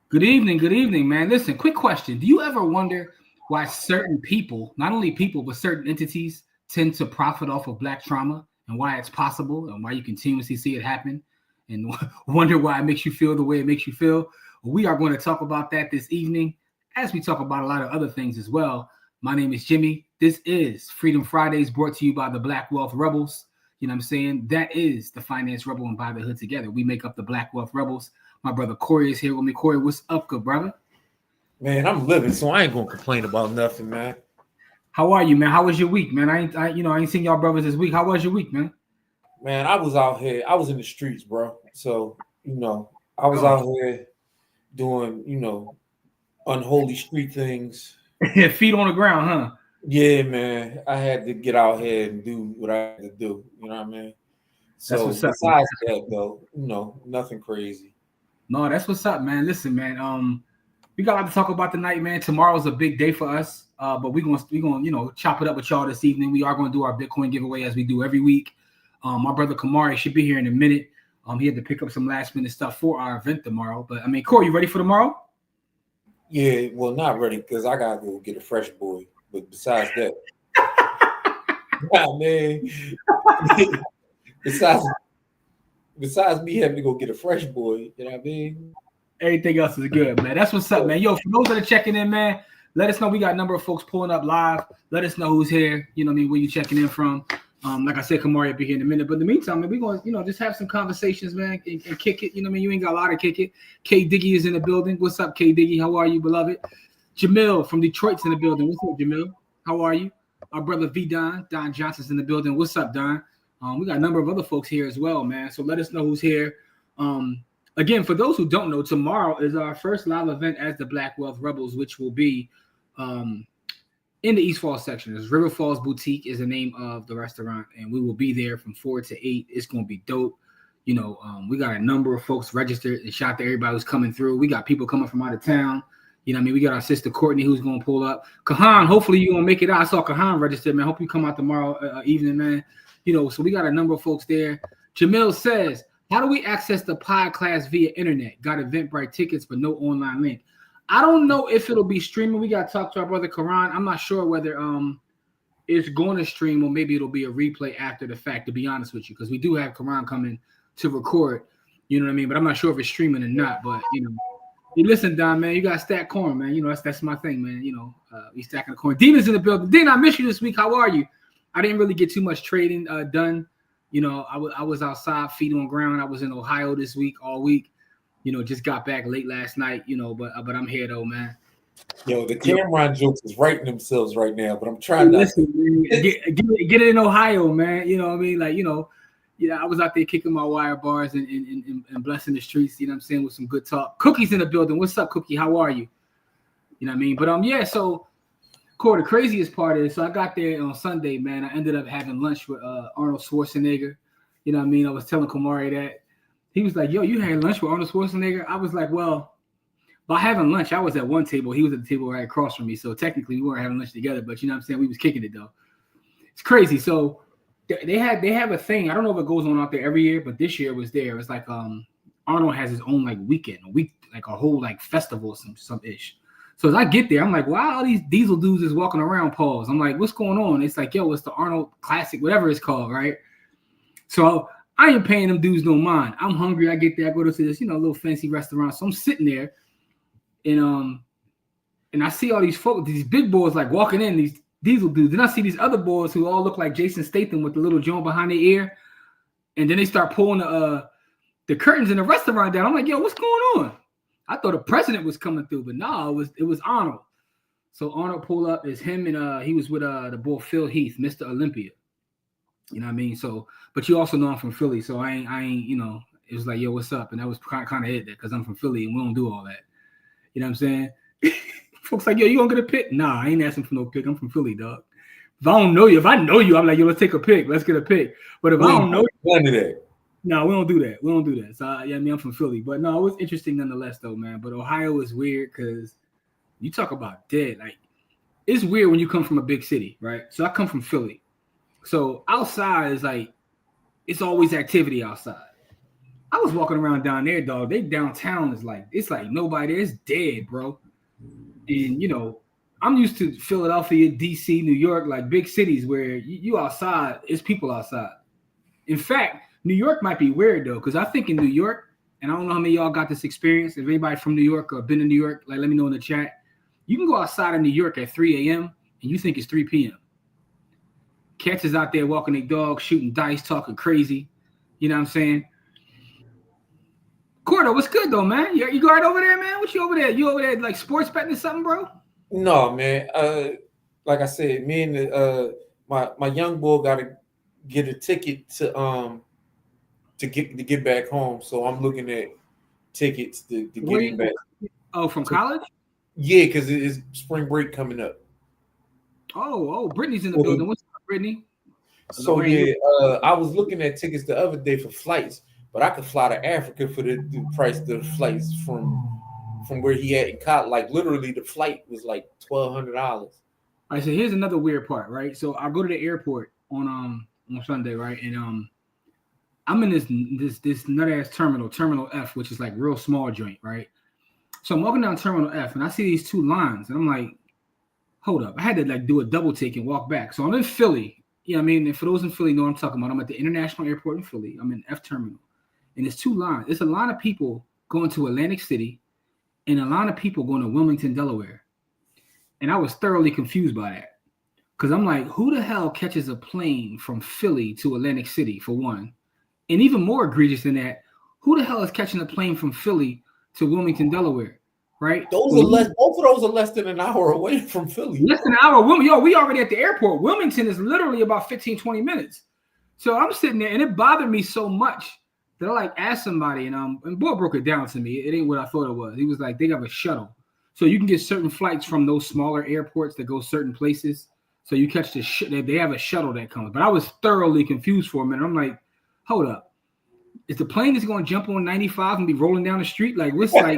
Good evening, man. Listen, quick question. Do you ever wonder why certain people, not only people, but certain entities tend to profit off of black trauma and why it's possible and why you continuously see it happen and wonder why it makes you feel the way it makes you feel? We are going to talk about that this evening as we talk about a lot of other things as well. My name is Jimmy. This is Freedom Fridays brought to you by the Black Wealth Rebels. You know what I'm saying? That is the Finance Rebel and Buy the Hood together. We make up the Black Wealth Rebels. My brother Corey is here with me. Corey, what's up, good brother? Man, I'm living, so I ain't gonna complain about nothing, man. How are you, man? How was your week, man? I ain't seen y'all brothers this week. How was your week, man? Man, I was out here. I was in the streets, bro. So I was out here doing unholy street things. Feet on the ground, huh? Yeah, man. I had to get out here and do what I had to do. You know what I mean? That's So what's up, man. besides that, though, nothing crazy. No, that's what's up, man. Listen, man. We got a lot to talk about tonight, man. Tomorrow's a big day for us. But we're gonna chop it up with y'all this evening. We are gonna do our Bitcoin giveaway as we do every week. My brother Kamari should be here in a minute. He had to pick up some last minute stuff for our event tomorrow. But I mean, Corey, you ready for tomorrow? Yeah, well, not ready because I gotta go get a fresh boy. But besides that, man. besides besides me having to go get a fresh boy, you know what I mean? Everything else is good, man. That's what's up, man. Yo, for those that are checking in, man, let us know. We got a number of folks pulling up live. Let us know who's here. You know what I mean? Where you checking in from? Like I said, Kamari will be here in a minute. But in the meantime, man, we're going to, just have some conversations, man, and kick it. You know what I mean? You ain't got a lot to kick it. K Diggy is in the building. What's up, K Diggy? How are you, beloved? Jamil from Detroit's in the building. What's up, Jamil? How are you? Our brother V Don Johnson's in the building. What's up, Don? We got a number of other folks here as well, man. So let us know who's here. Again, for those who don't know, tomorrow is our first live event as the Black Wealth Rebels, which will be in the East Falls section. It's River Falls Boutique is the name of the restaurant, and we will be there from 4 to 8. It's going to be dope. We got a number of folks registered, and shout out to everybody who's coming through. We got people coming from out of town. You know what I mean? We got our sister Courtney who's going to pull up. Kahan, hopefully you're going to make it out. I saw Kahan registered, man. Hope you come out tomorrow evening, man. So we got a number of folks there. Jamil says, how do we access the podcast via internet? Got Eventbrite tickets, but no online link. I don't know if it'll be streaming. We got to talk to our brother Karan. I'm not sure whether it's going to stream or maybe it'll be a replay after the fact, to be honest with you, because we do have Karan coming to record. You know what I mean? But I'm not sure if it's streaming or not. But, you listen, Don, man, you got to stack corn, man. That's my thing, man. We stacking the corn. Dina's in the building. Dina, I miss you this week. How are you? I didn't really get too much trading done. I was outside, feet on ground. I was in Ohio this week, all week. Just got back late last night. But I'm here though, man. Yo, the Cameron jokes is writing themselves right now, but I'm trying not to get it in Ohio, man. You know what I mean? I was out there kicking my wire bars and blessing the streets. You know what I'm saying, with some good talk. Cookie's in the building. What's up, Cookie? How are you? You know what I mean? But yeah. So, Corey, the craziest part is, so I got there on Sunday, man. I ended up having lunch with Arnold Schwarzenegger. You know what I mean? I was telling Kamari that. He was like, yo, you had lunch with Arnold Schwarzenegger? I was like, well, by having lunch, I was at one table. He was at the table right across from me. So technically, we weren't having lunch together. But you know what I'm saying? We was kicking it, though. It's crazy. So they have a thing. I don't know if it goes on out there every year, but this year it was there. It's like Arnold has his own weekend, like a whole festival, some ish. So as I get there, I'm like, wow, all these diesel dudes is walking around, pause. I'm like, what's going on? It's like, yo, it's the Arnold Classic, whatever it's called, right? So I ain't paying them dudes no mind. I'm hungry. I get there. I go to this, little fancy restaurant. So I'm sitting there, and I see all these folks, these big boys walking in, these diesel dudes. Then I see these other boys who all look like Jason Statham with the little joint behind their ear, and then they start pulling the curtains in the restaurant down. I'm like, yo, what's going on? I thought the president was coming through, but no, it was Arnold. So Arnold pulled up. It's him, and he was with the boy Phil Heath, Mr. Olympia. You know what I mean? So, but you also know I'm from Philly, so I ain't, it was like, yo, what's up? And that was kind of it, because I'm from Philly and we don't do all that. You know what I'm saying? Folks like, yo, you gonna get a pic? Nah, I ain't asking for no pic. I'm from Philly, dog. If I don't know you, if I know you, I'm like, yo, let's take a pic. Let's get a pic. But if I don't know you, no, we don't do that. We don't do that. So I'm from Philly. But no, it was interesting nonetheless, though, man. But Ohio is weird because you talk about dead. It's weird when you come from a big city, right? So I come from Philly. So outside is it's always activity outside. I was walking around down there, dog. They downtown is like it's like nobody there. It's dead, bro. And you know, I'm used to Philadelphia, DC, New York, like big cities where you outside, it's people outside. In fact, New York might be weird though, because I think in New York, and I don't know how many of y'all got this experience. If anybody from New York or been to New York, like let me know in the chat. You can go outside in New York at 3 a.m. and you think it's 3 p.m. Cats is out there walking their dog, shooting dice, talking crazy. You know what I'm saying? Cordo, what's good though, man? You go right over there, man? What you over there? You over there like sports betting or something, bro? No, man. Like I said, me and my young boy got to get a ticket to get back home. So I'm looking at tickets to get him back. Oh, from college? Yeah, because it is spring break coming up. Oh, Brittany's in the building. What's up, Brittany? So yeah, I was looking at tickets the other day for flights, but I could fly to Africa for the price of the flights from where he at in college. Like literally, the flight was like $1,200. All right, so here's another weird part, right? So I go to the airport on Sunday, right? And I'm in this nut ass Terminal F, which is like real small joint, right? So I'm walking down Terminal F and I see these two lines, and I'm like, hold up. I had to like do a double take and walk back. So I'm in Philly. You know what I mean? And for those in Philly know what I'm talking about. I'm at the International Airport in Philly. I'm in F Terminal. And there's two lines. There's a line of people going to Atlantic City and a line of people going to Wilmington, Delaware. And I was thoroughly confused by that. Because I'm like, who the hell catches a plane from Philly to Atlantic City, for one? And even more egregious than that, who the hell is catching a plane from Philly to Wilmington, Delaware? Right? Both of those are less than an hour away from Philly. Less than an hour. We already at the airport. Wilmington is literally about 15, 20 minutes. So I'm sitting there, and it bothered me so much that I like asked somebody, and boy broke it down to me. It ain't what I thought it was. He was like, they have a shuttle. So you can get certain flights from those smaller airports that go certain places. So you catch they have a shuttle that comes. But I was thoroughly confused for a minute. I'm like, hold up. Is the plane just going to jump on 95 and be rolling down the street? Like, what's like...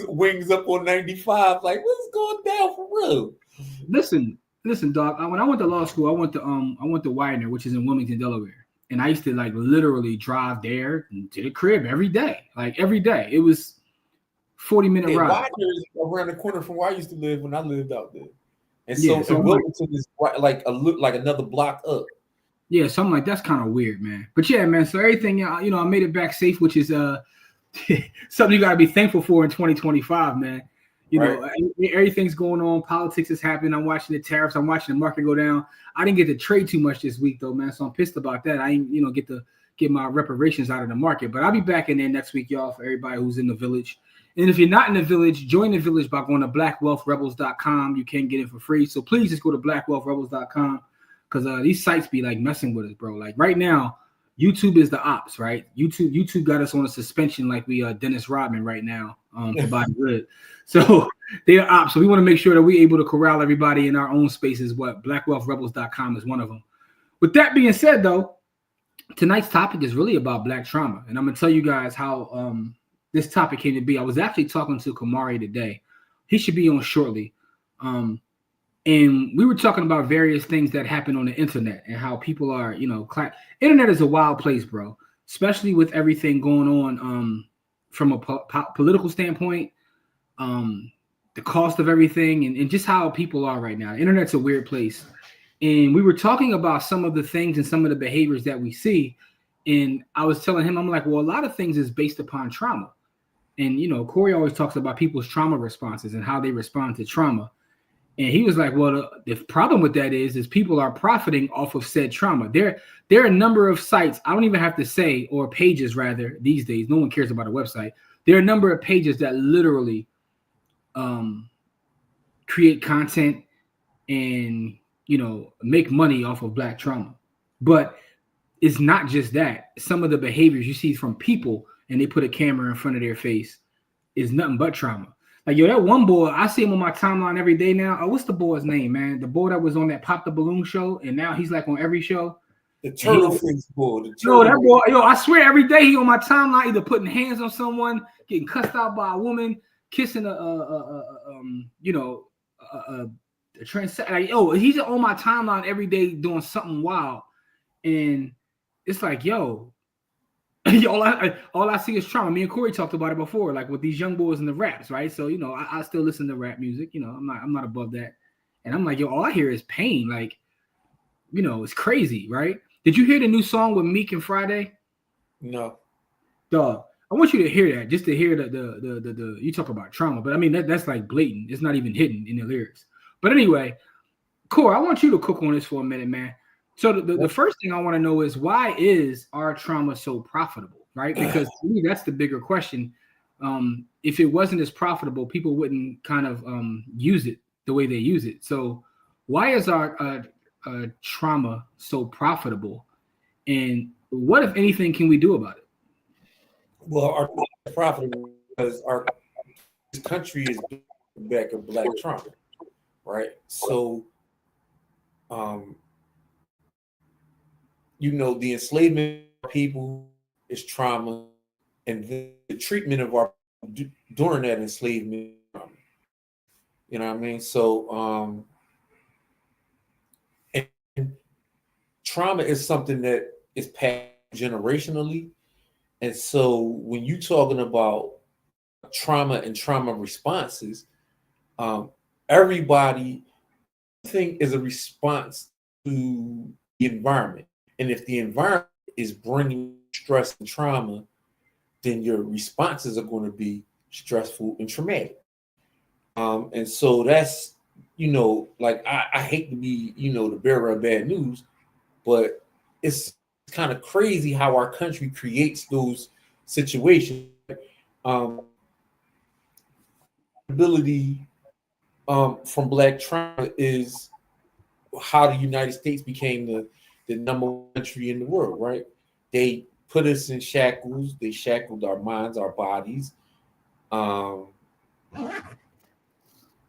wings up on 95. Like, what's going down for real? Listen, dog. When I went to law school, I went to Widener, which is in Wilmington, Delaware, and I used to like literally drive there to the crib every day. Like every day, it was 40-minute ride. Widener is around the corner from where I used to live when I lived out there, and so Wilmington is like another block up. Yeah, so I'm like, that's kind of weird, man. But yeah, man. So everything, I made it back safe, which is something you gotta be thankful for in 2025, man. You know, everything's going on. Politics is happening. I'm watching the tariffs. I'm watching the market go down. I didn't get to trade too much this week, though, man. So I'm pissed about that. I ain't, get to get my reparations out of the market. But I'll be back in there next week, y'all, for everybody who's in the village. And if you're not in the village, join the village by going to blackwealthrebels.com. You can get it for free. So please just go to blackwealthrebels.com because these sites be like messing with us, bro. Like right now, YouTube is the ops, right? YouTube got us on a suspension like we Dennis Rodman right now for body good. So they're ops. So we want to make sure that we're able to corral everybody in our own spaces. What blackwealthrebels.com is one of them. With that being said, though, tonight's topic is really about Black trauma. And I'm going to tell you guys how this topic came to be. I was actually talking to Kamari today. He should be on shortly. And we were talking about various things that happen on the internet and how people are, internet is a wild place, bro, especially with everything going on from a political standpoint, the cost of everything and just how people are right now. The internet's a weird place. And we were talking about some of the things and some of the behaviors that we see. And I was telling him, I'm like, well, a lot of things is based upon trauma. And, Corey always talks about people's trauma responses and how they respond to trauma. And he was like, well, the problem with that is people are profiting off of said trauma. There are a number of sites, I don't even have to say, or pages rather, these days, no one cares about a website. There are a number of pages that literally create content and, make money off of Black trauma. But it's not just that. Some of the behaviors you see from people and they put a camera in front of their face is nothing but trauma. Like, that one boy, I see him on my timeline every day now. Oh, what's the boy's name, man? The boy that was on that Pop the Balloon show, and now he's like on every show. The turtle face boy. That boy, I swear every day he on my timeline, either putting hands on someone, getting cussed out by a woman, kissing a trans. Like, he's on my timeline every day doing something wild. And it's like, yo, all I see is trauma. Me and Corey talked about it before, like with these young boys and the raps, right? So I still listen to rap music. I'm not above that, and I'm like, yo, all I hear is pain. Like, it's crazy, right? Did you hear the new song with Meek and Friday? No. Dog, I want you to hear that, just to hear the you talk about trauma, but I mean that's like blatant. It's not even hidden in the lyrics. But anyway, Corey, I want you to cook on this for a minute, man. So the first thing I want to know is, why is our trauma so profitable, right? Because to me, that's the bigger question. If it wasn't as profitable, people wouldn't kind of use it the way they use it. So why is our trauma so profitable? And what, if anything, can we do about it? Well, our profitable because our country is back of black trauma, right? So, the enslavement of people is trauma, and the treatment of our during that enslavement, trauma. You know what I mean? So, and trauma is something that is passed generationally, and so when you're talking about trauma and trauma responses, everybody think is a response to the environment. And if the environment is bringing stress and trauma, then your responses are going to be stressful and traumatic. And so that's, like I hate to be, the bearer of bad news, but it's kind of crazy how our country creates those situations. Ability from black trauma is how the United States became the number one country in the world, right? They put us in shackles. They shackled our minds, our bodies.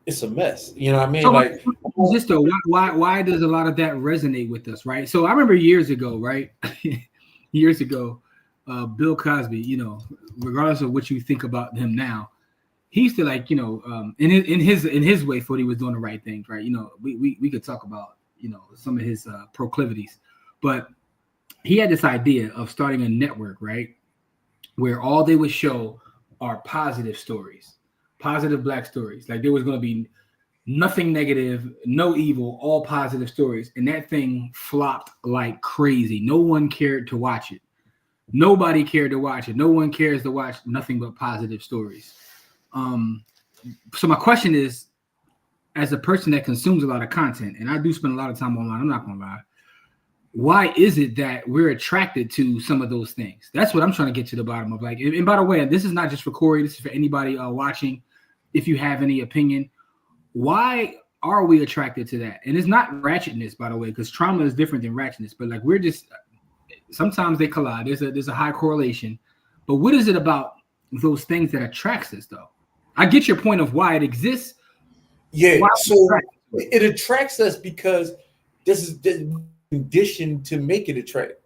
It's a mess. You know what I mean? So like, just why does a lot of that resonate with us, right? So I remember years ago, right? Years ago, Bill Cosby, regardless of what you think about him now, he used to, like, in his way, thought he was doing the right things, right? We could talk about, some of his proclivities, but he had this idea of starting a network, right, where all they would show are positive stories, positive black stories. Like, there was going to be nothing negative, no evil, all positive stories. And that thing flopped like crazy. No one cared to watch it. Nobody cared to watch it. No one cares to watch nothing but positive stories. So my question is, as a person that consumes a lot of content, and I do spend a lot of time online, I'm not gonna lie, why is it that we're attracted to some of those things? That's what I'm trying to get to the bottom of. Like, and by the way, this is not just for Corey, this is for anybody watching. If you have any opinion, why are we attracted to that? And it's not ratchetness, by the way, because trauma is different than ratchetness, but like, we're just, sometimes they collide. There's a high correlation. But what is it about those things that attracts us, though? I get your point of why it exists. Yeah, so it attracts us because this is conditioned to make it attractive.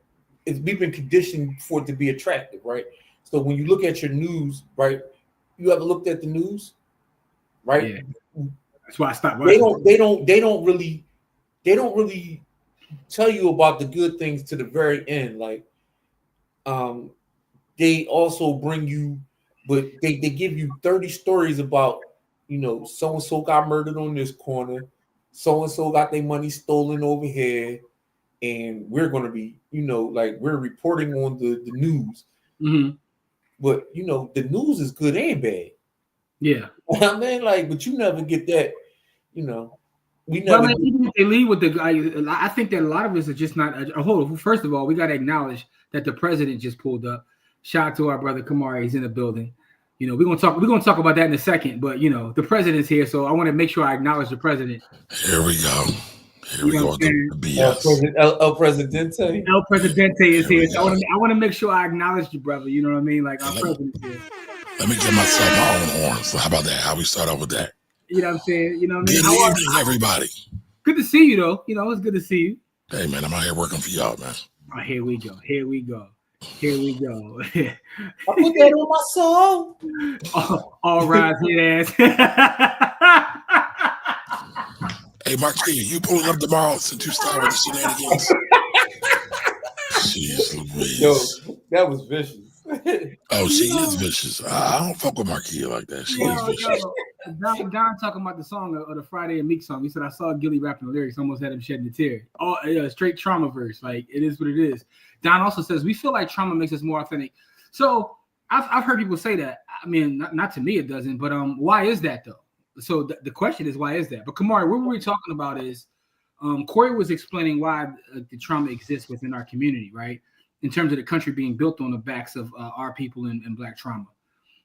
We've been conditioned for it to be attractive, right? So when you look at your news, right, you ever looked at the news, right? Yeah. That's why I stopped watching. They don't really tell you about the good things to the very end. Like, they also bring you, but they give you 30 stories about, so and so got murdered on this corner, so and so got their money stolen over here, and we're going to be, like, we're reporting on the news. Mm-hmm. But the news is good and bad. Yeah. I mean, like, but you never get that, we never. But I mean, even if they lead with the guy, I think that a lot of us are just not. First of all, we got to acknowledge that the president just pulled up. Shout out to our brother Kamari, he's in the building. We're gonna talk about that in a second. But the president's here, so I want to make sure I acknowledge the president. Here we go. Here we go with the BS. El Presidente. El Presidente is here. So I want to make sure I acknowledge you, brother. You know what I mean? Like, our president's here. Let me give myself my own horn. So how about that? How we start off with that? You know what I'm saying? You know what I mean? Good evening, everybody. Good to see you, though. It's good to see you. Hey, man, I'm out here working for y'all, man. Oh, here we go. Here we go. I put that on my soul. All right, yes. Hey, Marquis, you pulling up tomorrow since you started with the shenanigans? Jeez Louise. Yo, that was vicious. Oh, she is vicious. I don't fuck with Marquia like that. She is vicious. Don talking about the song or the Friday and Meek song. He said I saw Gilly rapping the lyrics, almost had him shedding a tear. Oh, yeah, straight trauma verse. Like it is what it is. Don also says we feel like trauma makes us more authentic. So I've heard people say that. I mean, not to me it doesn't, but why is that though? So the question is why is that? But Kamari, what we're talking about is Corey was explaining why the trauma exists within our community, right? In terms of the country being built on the backs of our people and Black trauma.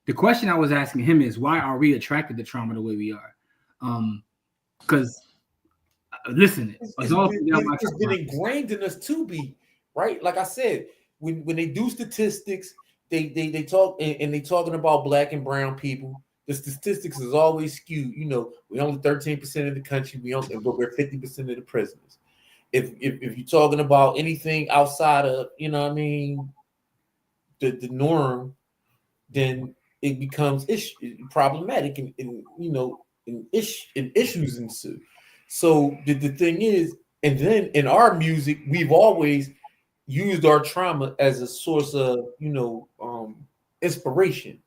The question I was asking him is, why are we attracted to trauma the way we are? Because, listen, it's been ingrained in us to be, right? Like I said, when they do statistics, they talk, and they talking about Black and brown people. The statistics is always skewed. You know, we only 13% of the country, but we're 50% of the prisoners. If you're talking about anything outside of, you know what I mean, the norm, then it becomes problematic and you know, and issues ensue. So the thing is, and then in our music, we've always used our trauma as a source of, you know, inspiration.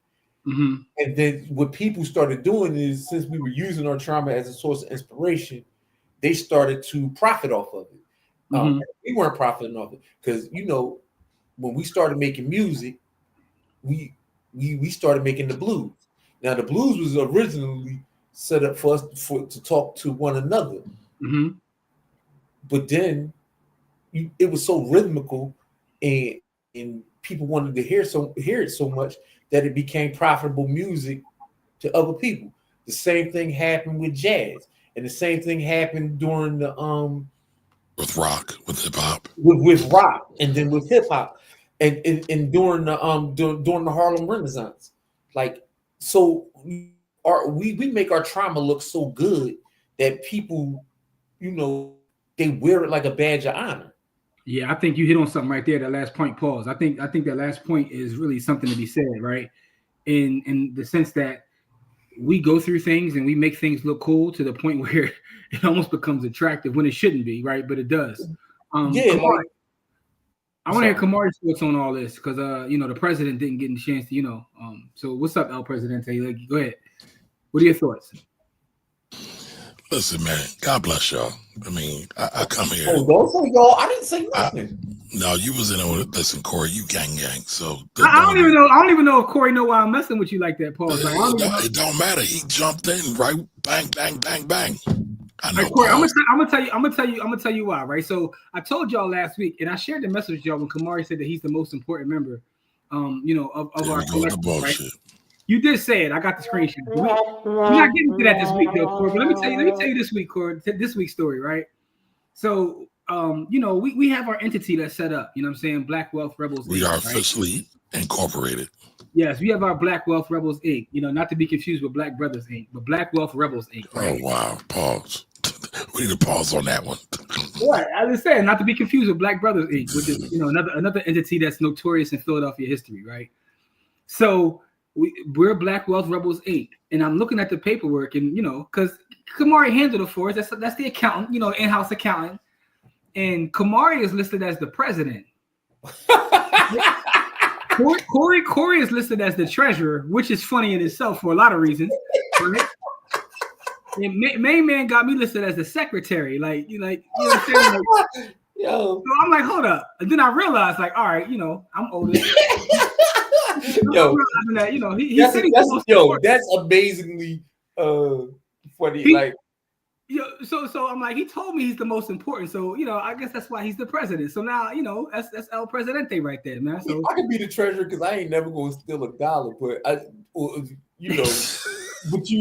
Mm-hmm. And then what people started doing is, since we were using our trauma as a source of inspiration, they started to profit off of it. We weren't profiting off it because, you know, when we started making music, we started making the blues. Now the blues was originally set up for us to talk to one another, but then it was so rhythmical, and people wanted to hear it so much that it became profitable music to other people. The same thing happened with jazz, and the same thing happened during the with rock, with hip hop, with rock, and then with hip hop, and during the Harlem Renaissance. Like, so we make our trauma look so good that people, you know, they wear it like a badge of honor. Yeah, I think you hit on something right there. That last point, pause. I think that last point is really something to be said, right? In the sense that we go through things and we make things look cool to the point where it almost becomes attractive when it shouldn't be, right? But it does. Kamari, I want to hear Kamari's thoughts on all this because you know, the president didn't get a chance to, you know. So what's up, El Presidente? Like, go ahead. What are your thoughts? Listen, man, God bless y'all. I mean, I come here. Oh, don't say y'all. I didn't say nothing. No, you was in it. Listen, Corey, you gang. So I don't even know if Corey know why I'm messing with you like that, Paul. Like, it don't matter. He jumped in right, bang, bang, bang, bang. I know. Right, Corey, I'm gonna tell you why. Right. So I told y'all last week, and I shared the message with y'all when Kamari said that he's the most important member, you know, of our collective. Right? You did say it. I got the screenshot. We're not getting to that this week, though, Corey. But let me tell you this week, Corey. This week's story, right? So, you know, we have our entity that's set up. You know what I'm saying? Black Wealth Rebels. We Inc., are officially incorporated. Yes, we have our Black Wealth Rebels Inc. You know, not to be confused with Black Brothers Inc., but Black Wealth Rebels Inc. Right? Oh wow! Pause. We need to pause on that one. Right, as I said, not to be confused with Black Brothers Inc., which is, you know, another entity that's notorious in Philadelphia history, right? So we're Black Wealth Rebels Inc. And I'm looking at the paperwork, and you know, because Kamari handled it for us. That's the accountant, you know, in-house accountant, and Kamari is listed as the president. Corey is listed as the treasurer, which is funny in itself for a lot of reasons. Right? And main man got me listed as the secretary, like you know what I'm saying? Like, yo. So I'm like, hold up, and then I realized, like, all right, you know, I'm older. Yo, that, you know, that's amazingly funny. He, like, yo, so I'm like, he told me he's the most important. So, you know, I guess that's why he's the president. So now, you know, that's El Presidente right there, man. So I could be the treasurer because I ain't never gonna steal $1, but you know, but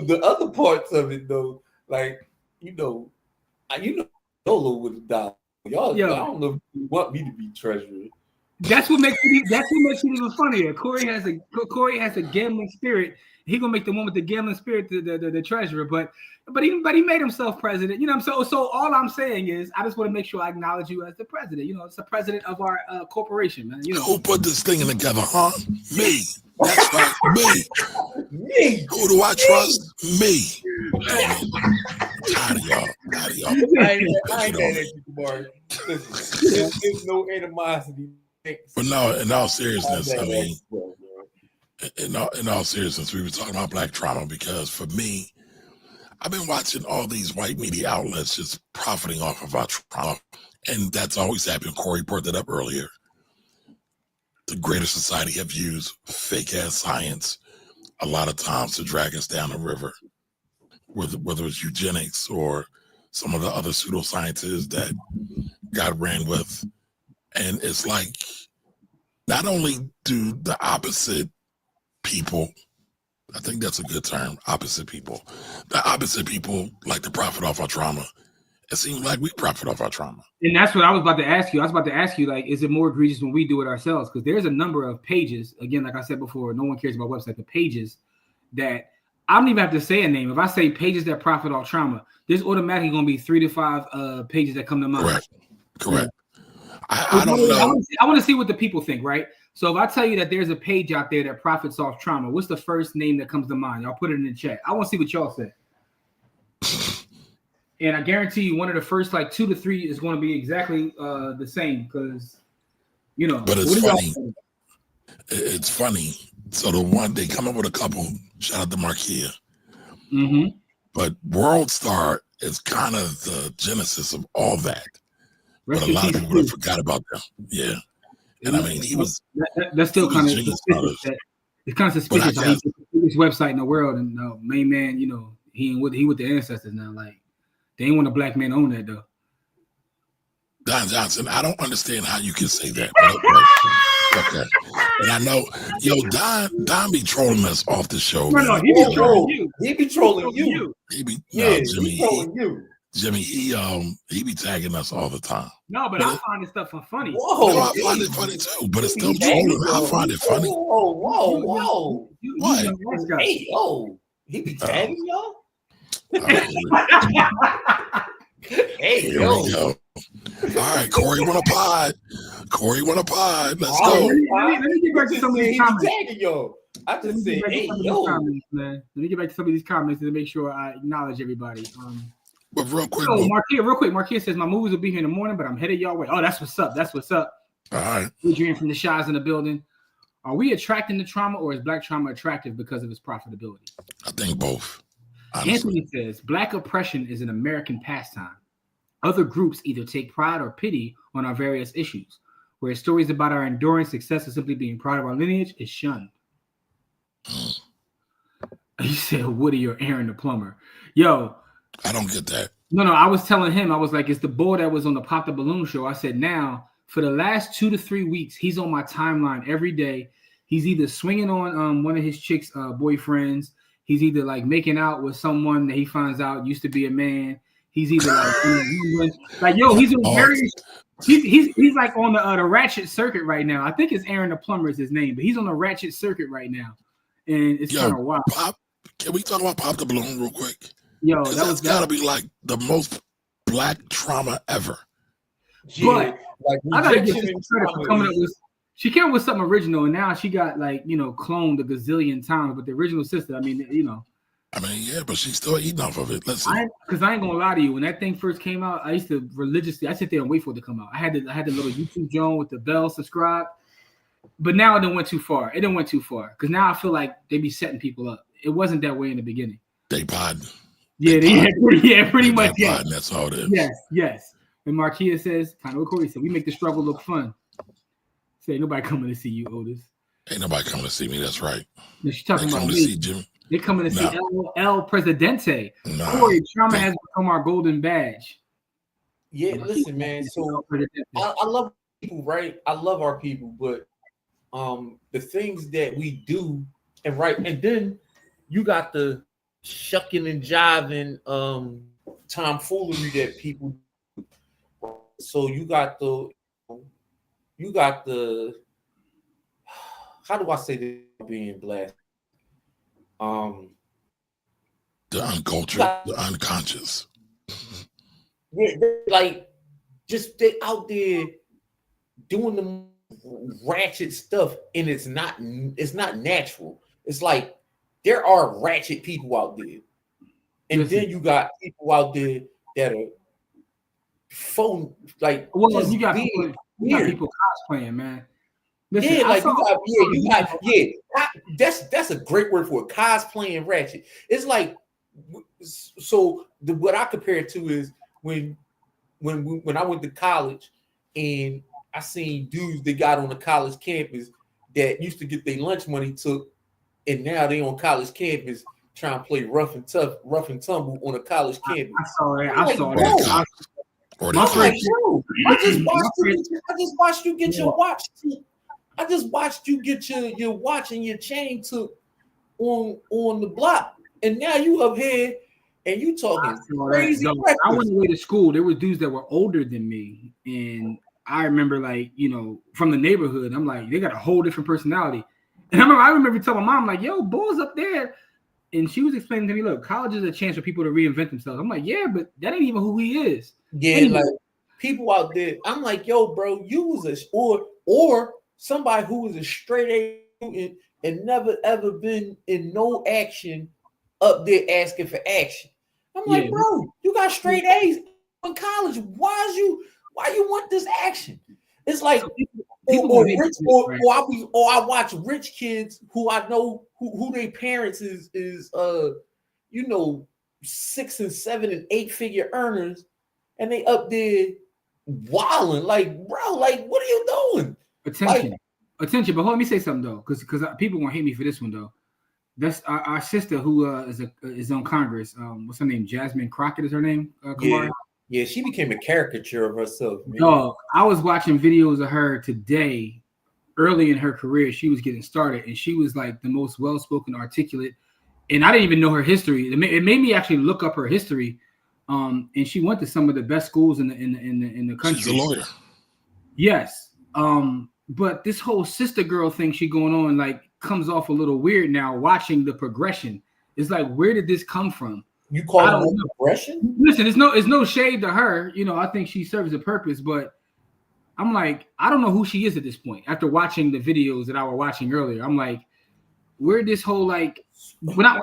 the other parts of it though, like, you know, Dolo with $1. Y'all, I don't know if you want me to be treasurer. That's what makes it even funnier. Corey has a gambling spirit. He gonna make the one with the gambling spirit the treasurer, but he made himself president. You know what I'm saying? So all I'm saying is I just want to make sure I acknowledge you as the president. You know, it's the president of our corporation, man. You know, who put this thing together, huh? Me. That's right, me. Me. Who do I trust? Me. I'm tired of y'all. Patty, I ain't mad on at me. you, Kamari. Listen, there's no animosity. But no, in all seriousness, I mean, Bro. in all seriousness, we were talking about black trauma because for me, I've been watching all these white media outlets just profiting off of our trauma, and that's always happened. Corey brought that up earlier. The greater society have used fake ass science a lot of times to drag us down the river, whether it's eugenics or some of the other pseudosciences that got ran with. And it's like, not only do the opposite people, I think that's a good term, opposite people. The opposite people like to profit off our trauma. It seems like we profit off our trauma. And that's what I was about to ask you. I was about to ask you, like, is it more egregious when we do it ourselves? Because there's a number of pages, again, like I said before, no one cares about website, the pages that I don't even have to say a name. If I say pages that profit off trauma, there's automatically going to be 3 to 5 pages that come to mind. Correct. Yeah. I don't know. I want to see what the people think, right? So if I tell you that there's a page out there that profits off trauma, what's the first name that comes to mind? Y'all put it in the chat. I want to see what y'all say. And I guarantee you, one of the first like 2 to 3 is going to be exactly the same because, you know. But it's funny. It's funny. So the one they come up with a couple. Shout out to Markia. Mm-hmm. But World Star is kind of the genesis of all that. But a lot of people have forgot about them. Yeah. And I mean, he was. That's still kind of suspicious. It's kind of suspicious. He's the biggest website in the world, and main man, you know, he with the ancestors now. Like, they ain't want a black man own that though. Don Johnson, I don't understand how you can say that. But okay. And I know, Don be trolling us off the show. No, he be trolling you. He be trolling you. Jimmy, he trolling you. Jimmy, he be tagging us all the time. No, but I find this stuff funny. Whoa, no, I find it funny too, but it's still trolling. I find it funny. Whoa. What? Hey, he be tagging y'all? Hey, here we go. All right, Corey want a pod. Let's go. Let me get back to some of these comments. I just said, hey, yo. Let me get back to some of these comments to make sure I acknowledge everybody. But real quick, Marquia says my movies will be here in the morning, but I'm headed y'all way. Oh, that's what's up. All right. Adrian from the Shaw's in the building. Are we attracting the trauma, or is black trauma attractive because of its profitability? I think both. Honestly. Anthony says black oppression is an American pastime. Other groups either take pride or pity on our various issues, whereas stories about our enduring success or simply being proud of our lineage is shunned. He said Woody or Aaron the plumber. Yo, I don't get that. No, I was telling him, I was like, it's the boy that was on the Pop the Balloon show. I said, now, for the last 2 to 3 weeks, he's on my timeline every day. He's either swinging on one of his chicks' boyfriends. He's either like making out with someone that he finds out used to be a man. He's either like, he's on various. He's like on the ratchet circuit right now. I think it's Aaron the plumber is his name, but he's on the ratchet circuit right now, and it's kind of wild. Can we talk about Pop the Balloon real quick? Yo, that's got to be like the most black trauma ever. But I gotta give credit for coming up with. She came up with something original, and now she got cloned a gazillion times. But the original sister, yeah, but she's still eating off of it. Listen, because I ain't gonna lie to you. When that thing first came out, I used to religiously. I sit there and wait for it to come out. I had the little YouTube Joan with the bell subscribe. But now it didn't went too far. Because now I feel like they be setting people up. It wasn't that way in the beginning. They pod. Pretty much. Yeah, that's all it is. Yes. And Marquia says, kind of what Corey said, we make the struggle look fun. Say nobody coming to see you, Otis. Ain't nobody coming to see me. That's right. No, she's talking about to see Jimmy. They're coming to see El Presidente. Corey, trauma has become our golden badge. Yeah, listen, man. So I love people, right? I love our people, but the things that we do and then you got the shucking and jiving tomfoolery that people do. So you got the how do I say this being blessed? The uncultured, the unconscious. Yeah, like just they out there doing the ratchet stuff, and it's not natural. It's like there are ratchet people out there, and then you got people out there that are phone like Well, just you got being people, weird. cosplaying, man. Listen, Yeah, I like saw, that's a great word for it. Cosplaying ratchet. It's like what I compare it to is when I went to college and I seen dudes that got on the college campus that used to get their lunch money took, and now they on college campus trying to play rough and tumble on a college campus. I saw that. I'm I like, saw bro, that. Or My the I'm like, friend, bro, I just watched you get your watch. I just watched you get your watch and your chain took on the block, and now you up here and you talking crazy. I went away to school. There were dudes that were older than me, and I remember, like, you know, from the neighborhood. I'm like, they got a whole different personality. And I remember telling my mom, like, "Yo, Bull's up there," and she was explaining to me, "Look, college is a chance for people to reinvent themselves." I'm like, "Yeah, but that ain't even who he is." Yeah, anyway, like people out there. I'm like, yo, bro, you was or somebody who was a straight A student and never ever been in no action up there asking for action. I'm like, bro, you got straight A's in college. Why you want this action? It's like or I watch rich kids who I know who their parents is you know 6 and 7 and 8 figure earners, and they up there wilding like, bro, like what are you doing? Attention, but let me say something though, because people won't hate me for this one though. That's our sister who is on Congress. What's her name? Jasmine Crockett is her name. Yeah, she became a caricature of herself. Man. Dog, I was watching videos of her today. Early in her career, she was getting started, and she was like the most well-spoken, articulate. And I didn't even know her history. It made me actually look up her history. And she went to some of the best schools in the country. She's a lawyer. Yes. But this whole sister girl thing she going on like comes off a little weird now. Watching the progression, it's like, where did this come from? You call it progression? Listen, it's no shade to her. You know, I think she serves a purpose, but I'm like, I don't know who she is at this point. After watching the videos that I was watching earlier, I'm like, where this whole like, I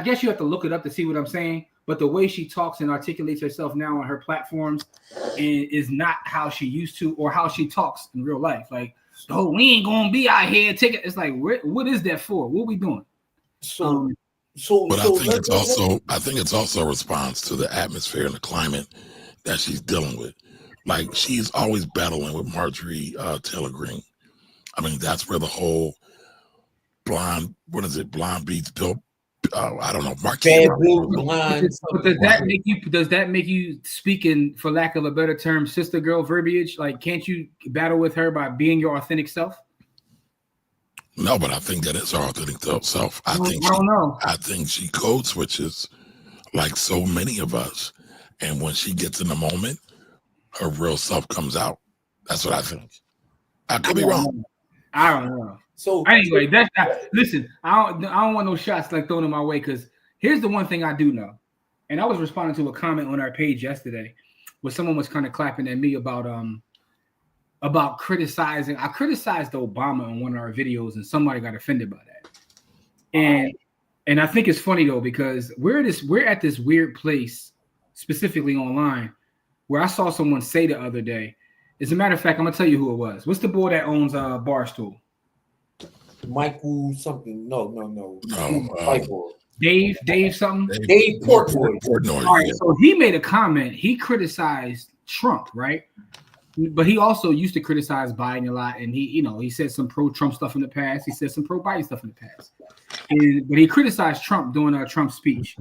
guess you have to look it up to see what I'm saying. But the way she talks and articulates herself now on her platforms is not how she used to or how she talks in real life. Like, oh, we ain't gonna be out here taking. It's like, what is that for? What are we doing? But I think it's also a response to the atmosphere and the climate that she's dealing with. Like, she's always battling with Marjorie Taylor Greene. I mean, that's where the whole blonde beats Bill. I don't know. But does that make you speaking, for lack of a better term, sister girl verbiage? Like, can't you battle with her by being your authentic self? No, but I think that is her authentic self. I think she code switches like so many of us, and when she gets in the moment, her real self comes out. That's what I think. I could be wrong. I don't know. So anyway, listen. I don't want no shots like thrown in my way, because here's the one thing I do know, and I was responding to a comment on our page yesterday, where someone was kind of clapping at me about criticizing. I criticized Obama on one of our videos, and somebody got offended by that. And I think it's funny though, because we're at this weird place, specifically online, where I saw someone say the other day. As a matter of fact, I'm gonna tell you who it was. What's the boy that owns Barstool? Michael something. No. Dave something. Dave Portnoy. All right, so he made a comment. He criticized Trump, right? But he also used to criticize Biden a lot, and he said some pro-Trump stuff in the past. He said some pro-Biden stuff in the past. But he criticized Trump during a Trump speech.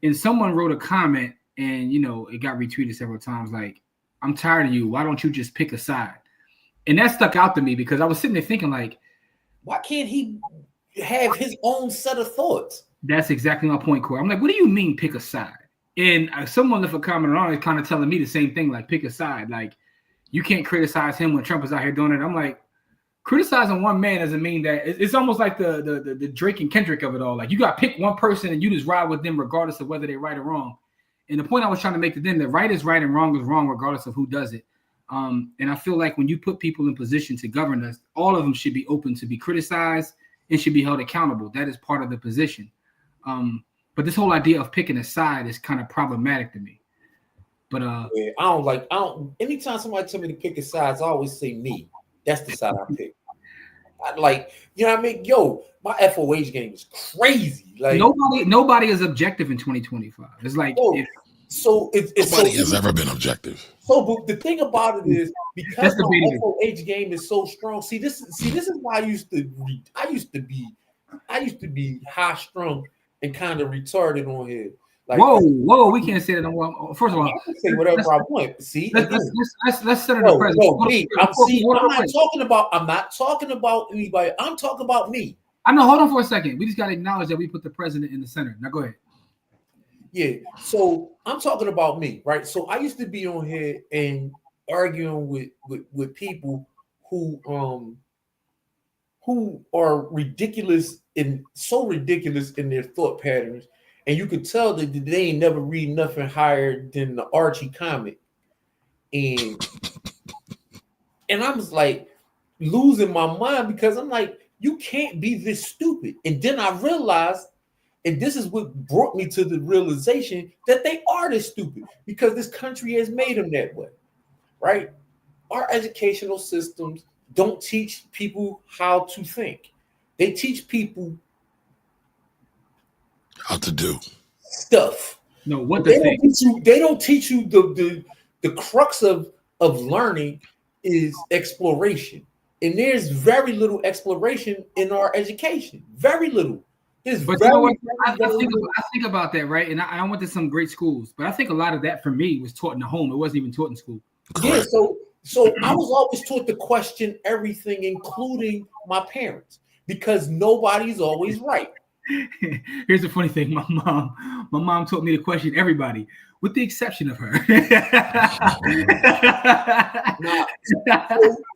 And someone wrote a comment, and it got retweeted several times, like, "I'm tired of you. Why don't you just pick a side?" And that stuck out to me, because I was sitting there thinking, like, why can't he have his own set of thoughts? That's exactly my point, Corey. I'm like, what do you mean pick a side? And someone left a comment on it kind of telling me the same thing, like, pick a side. Like, you can't criticize him when Trump is out here doing it. I'm like, criticizing one man doesn't mean that. It's almost like the Drake and Kendrick of it all. Like, you got to pick one person and you just ride with them regardless of whether they're right or wrong. And the point I was trying to make to them, that right is right and wrong is wrong regardless of who does it. And I feel like when you put people in position to govern us, all of them should be open to be criticized and should be held accountable. That is part of the position. But this whole idea of picking a side is kind of problematic to me. But Yeah, I don't. Anytime somebody tell me to pick a sides, I always say me. That's the side I pick. I like, you know what I mean? Yo, my FOH game is crazy. Like nobody is objective in 2025. It's like yo, so it's Nobody so has ever been objective. so. But the thing about it is because That's my debatable. FOH game is so strong. See, this is why I used to read. I used to be high strung and kind of retarded on here. Like, whoa, we can't say that no more. First of all, I can say whatever I want. See, let's center the president. I'm not talking about anybody. I'm talking about me. I know. Hold on for a second. We just got to acknowledge that we put the president in the center. Now go ahead. Yeah. So I'm talking about me, right? So I used to be on here and arguing with people who are ridiculous and so ridiculous in their thought patterns. And you could tell that they ain't never read nothing higher than the Archie comic. And I was like losing my mind because I'm like, you can't be this stupid. And then I realized, and this is what brought me to the realization that they are this stupid because this country has made them that way, right? Our educational systems don't teach people how to think. They teach people how to do stuff. No, what they don't teach you the crux of learning is exploration. And there's very little exploration in our education. Very little. But I think about that, right? And I went to some great schools, but I think a lot of that for me was taught in the home. It wasn't even taught in school. Yeah, so I was always taught to question everything, including my parents, because nobody's always right. Here's the funny thing: my mom taught me to question everybody, with the exception of her.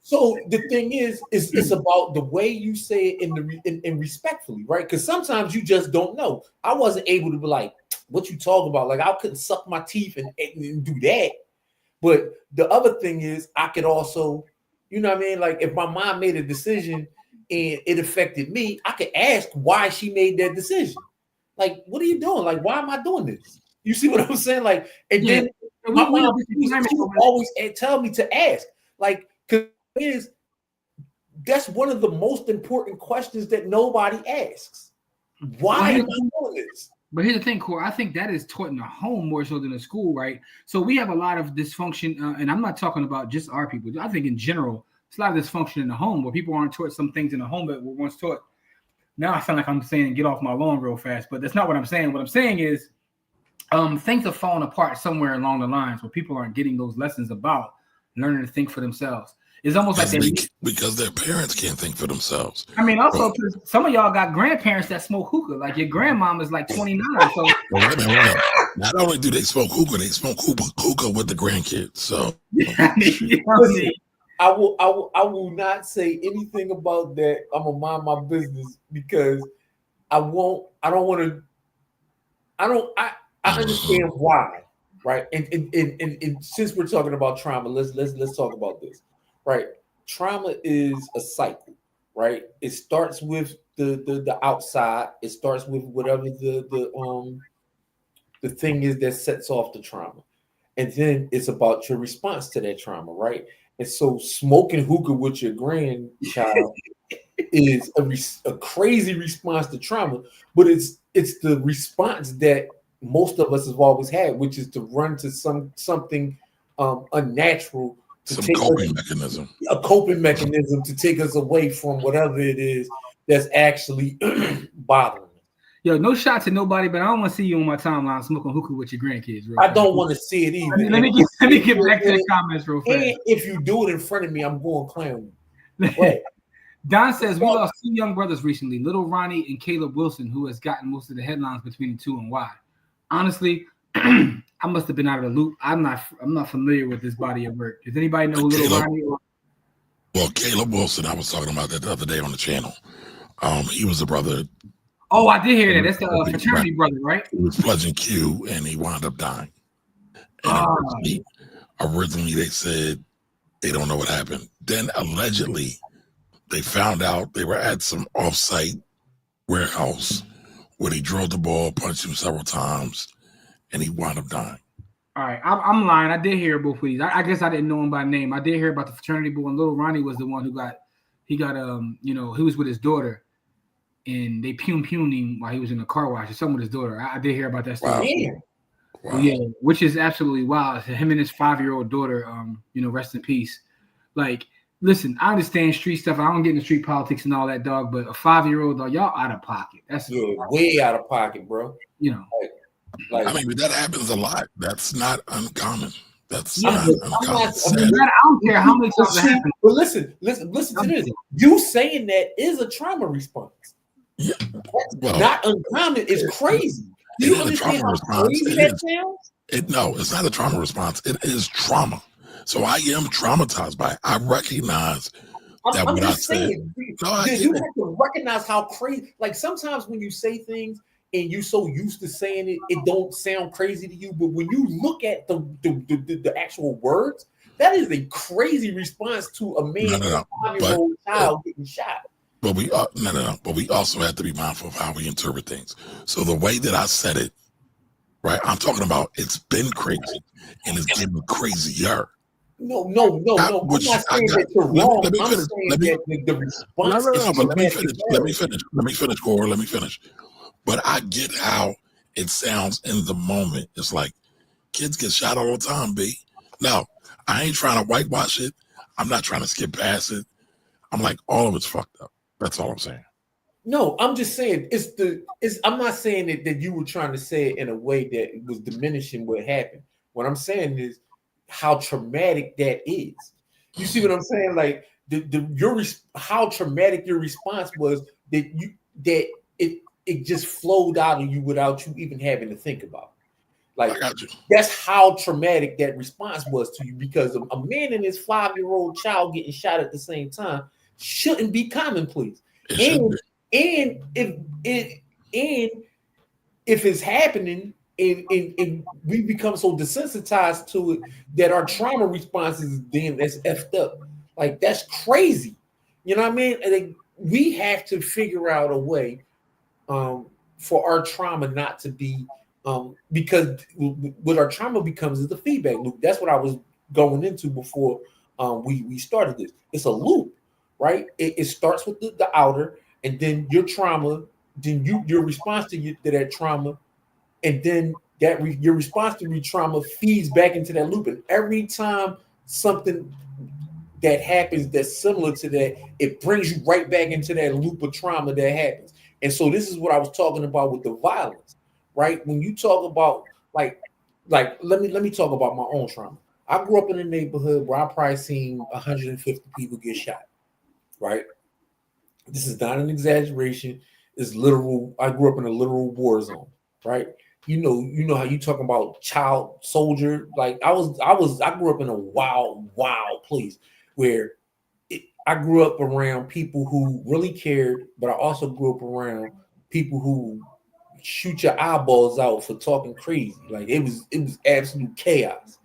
So the thing is it's about the way you say it and respectfully, right? Because sometimes you just don't know. I wasn't able to be like, "What you talking about?" Like I couldn't suck my teeth and do that. But the other thing is, I could also, you know what I mean? Like if my mom made a decision and it affected me, I could ask why she made that decision. Like, what are you doing? Like, why am I doing this? You see what I'm saying? Like, and then my mom always tell me to ask. Like, because that's one of the most important questions that nobody asks. Why am I doing this? But here's the thing, Core. I think that is taught in the home more so than in school, right? So we have a lot of dysfunction, and I'm not talking about just our people. I think in general, it's a lot of dysfunction in the home where people aren't taught some things in the home that were once taught. Now I sound like I'm saying get off my lawn real fast, but that's not what I'm saying. What I'm saying is things are falling apart somewhere along the lines where people aren't getting those lessons about learning to think for themselves. It's almost because their parents can't think for themselves. I mean, also because some of y'all got grandparents that smoke hookah. Like your grandmom is like 29. So wait a minute. Not only do they smoke hookah, they smoke hookah with the grandkids. So listen, I will not say anything about that. I'm gonna mind my business because I understand why, right? And since we're talking about trauma, let's talk about this. Right, trauma is a cycle, right? It starts with the outside. It starts with whatever the thing is that sets off the trauma, and then it's about your response to that trauma, right? And so, smoking hookah with your grandchild is a crazy response to trauma, but it's the response that most of us have always had, which is to run to something unnatural. A coping mechanism to take us away from whatever it is that's actually bothering us. Yo, no shots at nobody, but I don't want to see you on my timeline smoking hookah with your grandkids. I don't want to see it either. Let me get back to the comments real fast. And if you do it in front of me, I'm going clown you. Right. Don says we lost two young brothers recently, Little Ronnie and Caleb Wilson, who has gotten most of the headlines between the two, and why. Honestly, I must have been out of the loop. I'm not familiar with this body of work. Does anybody know Little Ronnie? Well, Caleb Wilson, I was talking about that the other day on the channel. He was a brother. Oh, I did hear that. That's the fraternity brother, right? He was pledging Q, and he wound up dying. And originally, they said they don't know what happened. Then allegedly, they found out they were at some off-site warehouse where they drilled the ball, punched him several times, and he wound up dying. All right, I'm lying. I did hear both of these. I guess I didn't know him by name. I did hear about the fraternity boy, and little Ronnie was the one who got he was with his daughter, and they pumed him while he was in the car wash or something with his daughter. I did hear about that story. Wow. Damn. Well, yeah, which is absolutely wild. Him and his 5-year-old daughter, rest in peace. Like, listen, I understand street stuff. I don't get into street politics and all that, dog. But a 5-year-old dog, y'all out of pocket. That's way out of pocket, bro. I mean, but that happens a lot. That's not uncommon. That's Yeah, not uncommon. I don't care how many times it happens. But listen to this. You saying that is a trauma response. Yeah. That's not uncommon. It's crazy. Do you understand how crazy that sounds? No, it's not a trauma response. It is trauma. So I am traumatized by it. I recognize that I'm what just I saying, said. you have to recognize how crazy. Like sometimes when you say things and you're so used to saying it, it don't sound crazy to you. But when you look at the actual words, that is a crazy response to a man, a 5-year-old child getting shot. But But we also have to be mindful of how we interpret things. So the way that I said it, right? I'm talking about it's been crazy and it's getting crazier. No. I'm not saying that you're wrong. I'm saying that the response is let me finish, Cora. Let me finish. But I get how it sounds in the moment. It's like kids get shot all the time, B. No, I ain't trying to whitewash it. I'm not trying to skip past it. I'm like, all of it's fucked up. That's all I'm saying. No, I'm just saying I'm not saying that you were trying to say it in a way that was diminishing what happened. What I'm saying is how traumatic that is. You see what I'm saying? Like how traumatic your response was that it just flowed out of you without you even having to think about it. Like that's how traumatic that response was to you, because a man and his 5-year-old child getting shot at the same time shouldn't be commonplace. And if it's happening and we become so desensitized to it that our trauma responses then that's effed up. Like that's crazy. You know what I mean? And we have to figure out a way for our trauma not to be because what our trauma becomes is the feedback loop. That's what I was going into before we started this. It's a loop, right? It starts with the outer, and then your trauma, then your response to that trauma, and then your response to your trauma feeds back into that loop. And every time something that happens that's similar to that, it brings you right back into that loop of trauma that happens. And so this is what I was talking about with the violence, right? When you talk about like let me talk about my own trauma. I grew up in a neighborhood where I probably seen 150 people get shot, right? This is not an exaggeration. It's literal. I grew up in a literal war zone, right? You know how you talking about child soldier. Like I grew up in a wild place where I grew up around people who really cared, but I also grew up around people who shoot your eyeballs out for talking crazy. Like it was absolute chaos.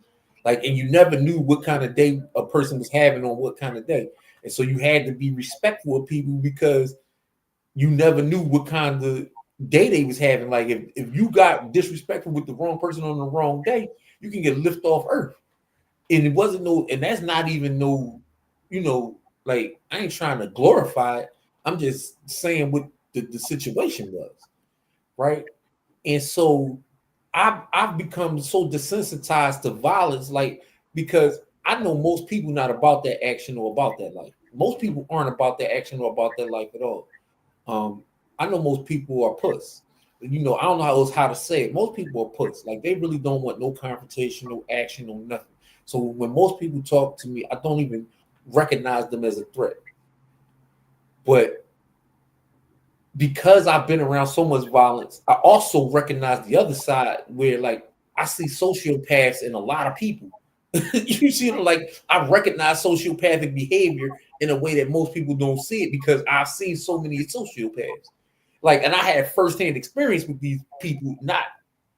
Like, and you never knew what kind of day a person was having on what kind of day. And so you had to be respectful of people because you never knew what kind of day they was having. Like if you got disrespectful with the wrong person on the wrong day, you can get lifted off earth. And it wasn't and that's not even like I ain't trying to glorify it. I'm just saying what the situation was, right? And so I've become so desensitized to violence, like because I know most people not about that action or about that life. Most people aren't about that action or about that life at all. I know most people are puss. I don't know how to say it. Most people are puss. Like they really don't want no confrontation, no action, no nothing. So when most people talk to me, I don't even recognize them as a threat. But because I've been around so much violence, I also recognize the other side where like I see sociopaths in a lot of people. You see, like I recognize sociopathic behavior in a way that most people don't see it because I've seen so many sociopaths. Like, and I had firsthand experience with these people. I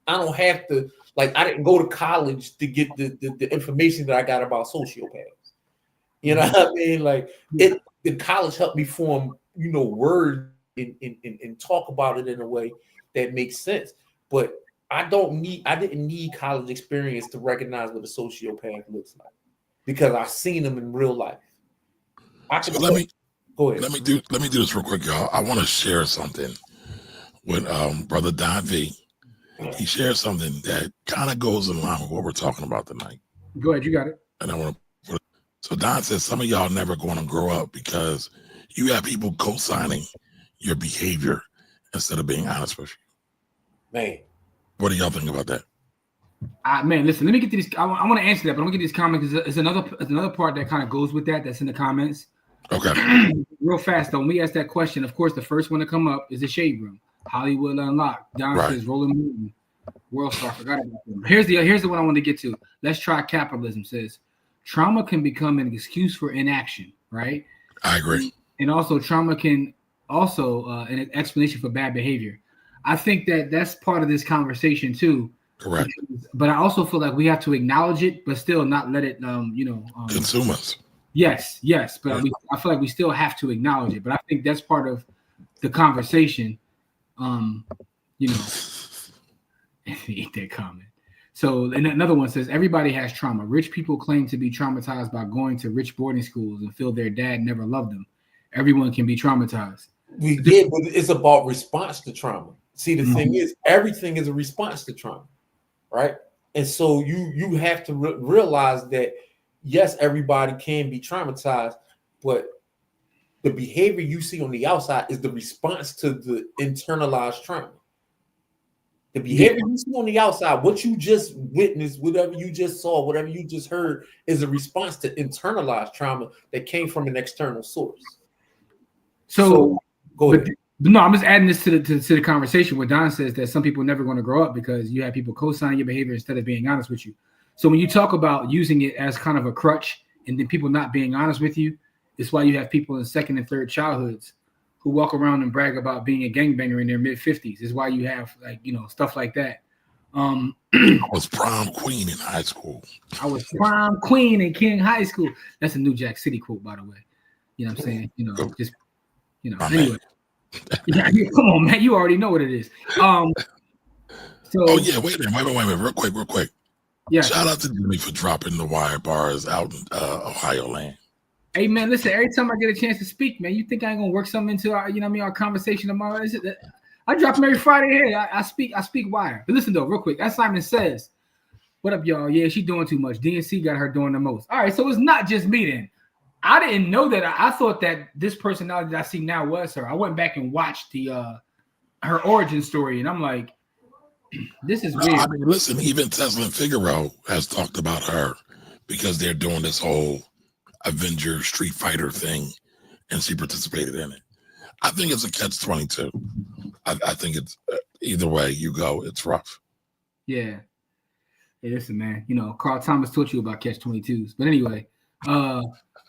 don't have to, like, I didn't go to college to get the information that I got about sociopaths. You know what I mean? Like, the college helped me form, words and talk about it in a way that makes sense. But I didn't need college experience to recognize what a sociopath looks like because I've seen them in real life. So let me go ahead. Let me do this real quick, y'all. I want to share something with Brother Don V. He shared something that kind of goes in line with what we're talking about tonight. Go ahead, you got it. And I want to so Don says some of y'all never going to grow up because you have people co-signing your behavior instead of being honest with you. Man. What do y'all think about that? Man, listen, let me get to this. I want to answer that, but I'm going to get this comment because it's another part that kind of goes with that. That's in the comments. Okay. Real fast, though, when we ask that question, of course, the first one to come up is the Shade Room. Hollywood Unlocked. Don says Roland Newton. World Star. Forgot about them. Here's the one I want to get to. Let's try capitalism. Says trauma can become an excuse for inaction, right? I agree. And also trauma can also an explanation for bad behavior. I think that's part of this conversation too. Correct. But I also feel like we have to acknowledge it, but still not let it consume us. Yes, but I feel like we still have to acknowledge it. But I think that's part of the conversation. Eat that comment. So and another one says everybody has trauma. Rich people claim to be traumatized by going to rich boarding schools and feel their dad never loved them. Everyone can be traumatized. We did, but it's about response to trauma. See, the thing is, everything is a response to trauma, right? And so you have to realize that yes, everybody can be traumatized, but the behavior you see on the outside is the response to the internalized trauma. The behavior you see on the outside, what you just witnessed, whatever you just saw, whatever you just heard, is a response to internalized trauma that came from an external source. So go ahead. No, I'm just adding this to the conversation where Don says that some people are never going to grow up because you have people co-signing your behavior instead of being honest with you. So when you talk about using it as kind of a crutch and then people not being honest with you, it's why you have people in second and third childhoods who walk around and brag about being a gangbanger in their mid-50s. Is why you have stuff like that. I was prom queen in high school. I was prom queen in King High School. That's a New Jack City quote, by the way. You know what I'm saying? Anyway. Yeah, come on, man. You already know what it is. Wait a minute. Real quick. Yeah. Shout out to Jimmy for dropping the wire bars out in Ohio land. Hey man, listen, every time I get a chance to speak, man, you think I ain't gonna work something into our, our conversation tomorrow? I drop them every Friday here. I speak wire. But listen though, real quick, as Simon says, what up, y'all? Yeah, she doing too much. DNC got her doing the most. All right, so it's not just me then. I didn't know that. I thought that this personality that I see now was her. I went back and watched the her origin story, and I'm like, this is weird. I mean, listen, even Tesla and Figaro has talked about her because they're doing this whole Avenger Street Fighter thing, and she participated in it. I think it's a catch-22. I think it's either way you go, it's rough. Yeah. Hey, listen, man. Carl Thomas taught you about catch-22s. But anyway,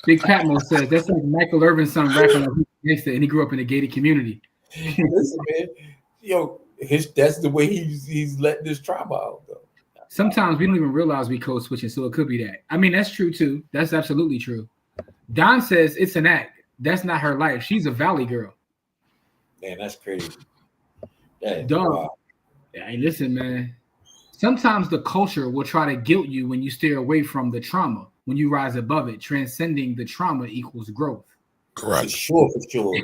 Big Patmo says that's like Michael Irvin's son rapping like gangster, and he grew up in a gated community. Listen, man, that's the way he's letting this trauma out, though. Sometimes we don't even realize we code switching, so it could be that. I mean, that's true too. That's absolutely true. Don says it's an act. That's not her life. She's a valley girl. Man, that's crazy. Dog. Wow. Hey, listen, man. Sometimes the culture will try to guilt you when you steer away from the trauma. When you rise above it, transcending the trauma equals growth. Correct. For sure.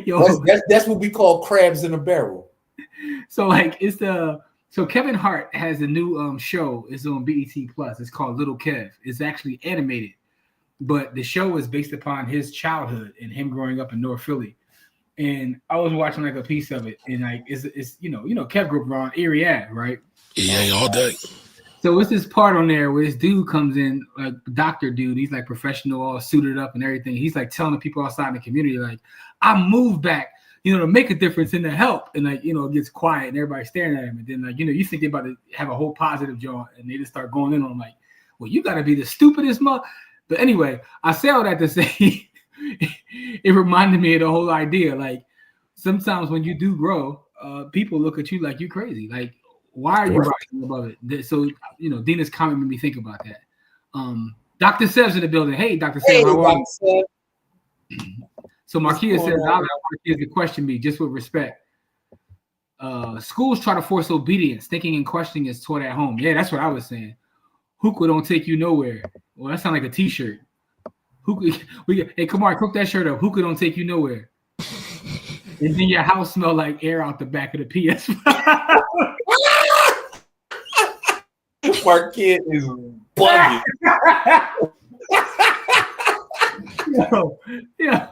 Yo, that's what we call crabs in a barrel. So So Kevin Hart has a new show. It's on BET Plus. It's called Little Kev. It's actually animated, but the show is based upon his childhood and him growing up in North Philly. And I was watching like a piece of it, and like it's Kev grew up around Erie Ave, right? EA all day. So it's this part on there where this dude comes in, like doctor dude. He's like professional, all suited up and everything. He's like telling the people outside in the community, like, I moved back, to make a difference and to help. And like, it gets quiet and everybody's staring at him. And then like, you think they're about to have a whole positive job, and they just start going in on him like, well, you got to be the stupidest mother. But anyway, I say all that to say it reminded me of the whole idea. Like sometimes when you do grow, people look at you like you crazy. Like, why are you rising above it? So, Dina's comment made me think about that. Dr. Seb's in the building. Hey, Dr. Seb, how are you? So Marquia says, I'll let Marquia to question me just with respect. Schools try to force obedience, thinking and questioning is taught at home. Yeah, that's what I was saying. Hookah don't take you nowhere. Well, that sounds like a T-shirt. Hookah, hey, come on, cook that shirt up. Hookah don't take you nowhere. And then your house smell like air out the back of the PS5. My kid is bugging. Yeah.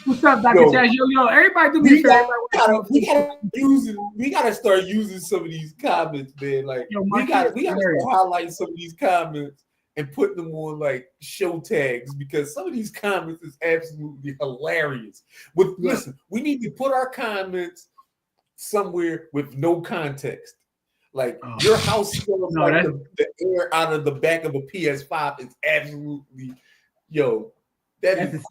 What's up, Dr. Chaz? Yo, everybody do me a favor. We gotta start using some of these comments, man. Like we gotta highlight some of these comments and put them on like show tags because some of these comments is absolutely hilarious. Listen, we need to put our comments somewhere with no context. Like your house smells like the air out of the back of a PS5 is absolutely that is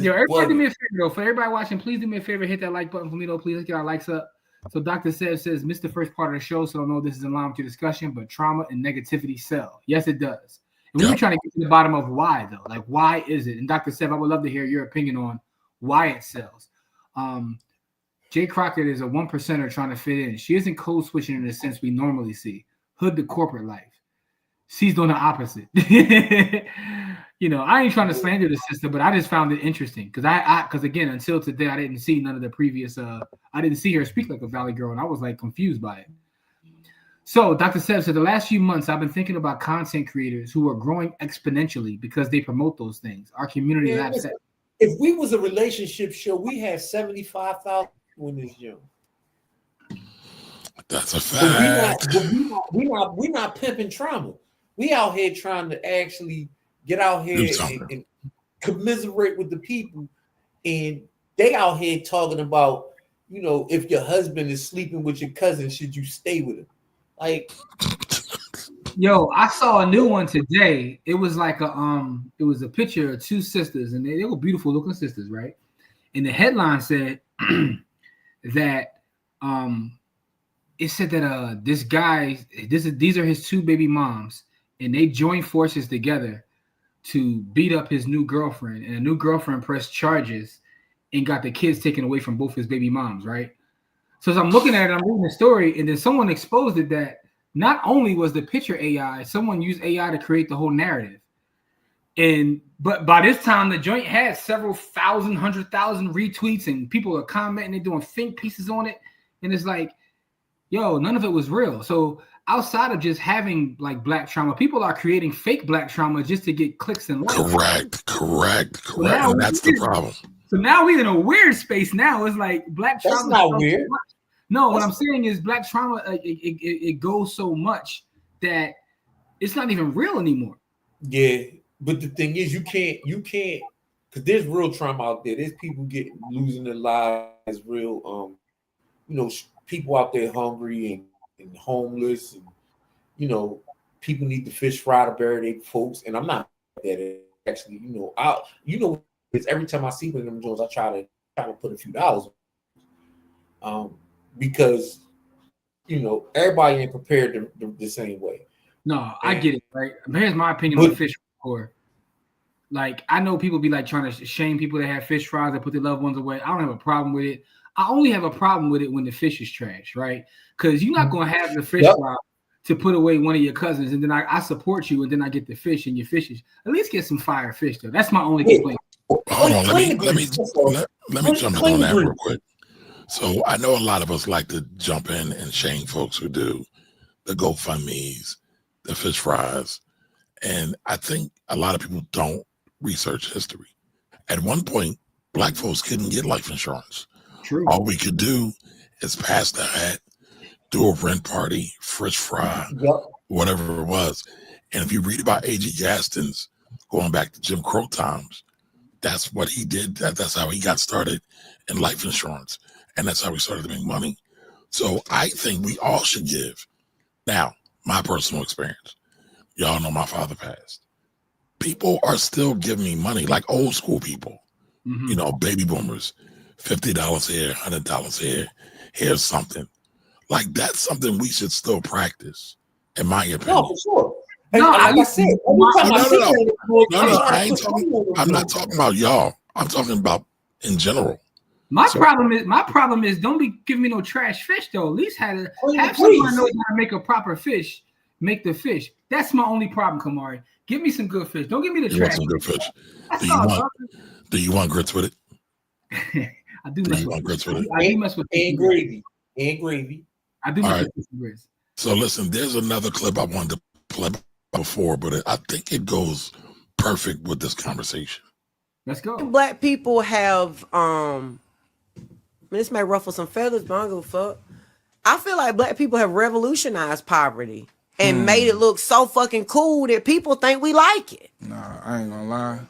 everybody do me a favor though. For everybody watching, please do me a favor, hit that like button for me though. Please get our likes up. So Dr. Seb says, missed the first part of the show, so I don't know if this is in line with your discussion, but trauma and negativity sell. Yes, it does. And we were trying to get to the bottom of why though. Like, why is it? And Dr. Seb, I would love to hear your opinion on why it sells. Jay Crockett is a 1%er trying to fit in. She isn't code switching in the sense we normally see. Hood to corporate life. She's doing the opposite. I ain't trying to slander the sister, but I just found it interesting because again, until today, I didn't see none of the previous. I didn't see her speak like a Valley girl, and I was like confused by it. So Dr. Seb said the last few months, I've been thinking about content creators who are growing exponentially because they promote those things. Our community labs. If we was a relationship show, we had 75,000 in this show. That's a fact. We're not pimping trauma. We out here trying to actually get out here and commiserate with the people, and they out here talking about, if your husband is sleeping with your cousin, should you stay with him? Like, yo, I saw a new one today. It was like it was a picture of two sisters, and they were beautiful looking sisters, right? And the headline said that it said that this guy, these are his two baby moms, and they joined forces together to beat up his new girlfriend, and a new girlfriend pressed charges and got the kids taken away from both his baby moms, right? So as I'm looking at it, I'm reading the story, and then someone exposed it that not only was the picture AI, someone used AI to create the whole narrative. But by this time, the joint had several thousand, 100,000 retweets, and people are commenting, they're doing think pieces on it, and it's like, yo, none of it was real. So outside of just having like black trauma, people are creating fake black trauma just to get clicks and likes. Correct. And that's the problem. So now we're in a weird space now. It's like black trauma. That's not weird. No, what I'm saying is black trauma, it goes so much that it's not even real anymore. Yeah, but the thing is, you can't, because there's real trauma out there. There's people losing their lives, real, people out there hungry and homeless, and people need the fish fry to bury their folks. And I'm not that actually, because every time I see one of them Jones, I try to put a few dollars because everybody ain't prepared the same way. No, I get it, right? Here's my opinion on the fish fry. Like, I know people be like trying to shame people that have fish fries that put their loved ones away. I don't have a problem with it. I only have a problem with it when the fish is trash, right? Because you're not going to have the fish fry to put away one of your cousins, and then I support you, and then I get the fish, and your fishes. At least get some fire fish, though. That's my only complaint. Hold on, let me jump in on that real quick. So I know a lot of us like to jump in and shame folks who do the GoFundMes, the fish fries, and I think a lot of people don't research history. At one point, black folks couldn't get life insurance. True. All we could do is pass the hat, do a rent party, fish fry, whatever it was. And if you read about A.G. Gaston's going back to Jim Crow times, that's what he did. That's how he got started in life insurance. And that's how we started to make money. So I think we all should give. Now, my personal experience, y'all know my father passed. People are still giving me money, like old school people, baby boomers, $50 here, $100 here, here's something. Like, that's something we should still practice, in my opinion. No, for sure. No, like I said, I'm not talking about y'all. I'm talking about in general. My problem is don't be giving me no trash fish though. At least have someone knows how to make a proper fish. Make the fish. That's my only problem, Kamari. Give me some good fish. Don't give me the trash. Want some good fish. Do you That's want grits with it? I do mess with grits with it. I do mess with and gravy. And gravy. I do mess with grits. So listen, there's another clip I wanted to play before, but I think it goes perfect with this conversation. Let's go. Black people have this may ruffle some feathers, but I don't give a fuck. I feel like black people have revolutionized poverty and made it look so fucking cool that people think we like it. Nah, I ain't gonna lie.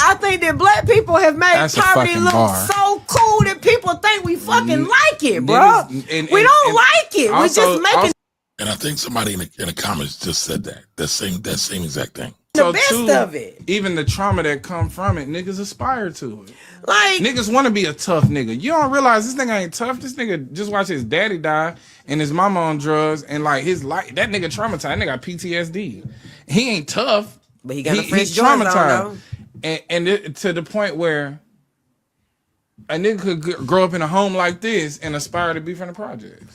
I think that black people have made poverty look so cool that people think we fucking like it, bro. We don't like it. We just making. And I think somebody in the comments just said that same exact thing. The best of it. Even the trauma that come from it, niggas aspire to it. Like niggas want to be a tough nigga. You don't realize this nigga ain't tough. This nigga just watched his daddy die and his mama on drugs and like his life. That nigga traumatized. That nigga got PTSD. He ain't tough, but he got he's traumatized. And to the point where a nigga could grow up in a home like this and aspire to be from the projects.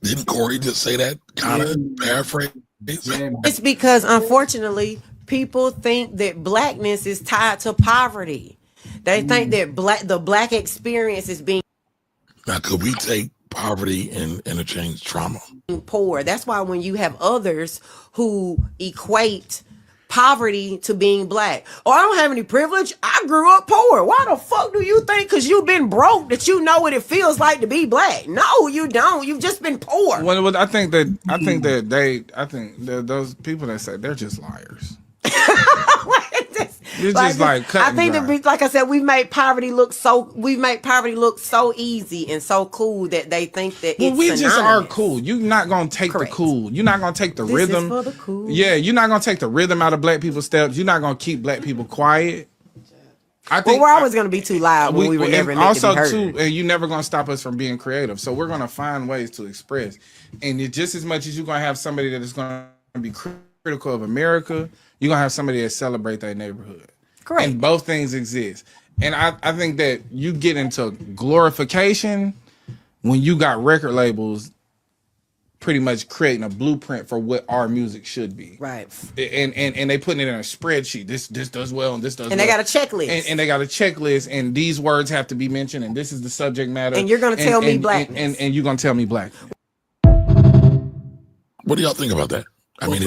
Didn't Corey just say that? Kind of paraphrase. It's because unfortunately people think that blackness is tied to poverty. They think that the black experience is being. Now, could we take poverty and interchange trauma? Poor. That's why when you have others who equate poverty to being black, or I don't have any privilege, I grew up poor. Why the fuck do you think because you've been broke that you know what it feels like to be black? No, you don't. You've just been poor. Well, I think that those people that say they're just liars. It's just like I think that, like I said, we've made poverty look so easy and so cool that they think that it's synonymous. Just are cool. You're not gonna take the cool. You're not gonna take the rhythm. Is for the cool. Yeah, you're not gonna take the rhythm out of black people's steps. You're not gonna keep black people quiet. I think we're always gonna be too loud when we were never meant to be heard. And you're never gonna stop us from being creative. So we're gonna find ways to express. And it, just as much as you're gonna have somebody that is gonna be critical of America, you're gonna have somebody that celebrate their neighborhood. Correct. And both things exist. And I think that you get into glorification when you got record labels pretty much creating a blueprint for what our music should be. Right. And they putting it in a spreadsheet. This does well and this does well. And they got a checklist. And they got a checklist and these words have to be mentioned and this is the subject matter. And you're gonna tell me blackness. And you're gonna tell me black. What do y'all think about that? I mean,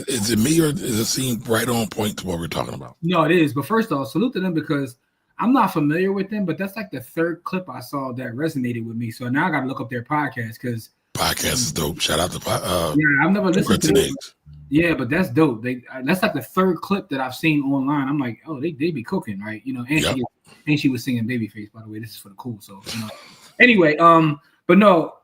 is it me or does it seem right on point to what we're talking about? No, it is. But first off, salute to them because I'm not familiar with them, but that's like the third clip I saw that resonated with me. So now I got to look up their podcast because podcast is dope. Shout out to I've never listened to it. Yeah, but that's dope. That's like the third clip that I've seen online. I'm like, oh, they be cooking, right? You know, and she was singing Babyface, by the way. This is for the cool. So anyway, but no,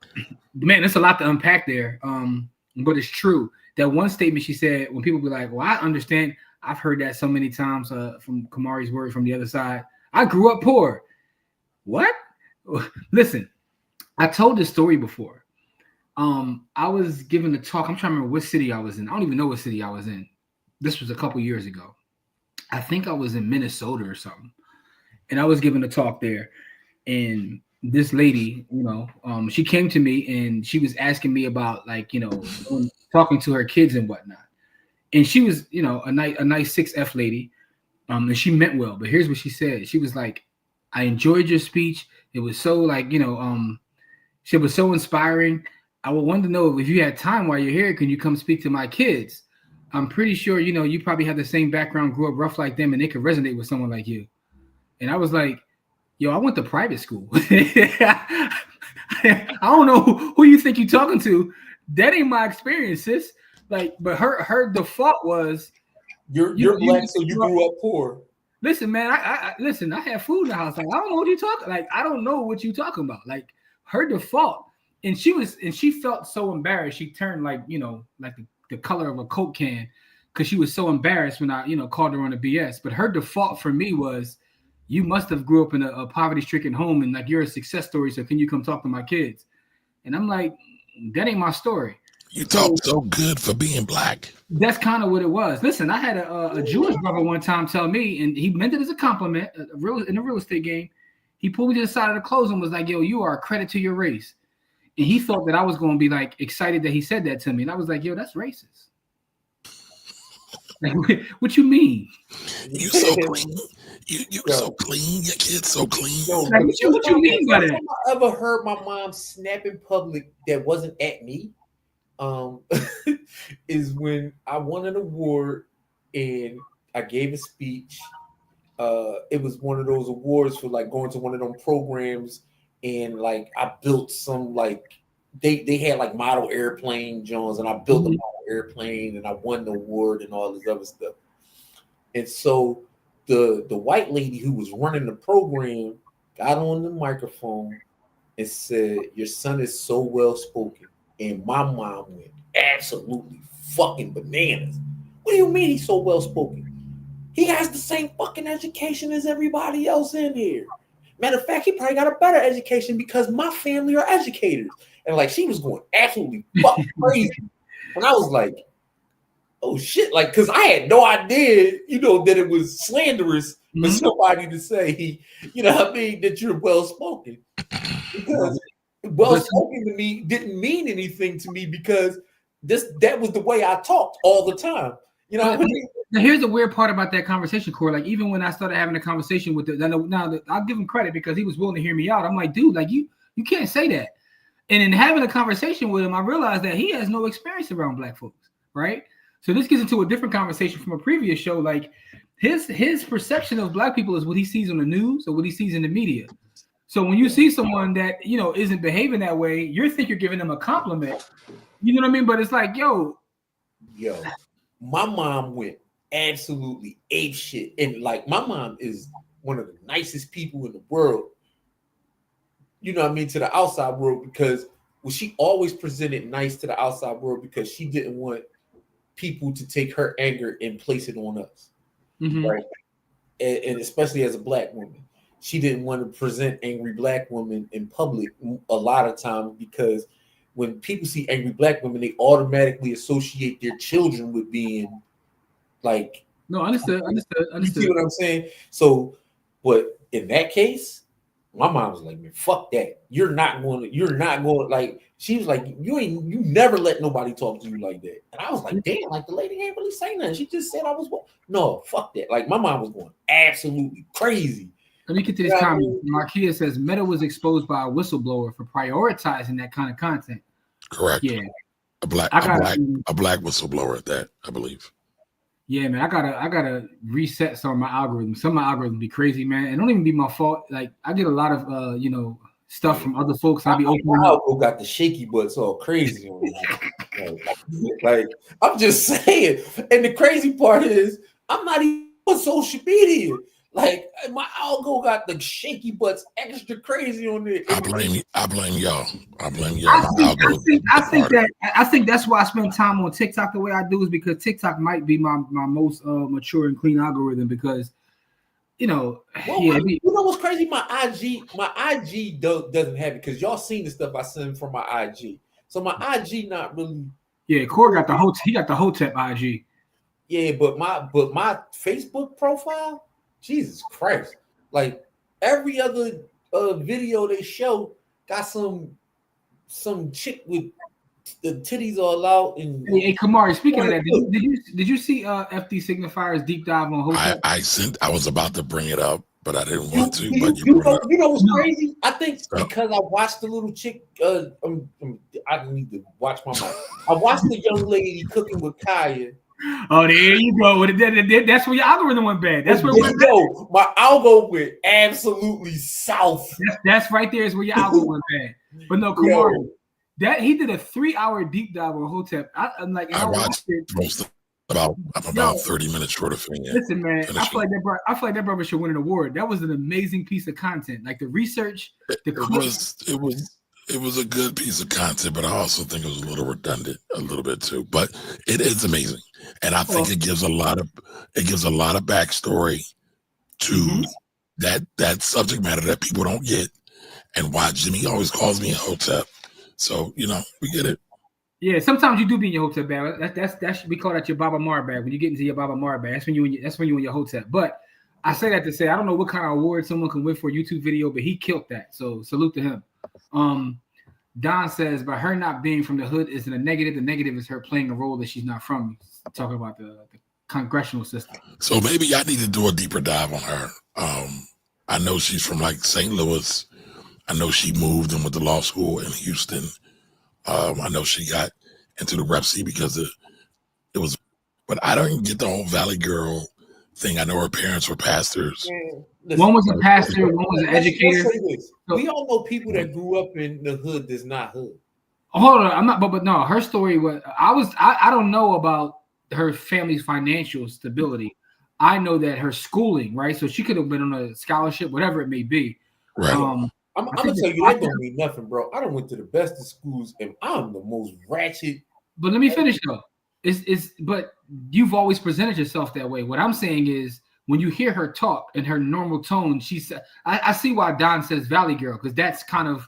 man, there's a lot to unpack there. But it's true. That one statement she said when people be like, well, I understand. I've heard that so many times from Kamari's word from the other side. I grew up poor. What? Listen, I told this story before. I was given a talk. I'm trying to remember what city I was in. I don't even know what city I was in. This was a couple years ago. I think I was in Minnesota or something. And I was given a talk there. And this lady, she came to me and she was asking me about talking to her kids and whatnot. And she was, a nice 6F lady. And she meant well, but here's what she said. She was like, I enjoyed your speech. It was so it was so inspiring. I would want to know if you had time while you're here, can you come speak to my kids? I'm pretty sure, you probably have the same background, grew up rough like them, and they could resonate with someone like you. And I was like, yo, I went to private school. I don't know who you think you're talking to. That ain't my experience, sis. But her default was you're black, so you grew up poor. Listen, man, I listen. I had food in the house. Like, I don't know what you're talking. Like, I don't know what you're talking about. Like, her default, and she felt so embarrassed. She turned like the color of a Coke can because she was so embarrassed when I called her on the BS. But her default for me was, you must have grew up in a poverty-stricken home and like you're a success story. So can you come talk to my kids? And I'm like, that ain't my story. You talk so good for being black. That's kind of what it was. Listen, I had a Jewish brother one time tell me, and he meant it as a compliment, in a real estate game. He pulled me to the side of the clothes and was like, "Yo, you are a credit to your race." And he thought that I was going to be like excited that he said that to me, and I was like, "Yo, that's racist." Like, what you mean? You so clean. You so clean. Your kid's so clean. Yo, Like, what you mean by that? First time I ever heard my mom snap in public that wasn't at me, is when I won an award and I gave a speech. It was one of those awards for like going to one of them programs, and like I built some like they had like model airplane Jones, and I built a model airplane and I won the award and all this other stuff. And so the white lady who was running the program got on the microphone and said, "Your son is so well spoken." And my mom went absolutely fucking bananas. What do you mean he's so well spoken? He has the same fucking education as everybody else in here. Matter of fact, he probably got a better education because my family are educators. And like she was going absolutely fucking crazy. And I was like, oh shit, like, because I had no idea, that it was slanderous for somebody to say, what I mean, that you're well spoken. Because well spoken to me didn't mean anything to me because that was the way I talked all the time. You know what I mean? Now, here's the weird part about that conversation, Corey. Like, even when I started having a conversation with now I'll give him credit because he was willing to hear me out. I'm like, dude, like you can't say that. And in having a conversation with him, I realized that he has no experience around black folks, right? So this gets into a different conversation from a previous show. Like his perception of black people is what he sees on the news or what he sees in the media. So when you see someone that isn't behaving that way, you think you're giving them a compliment. You know what I mean? But it's like, yo, my mom went absolutely ape shit, and like my mom is one of the nicest people in the world. You know what I mean, to the outside world, because she always presented nice to the outside world because she didn't want people to take her anger and place it on us, right? And especially as a black woman, she didn't want to present angry black women in public a lot of times because when people see angry black women, they automatically associate their children with being like. No, understood. You see what I'm saying? So, but in that case, my mom was like, "Man, fuck that. You're not going. Like, she was like, you never let nobody talk to you like that." And I was like, damn, like the lady ain't really saying nothing. She just said I was no, fuck that. Like my mom was going absolutely crazy. Let me get to this comment. Marquia says Meta was exposed by a whistleblower for prioritizing that kind of content. Correct. Yeah. A black whistleblower at that, I believe. Yeah, man, I gotta reset some of my algorithms. Some of my algorithms be crazy, man. It don't even be my fault. Like I get a lot of stuff from other folks. I be opening up. Got the shaky butts all crazy on it. Like I'm just saying. And the crazy part is I'm not even on social media. Like my algo got the shaky butts extra crazy on it. I blame y'all. I think that's why I spend time on TikTok the way I do is because TikTok might be my most mature and clean algorithm because you know what's crazy? My IG doesn't have it because y'all seen the stuff I send from my IG. So my IG not really. Yeah, Corey got the whole he got the Hotep IG. Yeah, but my Facebook profile. Jesus Christ. Like every other video they show got some chick with the titties all out. And hey Kamari, speaking of that, did you see FD Signifier's deep dive on Hotep? I was about to bring it up, but I didn't want to. But you know what's crazy? I think because I watched the little chick. I need to watch my mouth. I watched the young lady cooking with Kaya. Oh, there you go. That's where your algorithm went bad. That's where my algo went absolutely south. That's right there is where your algo went bad. But no, Kamari, that he did a 3-hour deep dive on Hotep. I watched it. I'm about 30 minutes short of finishing. Listen, man, I feel like that brother should win an award. That was an amazing piece of content. Like the research, It was a good piece of content, but I also think it was a little redundant, a little bit too. But it is amazing, and I think it gives a lot of backstory to that subject matter that people don't get, and why Jimmy always calls me a Hotep. So we get it. Yeah, sometimes you do be in your Hotep bag. That should be called that your Baba Mar bag. When you get into your Baba Mar bag, that's when you in your Hotep. But I say that to say I don't know what kind of award someone can win for a YouTube video, but he killed that. So salute to him. Don says, by her not being from the hood isn't a negative. The negative is her playing a role that she's not from. Talking about the congressional system. So maybe I need to do a deeper dive on her. I know she's from like St. Louis. I know she moved and went to law school in Houston. I know she got into the rep C because it was, but I don't get the whole Valley Girl thing. I know her parents were pastors. One was a pastor, one was an educator. We all know people that grew up in the hood that's not hood. Hold on, I'm not, but no, her story was I don't know about her family's financial stability. I know that her schooling, right? So she could have been on a scholarship, whatever it may be. Right. I'm gonna tell you that don't mean nothing, bro. I done went to the best of schools and I'm the most ratchet. But let me finish though. But you've always presented yourself that way. What I'm saying is when you hear her talk in her normal tone, she said, I see why Don says Valley Girl, because that's kind of,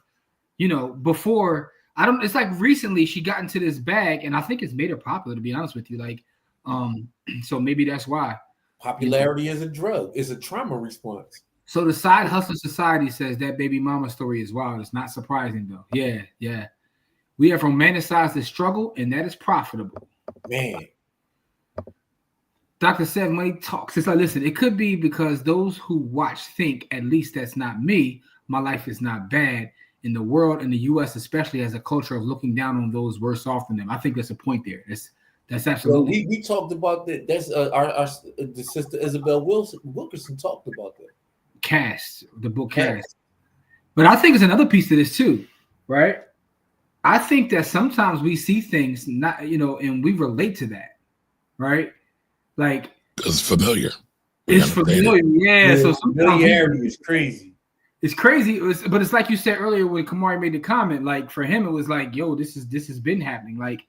before it's like recently she got into this bag and I think it's made her popular, to be honest with you. Like, so maybe that's why. Popularity is a drug, it's a trauma response. So the Side Hustle Society says that baby mama story is wild. It's not surprising though. Yeah. We have romanticized the struggle, and that is profitable. Man. Dr. Sev Money talks. It's like, listen, it could be because those who watch think, at least that's not me. My life is not bad. In the world, in the U.S. especially, has a culture of looking down on those worse off than them. I think there's a point there. That's absolutely. Well, we talked about that. That's the sister Isabel Wilkerson talked about that. Cast, the book Cast. But I think there's another piece to this too, right? I think that sometimes we see things not, and we relate to that, right? Like it's familiar. It's familiar, yeah. So familiarity is crazy. It's crazy, but it's like you said earlier when Kamari made the comment. Like for him, it was like, "Yo, this has been happening." Like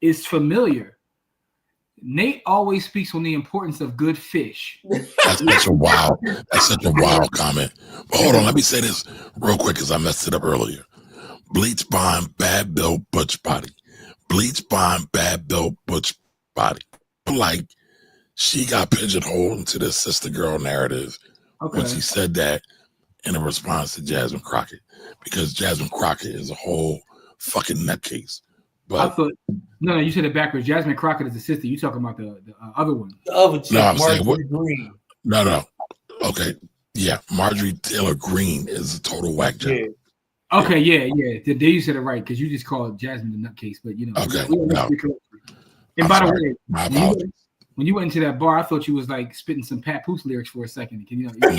it's familiar. Nate always speaks on the importance of good fish. That's such a wild comment. But hold on, let me say this real quick because I messed it up earlier. Bleach bond, bad bill, butch body. Bleach bond, bad bill, butch body. Like she got pigeonholed into this sister girl narrative when she said that in a response to Jasmine Crockett, because Jasmine Crockett is a whole fucking nutcase. But I thought, no, you said it backwards. Jasmine Crockett is the sister. You talking about the other one? The other chick, no, I'm Marjorie saying Green. No. Okay, yeah, Marjorie Taylor Greene is a total whack job. Yeah. Okay, yeah. There you said it right because you just called Jasmine the nutcase, but Okay. And by the way, my apologies. When you went into that bar, I thought you was like spitting some Pat Poose lyrics for a second. Can you? No. I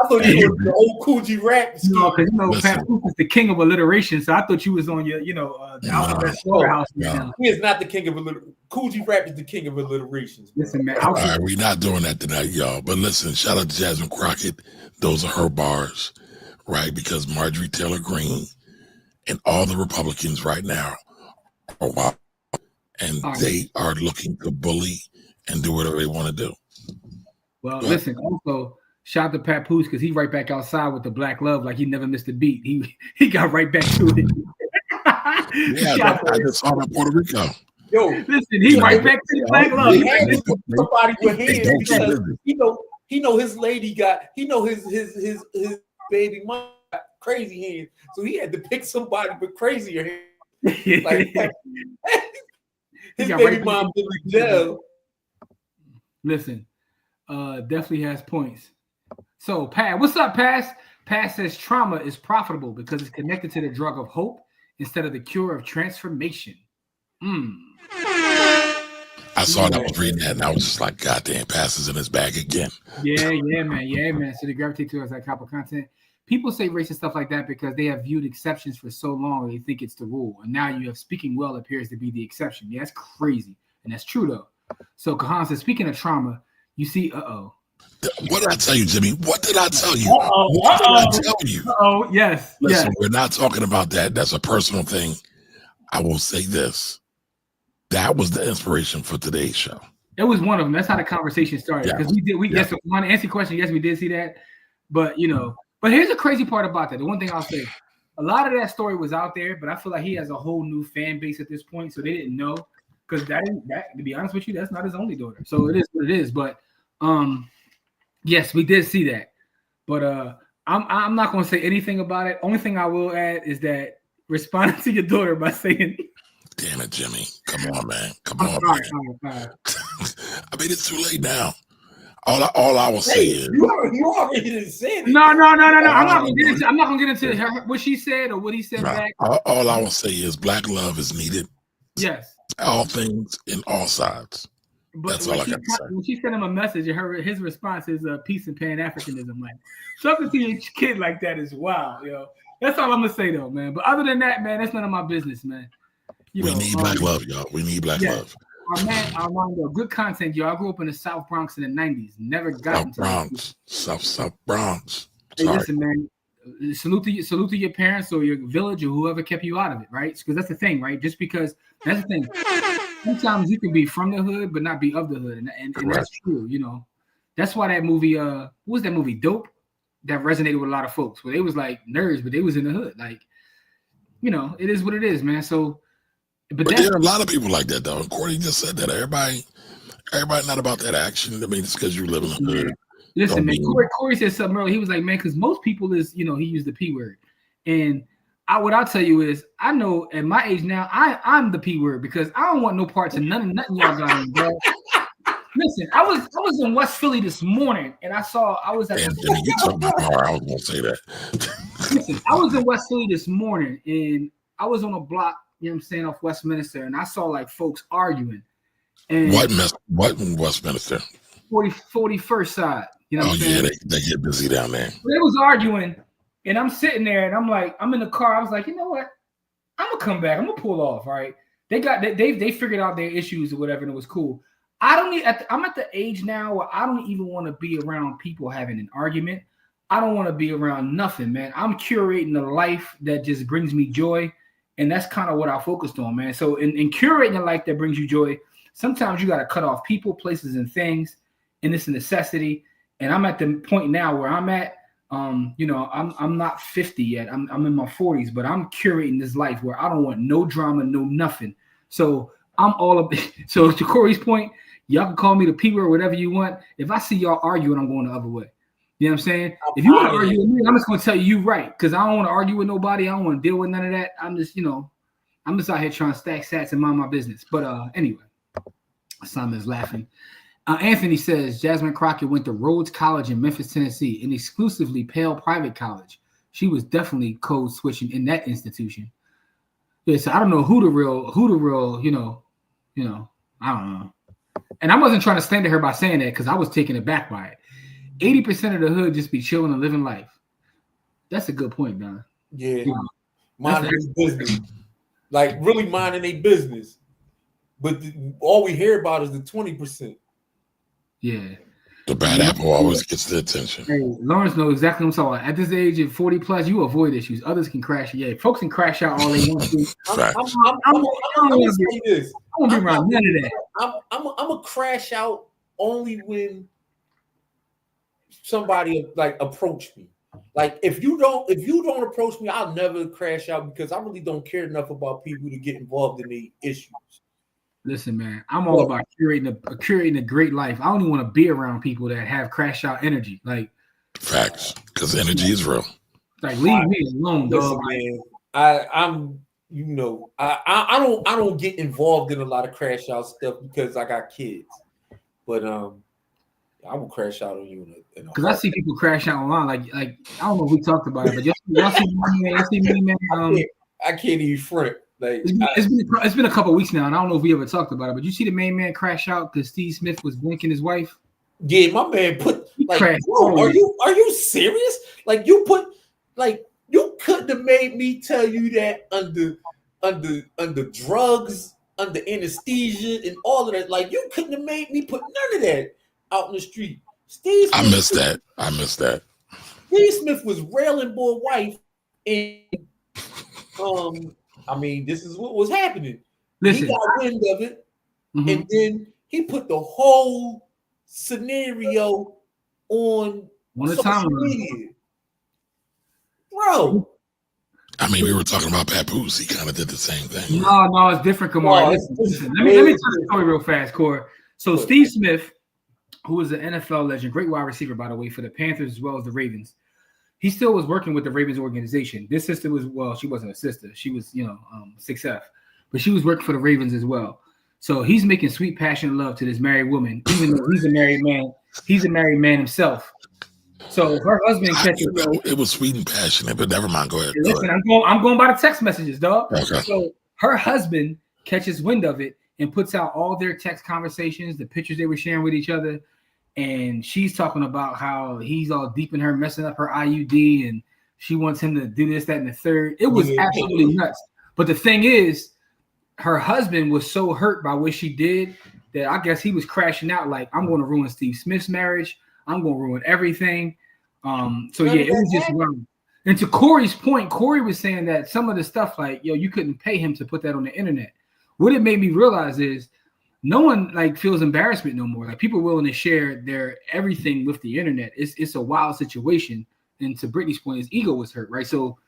thought you were the old Coogee rap. No, because Pat Poose is the king of alliteration, so I thought you was on your, the alphabet slaughterhouse. No. He is not the king of alliteration. Coogee rap is the king of alliterations. Bro. Listen, man. All right, we're not doing that tonight, y'all. But listen, shout out to Jasmine Crockett. Those are her bars, right? Because Marjorie Taylor Greene and all the Republicans right now are wild. And they are looking to bully and do whatever they want to do. Well, listen, also, shout out to Pat Poose because he right back outside with the black love like he never missed a beat. He got right back to it. Yeah, I just saw that Puerto Rico. Yo, listen, he right back to the black love. He had somebody with hands because he know his lady got, his baby mom got crazy hands. So he had to pick somebody with crazier hands. Like his baby mom did the jail. Listen, definitely has points. So, Pat, what's up, Pass? Pass says trauma is profitable because it's connected to the drug of hope instead of the cure of transformation. I saw that, I was reading that, and I was just like, God damn, Pass is in his bag again. Yeah, man. So they gravitate to us that type of content. People say racist stuff like that because they have viewed exceptions for so long they think it's the rule. And now you have speaking well appears to be the exception. Yeah, that's crazy. And that's true, though. So Kahan says, speaking of trauma, you see, What did I tell you, Jimmy? What did I tell you? What did I tell you? Yes. Listen, we're not talking about that. That's a personal thing. I will say this. That was the inspiration for today's show. It was one of them. That's how the conversation started. Because yes, to answer your question, yes, we did see that. But, but here's the crazy part about that. The one thing I'll say, a lot of that story was out there, but I feel like he has a whole new fan base at this point, so they didn't know. because that to be honest with you, that's not his only daughter. So it is what it is. But yes, we did see that. But I'm not gonna say anything about it. Only thing I will add is that responding to your daughter by saying, Damn it, Jimmy. Come on, man. Come I'm on, sorry, man. all right. I mean, it's too late now. All I will say Hey, is you already didn't say it. No. I'm not gonna get no. into. I'm not gonna get into what she said or what he said back. all I will say is black love is needed. Yes. All things in all sides. But That's all I got to say. when she sent him a message, his response is peace and Pan Africanism. Like talking to your kid like that is wild, yo. That's all I'm gonna say though, man. But other than that, man, that's none of my business, man. We need black love, y'all. We need black love. Our man, Armando, good content, yo. I grew up in the South Bronx in the '90s. Never got into Bronx, South Bronx. Hey, listen, man. Salute to your parents or your village or whoever kept you out of it, right? Because that's the thing, right? Just because that's the thing. Sometimes you can be from the hood but not be of the hood, and that's true, you know. That's why that movie, what was that movie, Dope? That resonated with a lot of folks. Where they was like nerds, but they was in the hood. Like, you know, it is what it is, man. So, but there are a lot of people like that, though. Corey just said that everybody not about that action. I mean, it's because you live in the hood. Listen, man. Corey said something earlier. He was like, man, because most people is, you know, he used the P word, and what I'll tell you is, I know at my age now, I'm the P word because I don't want no parts of nothing y'all got in, bro. Listen, I was in West Philly this morning, and I was at. Damn, you took my car. I was gonna say that. Listen, I was in West Philly this morning, and I was on a block, you know what I'm saying, off Westminster, and I saw like folks arguing. And what in Westminster? 41st side. You know what I'm saying? Yeah, they get busy down there. They was arguing, and I'm sitting there, and I'm in the car. I was like, you know what? I'm gonna come back. I'm gonna pull off. Right? They figured out their issues or whatever, and it was cool. I'm at the age now where I don't even want to be around people having an argument. I don't want to be around nothing, man. I'm curating a life that just brings me joy, and that's kind of what I focused on, man. So in curating a life that brings you joy, sometimes you got to cut off people, places, and things, and it's a necessity. And I'm at the point now where I'm at. You know, I'm not 50 yet. I'm in my 40s, but I'm curating this life where I don't want no drama, no nothing. So I'm all up. So to Corey's point, y'all can call me the P word, whatever you want. If I see y'all arguing, I'm going the other way. You know what I'm saying? If you want to argue with me, I'm just going to tell you right, because I don't want to argue with nobody. I don't want to deal with none of that. I'm just out here trying to stack sats and mind my business. But anyway, Simon's laughing. Anthony says Jasmine Crockett went to Rhodes College in Memphis, Tennessee, an exclusively Pell private college. She was definitely code switching in that institution. Yeah, so I don't know who the real, you know, I don't know. And I wasn't trying to slander her by saying that because I was taken aback by it. 80% of the hood just be chilling and living life. That's a good point, Don. Yeah, minding their business, like really minding their business. But all we hear about is the 20%. Yeah. The bad apple always gets the attention. Hey, Lawrence knows exactly what I'm talking about. At this age of 40 plus, you avoid issues. Others can crash. Yeah, folks can crash out all they want to. I'm gonna say this. I don't be around none of that. I'm gonna crash out only when somebody like approach me. Like if you don't approach me, I'll never crash out because I really don't care enough about people to get involved in the issues. Listen, man, I'm all about curating a great life. I don't even want to be around people that have crash out energy. Like facts, because energy is real. Like leave me alone, dog. Man, I'm I don't get involved in a lot of crash out stuff because I got kids. But I will crash out on you because I see people crash out online. Like I don't know if we talked about it, but y'all see me, man. I can't even front. Like it's been a couple of weeks now, and I don't know if we ever talked about it. But you see the main man crash out because Steve Smith was blinking his wife. Yeah, my man put like, bro, are you serious? Like you couldn't have made me tell you that under drugs, under anesthesia, and all of that. Like you couldn't have made me put none of that out in the street. Steve Smith I missed that. Steve Smith was railing boy wife, and I mean, this is what was happening. Listen, he got wind of it, and then he put the whole scenario on the social media. Bro. I mean, we were talking about Papoose. He kind of did the same thing. No, no, it's different, Kamar. No, Listen. Let me tell the story real fast, Core. So Steve Smith, who is an NFL legend, great wide receiver, by the way, for the Panthers as well as the Ravens. He still was working with the Ravens organization. This sister was, well, she wasn't a sister. She was, 6F. But she was working for the Ravens as well. So he's making sweet, passionate love to this married woman, even though he's a married man. He's a married man himself. So her husband catches. It was sweet and passionate, but never mind. Go ahead. Listen, I'm going by the text messages, dog. Okay. So her husband catches wind of it and puts out all their text conversations, the pictures they were sharing with each other. And she's talking about how he's all deep in her, messing up her IUD, and she wants him to do this, that, and the third. It was absolutely nuts. But the thing is, her husband was so hurt by what she did that I guess he was crashing out like, I'm going to ruin Steve Smith's marriage. I'm going to ruin everything. So yeah, it was just wrong. And to Corey's point, Corey was saying that some of the stuff like, you couldn't pay him to put that on the internet. What it made me realize is no one like feels embarrassment no more. Like people willing to share their everything with the internet. It's a wild situation. And to Brittany's point, his ego was hurt, right? So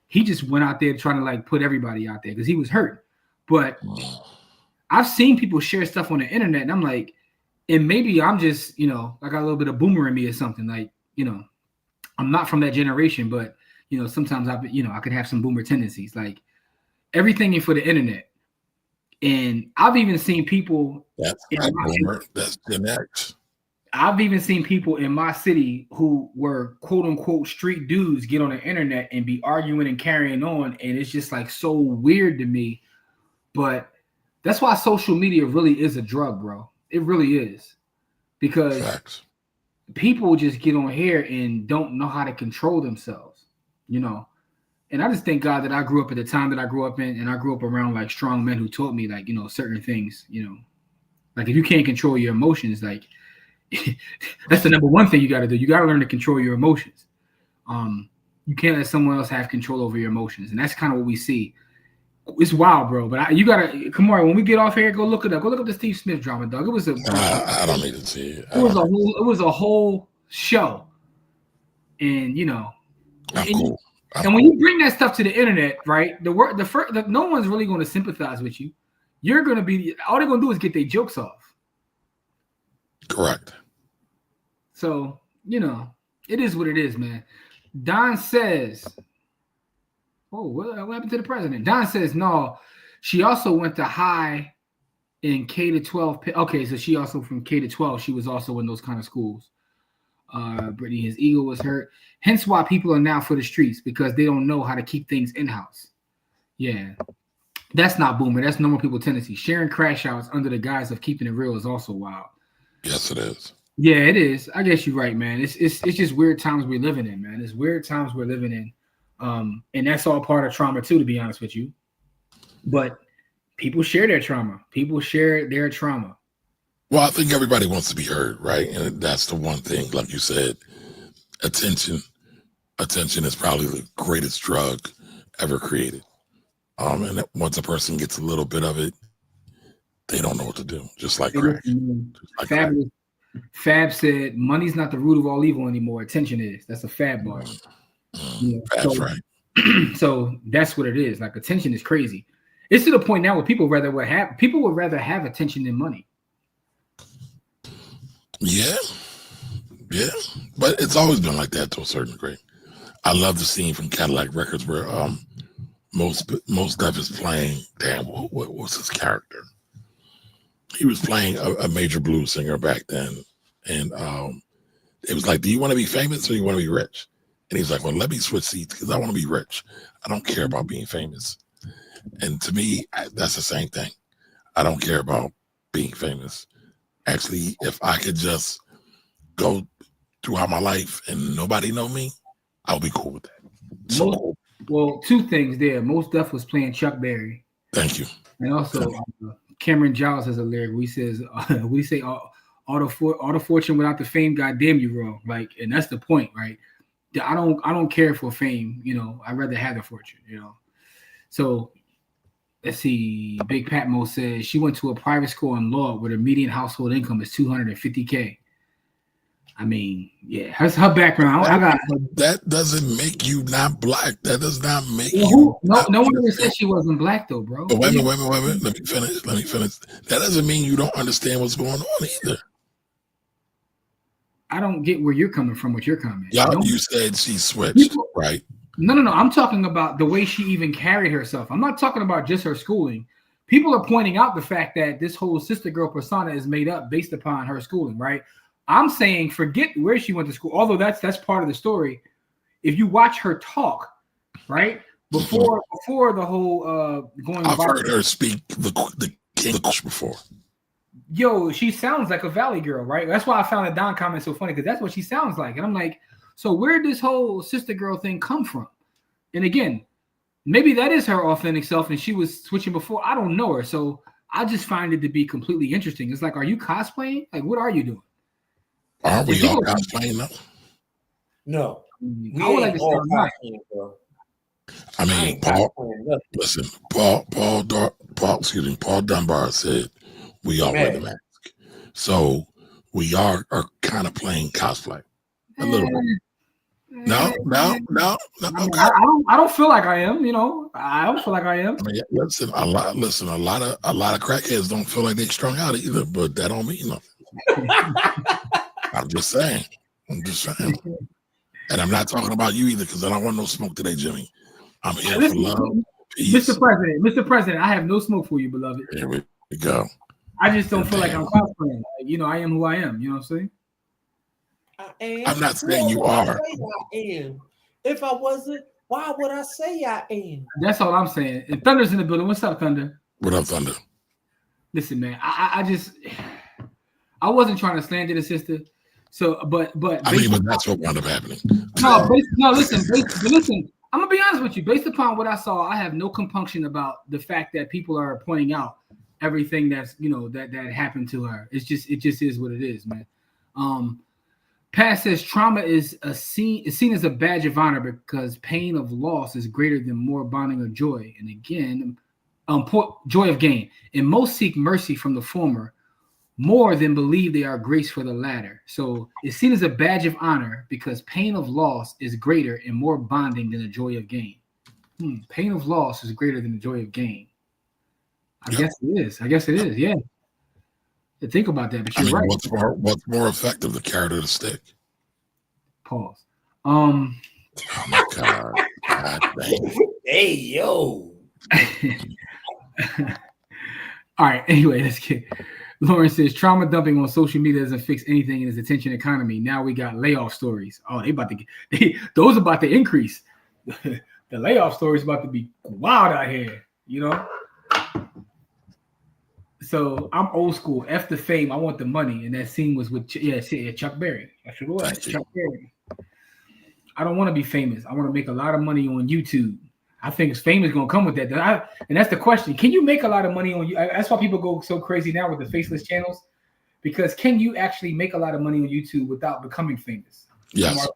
he just went out there trying to like put everybody out there because he was hurt. But I've seen people share stuff on the internet, and I'm like, and maybe I'm just, I got a little bit of boomer in me or something. Like, I'm not from that generation, but sometimes I could have some boomer tendencies. Like everything is for the internet. And I've even seen people that's Gen X. I've even seen people in my city who were quote unquote street dudes get on the internet and be arguing and carrying on. And it's just like so weird to me. But that's why social media really is a drug, bro. It really is. Because people just get on here and don't know how to control themselves, And I just thank God that I grew up at the time that I grew up in, and I grew up around like strong men who taught me like, certain things, like if you can't control your emotions, like that's the number one thing you got to do. You got to learn to control your emotions. You can't let someone else have control over your emotions. And that's kind of what we see. It's wild, bro. But you gotta come on. When we get off here, go look it up. Go look up the Steve Smith drama, dog. It was I don't need to see it. It was a whole show, and cool. And when you bring that stuff to the internet, right? No one's really going to sympathize with you. You're going to be all they're going to do is get their jokes off. Correct. So it is what it is, man. Don says. Oh, what happened to the president? Don says, no, she also went to high in K to 12. Okay, so she also from K to 12, she was also in those kind of schools. Brittany, his ego was hurt. Hence why people are now for the streets because they don't know how to keep things in-house. Yeah, that's not boomer. That's normal people tendency. Sharing crash outs under the guise of keeping it real is also wild. Yes, it is. Yeah, it is. I guess you're right, man. It's just weird times we're living in, man. It's weird times we're living in. And that's all part of trauma too, to be honest with you. But people share their trauma. People share their trauma. Well, I think everybody wants to be heard, right? And that's the one thing, like you said, attention. Attention is probably the greatest drug ever created. And once a person gets a little bit of it, they don't know what to do. Just like crack. Fab said, money's not the root of all evil anymore. Attention is. That's a Fab bar. That's right. So that's what it is. Like attention is crazy. It's to the point now where people would rather have attention than money. Yeah. But it's always been like that to a certain degree. I love the scene from Cadillac Records where most Def is playing. Damn, what was his character? He was playing a major blues singer back then, and it was like, do you want to be famous or do you want to be rich? And he's like, well, let me switch seats because I want to be rich. I don't care about being famous. And to me, that's the same thing. I don't care about being famous. Actually, if I could just go throughout my life and nobody know me, I'll be cool with that. Well, two things there. Most Def was playing Chuck Berry. Thank you. And also, Cameron Giles has a lyric where he says, we say all the fortune without the fame, goddamn you wrong. Like, and that's the point, right? I don't care for fame, I'd rather have the fortune, So let's see. Big Patmo says she went to a private school in law where the median household income is $250K. I mean, yeah, her background. I got. That doesn't make you not black. That does not make Well, you. no one ever said she wasn't black though, bro. But wait a minute. Let me finish. That doesn't mean you don't understand what's going on either. I don't get where you're coming from with your comment. Yeah, you said she switched, right? No. I'm talking about the way she even carried herself. I'm not talking about just her schooling. People are pointing out the fact that this whole sister girl persona is made up based upon her schooling, right? I'm saying forget where she went to school, although that's part of the story. If you watch her talk, right, before the whole going. I've heard her speak the English before. Yo, she sounds like a Valley girl, right? That's why I found the Don comment so funny, because that's what she sounds like. And I'm like, so where did this whole sister girl thing come from? And again, maybe that is her authentic self and she was switching before. I don't know her. So I just find it to be completely interesting. It's like, are you cosplaying? Like, what are you doing? Aren't we all cosplaying though? No. I would like to start cosplaying, bro. I mean, Paul Dunbar said we all wear the mask. So we are kind of playing cosplay. A little bit. No. I don't feel like I am, I don't feel like I am. I mean, listen, a lot of crackheads don't feel like they strung out either, but that don't mean nothing. I'm just saying. And I'm not talking about you either, because I don't want no smoke today, Jimmy. I'm here for love, peace. Mr. President, I have no smoke for you, beloved. Here we go. I just don't feel like I'm cosplaying. I am who I am. You know what I'm saying? I'm not saying you are. I am. If I wasn't, why would I say I am? That's all I'm saying. And Thunder's in the building. What's up, Thunder? What up, Thunder? Listen, man, I wasn't trying to slander the sister. So, but that's what wound up happening. Listen. I'm gonna be honest with you. Based upon what I saw, I have no compunction about the fact that people are pointing out everything that's that happened to her. It just is what it is, man. Pat says trauma is seen as a badge of honor because pain of loss is greater than more bonding of joy. And again, joy of gain. And most seek mercy from the former more than believe they are grace for the latter. So it's seen as a badge of honor because pain of loss is greater and more bonding than the joy of gain. Pain of loss is greater than the joy of gain. I guess it is. Yeah. Think about that, but you're right. What's more effective, the carrot or the stick? Pause. Oh my God. God dang. Hey, yo. All right. Anyway, let's get. Lauren says trauma dumping on social media doesn't fix anything in this attention economy. Now we got layoff stories. Oh, those about to increase. The layoff stories about to be wild out here. So I'm old school. F the fame. I want the money. And that scene was with Chuck Berry. That's what it was. Chuck Berry. I don't want to be famous. I want to make a lot of money on YouTube. I think fame is going to come with that. And that's the question. Can you make a lot of money on you? That's why people go so crazy now with the faceless channels. Because can you actually make a lot of money on YouTube without becoming famous? Yes.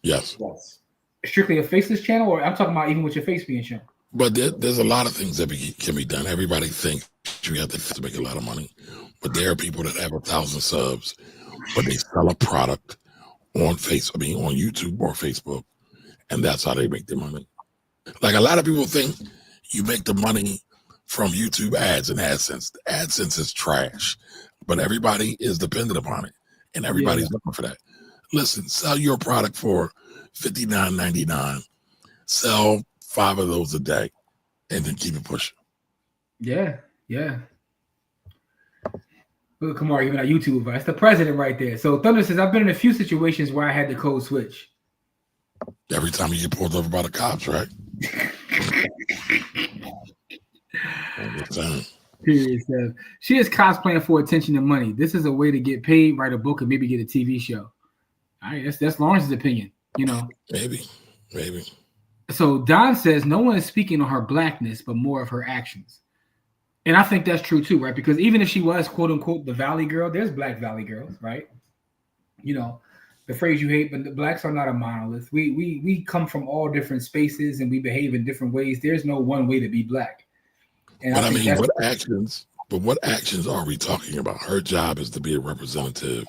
Yes. Strictly a faceless channel, or I'm talking about even with your face being shown? But there's a lot of things that can be done. Everybody thinks you have to make a lot of money. But there are people that have 1,000 subs, but they sell a product on YouTube or Facebook. And that's how they make their money. Like a lot of people think you make the money from YouTube ads and AdSense. AdSense is trash, but everybody is dependent upon it, and everybody's looking for that. Listen, sell your product for $59.99. Sell 5 of those a day, and then keep it pushing. Yeah. Look, Kamar, giving out YouTube advice. The president right there. So Thunder says, I've been in a few situations where I had the code switch. Every time you get pulled over by the cops, right? Period. Says she is cosplaying for attention and money. This is a way to get paid, write a book, and maybe get a TV show. All right, that's Lawrence's opinion. Maybe. So Don says no one is speaking on her blackness, but more of her actions. And I think that's true too, right? Because even if she was quote unquote the Valley girl, there's black Valley girls, right? The phrase you hate, but the blacks are not a monolith. We come from all different spaces and we behave in different ways. There's no one way to be black. And what actions are we talking about? Her job is to be a representative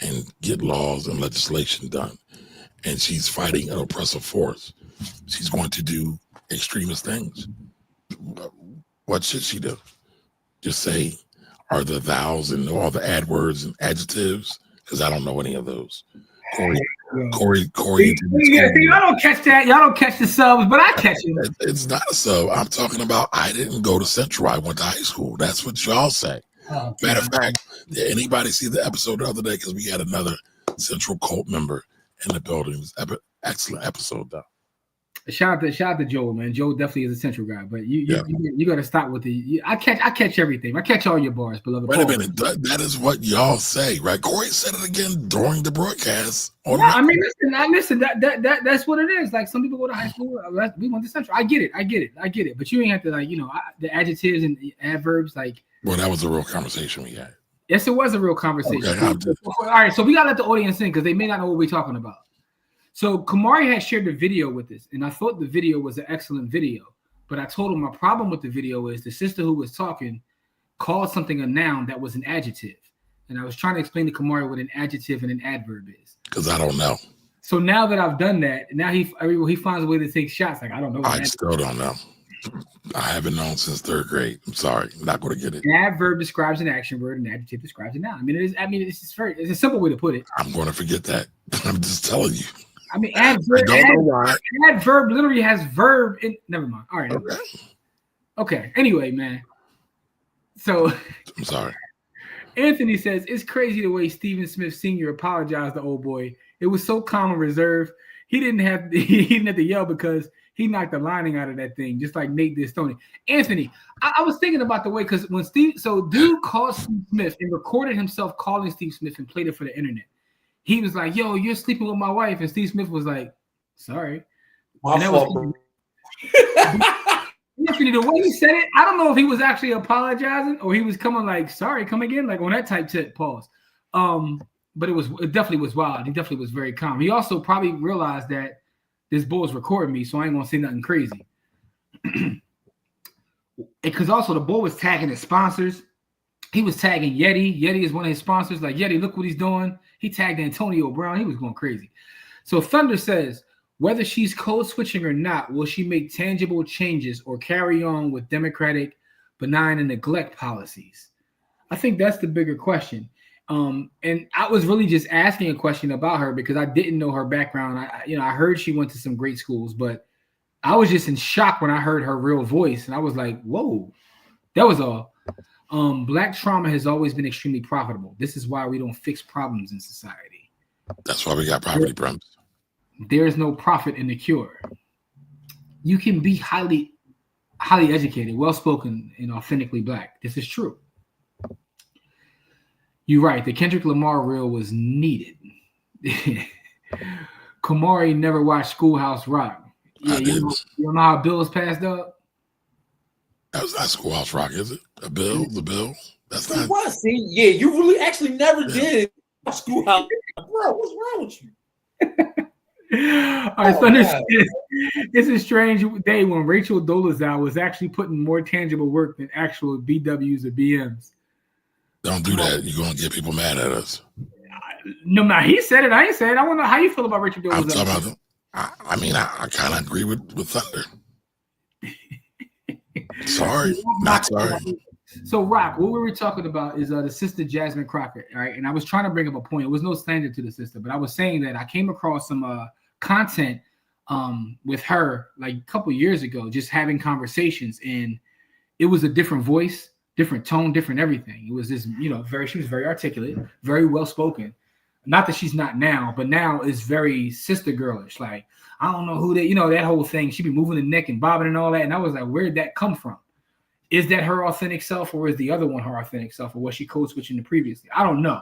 and get laws and legislation done. And she's fighting an oppressive force. She's going to do extremist things. What should she do? Just say, are the thous and all the ad words and adjectives? Because I don't know any of those. Corey. I don't catch that. Y'all don't catch the subs, but I catch it. It's not a sub. I'm talking about I didn't go to Central. I went to high school. That's what y'all say. Oh, Matter of fact, did anybody see the episode the other day? Because we had another Central cult member in the building. It was excellent episode, though. Shout out to Joe, man. Joe definitely is a Central guy, but you got to stop with I catch everything. I catch all your bars, beloved. Wait a minute, that is what y'all say, right? Corey said it again during the broadcast. I mean, listen. That's what it is. Like some people go to high school. We went to Central. I get it. But you ain't have to the adjectives and the adverbs like. Well, that was a real conversation we had. Yes, it was a real conversation. Okay, all right, so we gotta let the audience in because they may not know what we're talking about. So Kamari had shared the video with us, and I thought the video was an excellent video. But I told him my problem with the video is the sister who was talking called something a noun that was an adjective. And I was trying to explain to Kamari what an adjective and an adverb is. Because I don't know. So now that I've done that, now he finds a way to take shots. Like, I don't know. I still don't know. I haven't known since third grade. I'm sorry. I'm not going to get it. An adverb describes an action word, and an adjective describes a noun. It's a simple way to put it. I'm going to forget that. I'm just telling you. I mean, adverb literally has verb in. Never mind. All right. Okay. Anyway, man. So I'm sorry. Anthony says it's crazy the way Stephen Smith Sr. apologized to old boy. It was so calm and reserved. He didn't have to yell because he knocked the lining out of that thing, just like Nate did Stoney. Anthony, I was thinking about the way because when dude called Steve Smith and recorded himself calling Steve Smith and played it for the internet. He was like, "Yo, you're sleeping with my wife," and Steve Smith was like, "Sorry." My fault. Anthony, the way he said it, I don't know if he was actually apologizing or he was coming like, "Sorry, come again," like on that type pause. But it definitely was wild. He definitely was very calm. He also probably realized that this bull is recording me, so I ain't gonna say nothing crazy. Because also the bull was tagging his sponsors. He was tagging Yeti. Yeti is one of his sponsors. Like, Yeti, look what he's doing. He tagged Antonio Brown. He was going crazy. So Thunder says, whether she's code switching or not, will she make tangible changes or carry on with democratic, benign, and neglect policies? I think that's the bigger question. And I was really just asking a question about her because I didn't know her background. I heard she went to some great schools, but I was just in shock when I heard her real voice. And I was like, whoa, that was all. Black trauma has always been extremely profitable. This is why we don't fix problems in society. That's why we got poverty problems. There is no profit in the cure. You can be highly educated, well-spoken, and authentically Black. This is true. You're right. The Kendrick Lamar reel was needed. Kamari never watched Schoolhouse Rock. Yeah, you don't know how bills passed up? That was not Schoolhouse Rock, is it? The bill. That's not. What? See, yeah, you really actually never did Schoolhouse. Bro, what's wrong with you? All right, so this is a strange day when Rachel Dolezal was actually putting more tangible work than actual BWs or BMs. Don't do that. You're gonna get people mad at us. No, he said it. I ain't said it. I want to know how you feel about Rachel Dolezal. I'm talking about. I kind of agree with Thunder. Sorry, not sorry. So, Rock, what we were talking about is the sister Jasmine Crockett, right? And I was trying to bring up a point. It was no slander to the sister, but I was saying that I came across some content with her like a couple years ago, just having conversations, and it was a different voice, different tone, different everything. It was just, she was very articulate, very well spoken. Not that she's not now, but now is very sister girlish. Like, I don't know who that whole thing. She be moving the neck and bobbing and all that. And I was like, where'd that come from? Is that her authentic self, or is the other one her authentic self, or was she code switching the previously? I don't know.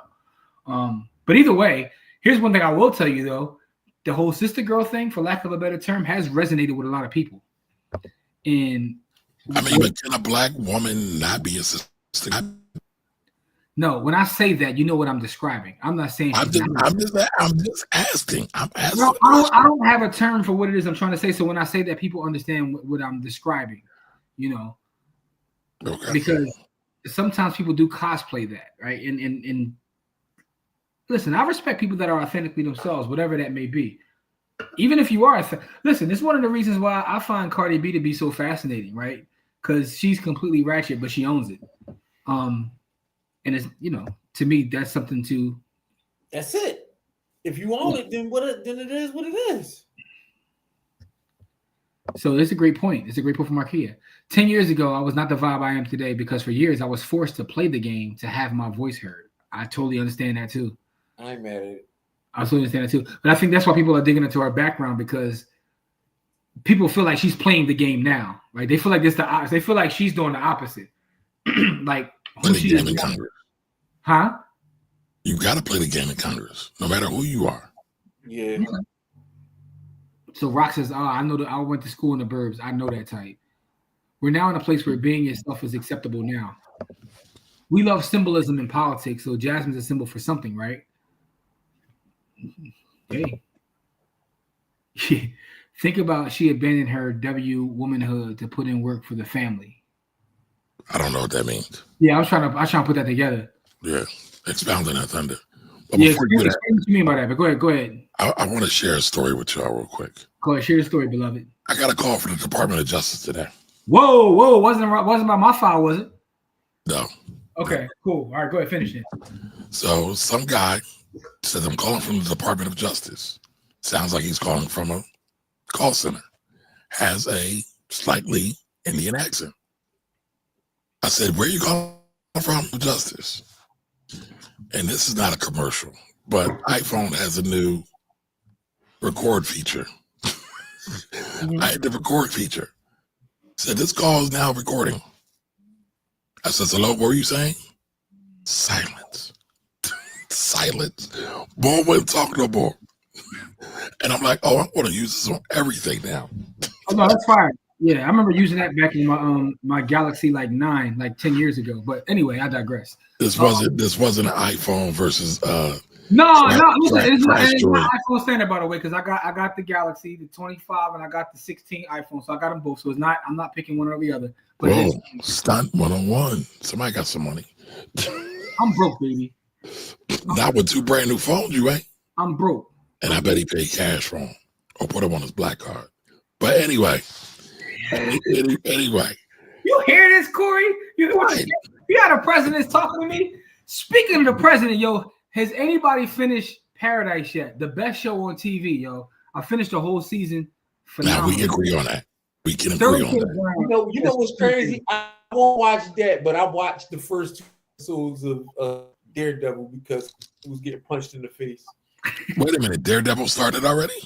But either way, here's one thing I will tell you though: the whole sister girl thing, for lack of a better term, has resonated with a lot of people. And but can a Black woman not be a sister? No, when I say that, you know what I'm describing. I'm not saying. I'm just asking. I'm asking. No, I don't have a term for what it is I'm trying to say. So when I say that, people understand what I'm describing. Okay. Because sometimes people do cosplay that, right? And listen, I respect people that are authentically themselves, whatever that may be. Even if you are, listen, this is one of the reasons why I find Cardi B to be so fascinating, right? Because she's completely ratchet, but she owns it. And it's, to me, that's something to. That's it. If you own it, then then it is what it is. So it's a great point. It's a great point from Markia. 10 years ago, I was not the vibe I am today because for years I was forced to play the game to have my voice heard. I totally understand that too. I ain't mad at it. I totally understand that too. But I think that's why people are digging into our background because people feel like she's playing the game now, right? They feel like it's the opposite. They feel like she's doing the opposite. Like who she is. Huh? You got to play the game in Congress, no matter who you are. Yeah. So Rock says, I know that I went to school in the burbs. I know that type. We're now in a place where being yourself is acceptable now. We love symbolism in politics, so Jasmine's a symbol for something, right? Hey. Think about she abandoned her W womanhood to put in work for the family. I don't know what that means. Yeah, I was trying to put that together. Yeah, expound on that, Thunder. But Yeah, what you mean by that? But go ahead. I want to share a story with y'all real quick. Go ahead, share your story, beloved. I got a call from the Department of Justice today. Whoa, wasn't by my file, was it? No. Okay, cool. All right, go ahead, finish it. So some guy says, I'm calling from the Department of Justice. Sounds like he's calling from a call center. Has a slightly Indian accent. I said, where are you calling from? Justice. And this is not a commercial, but iPhone has a new record feature. I had the record feature. Said, this call is now recording. I said, hello, what were you saying? Silence. Silence. Boy, wouldn't talk no more. And I'm like, oh, I'm going to use this on everything now. Oh, no, that's fine. Yeah, I remember using that back in my Galaxy 9, 10 years ago. But anyway, I digress. This wasn't an iPhone versus No, listen, it's not iPhone standard, by the way, because I got the Galaxy, the 25, and I got the 16 iPhone, so I got them both. So I'm not picking one or the other. But whoa, stunt 101. Somebody got some money. I'm broke, baby. Not with 2 brand new phones, you ain't. I'm broke. And I bet he paid cash for them or put them on his black card. But anyway. You hear this, Corey? You got a president talking to me? Speaking of the president, yo, has anybody finished Paradise yet? The best show on TV, yo. I finished the whole season. Now we can agree on that. We can agree on that. You know what's crazy? I won't watch that, but I watched the first 2 episodes of Daredevil because he was getting punched in the face. Wait a minute, Daredevil started already?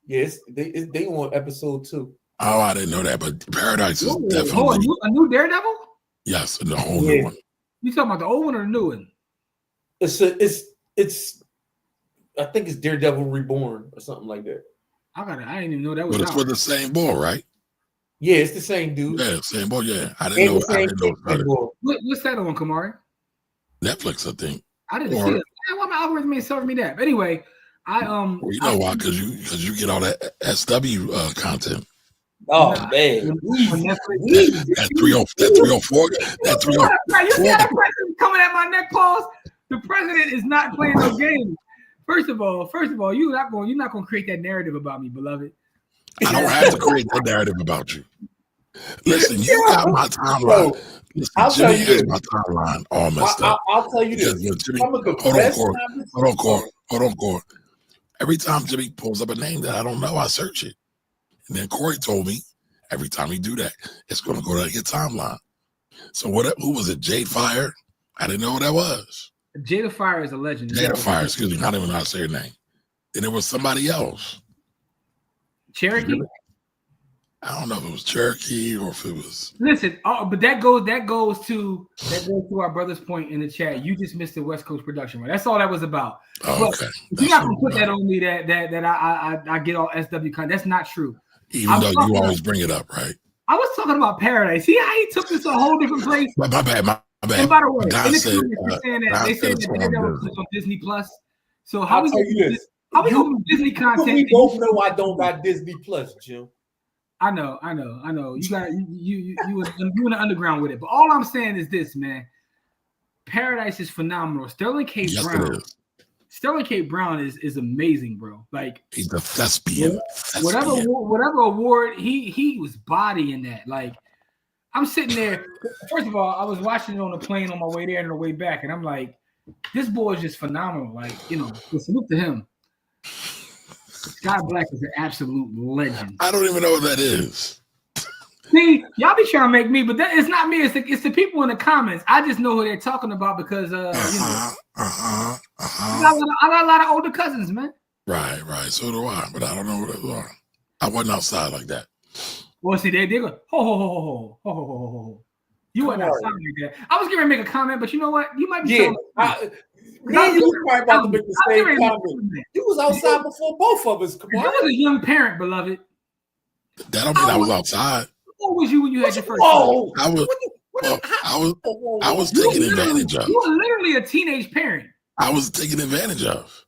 Yes, they on episode 2. Oh, I didn't know that, but Paradise is definitely a new Daredevil? Yes, and the whole new one. You talking about the old one or the new one? It's I think it's Daredevil Reborn or something like that. I didn't even know that was. But it's with the same boy, right? Yeah, it's the same dude. Yeah, same boy. Yeah, I didn't know. What's that on, Kamari? Netflix, I think. I didn't see it. Why my algorithm ain't serving me that? But anyway, Well, you know why? Because you get all that SW content. Oh man, that 304. That 304. You see how the president coming at my neck, pause? The president is not playing no games. First of all, you're not going to create that narrative about me, beloved. I don't have to create that narrative about you. Listen, you got my timeline. Listen, Jimmy has my timeline all messed up. I'll tell you this. Jimmy, hold on, Corey. Every time Jimmy pulls up a name that I don't know, I search it. And then Corey told me every time he do that, it's going to go to your timeline. So who was it? Jade Fire? I didn't know who that was. Jada Fire is a legend. Jada Fire, excuse me. I don't even know how to say her name. Then it was somebody else. Cherokee? I don't know if it was Cherokee or if it was. Listen, but that goes to our brother's point in the chat. You just missed the West Coast production, right? That's all that was about. Oh, okay. You're not gonna put that on me that I get all SW content. That's not true. Even though you always bring it up, right? I was talking about Paradise. See how he took this to a whole different place. My bad. And by the way, they said that on Disney Plus. So I'll tell you this. How we going Disney content? We both know I don't got Disney Plus, Jim. I know. You got you in the underground with it. But all I'm saying is this, man. Paradise is phenomenal. Sterling K. Brown. Sterling K. Brown is amazing, bro. Like he's a thespian. Whatever award he was bodying that. Like I'm sitting there. First of all, I was watching it on the plane on my way there and on the way back, and I'm like, this boy is just phenomenal. Like, salute to him. Sky Black is an absolute legend. I don't even know what that is. See, y'all be trying to make me, but it's not me. It's the people in the comments. I just know who they're talking about because I got a lot of older cousins, man. Right. So do I, but I don't know what they are. I wasn't outside like that. Well, see, they go ho. You weren't outside like that. I was going to make a comment, but you know what? You might be. Yeah, you was probably about to make the same comment. You was outside before both of us. Come on. You was a young parent, beloved. That don't mean I was outside. What was you when you had your first? Oh, I was taken advantage of. You were literally a teenage parent. I was taken advantage of.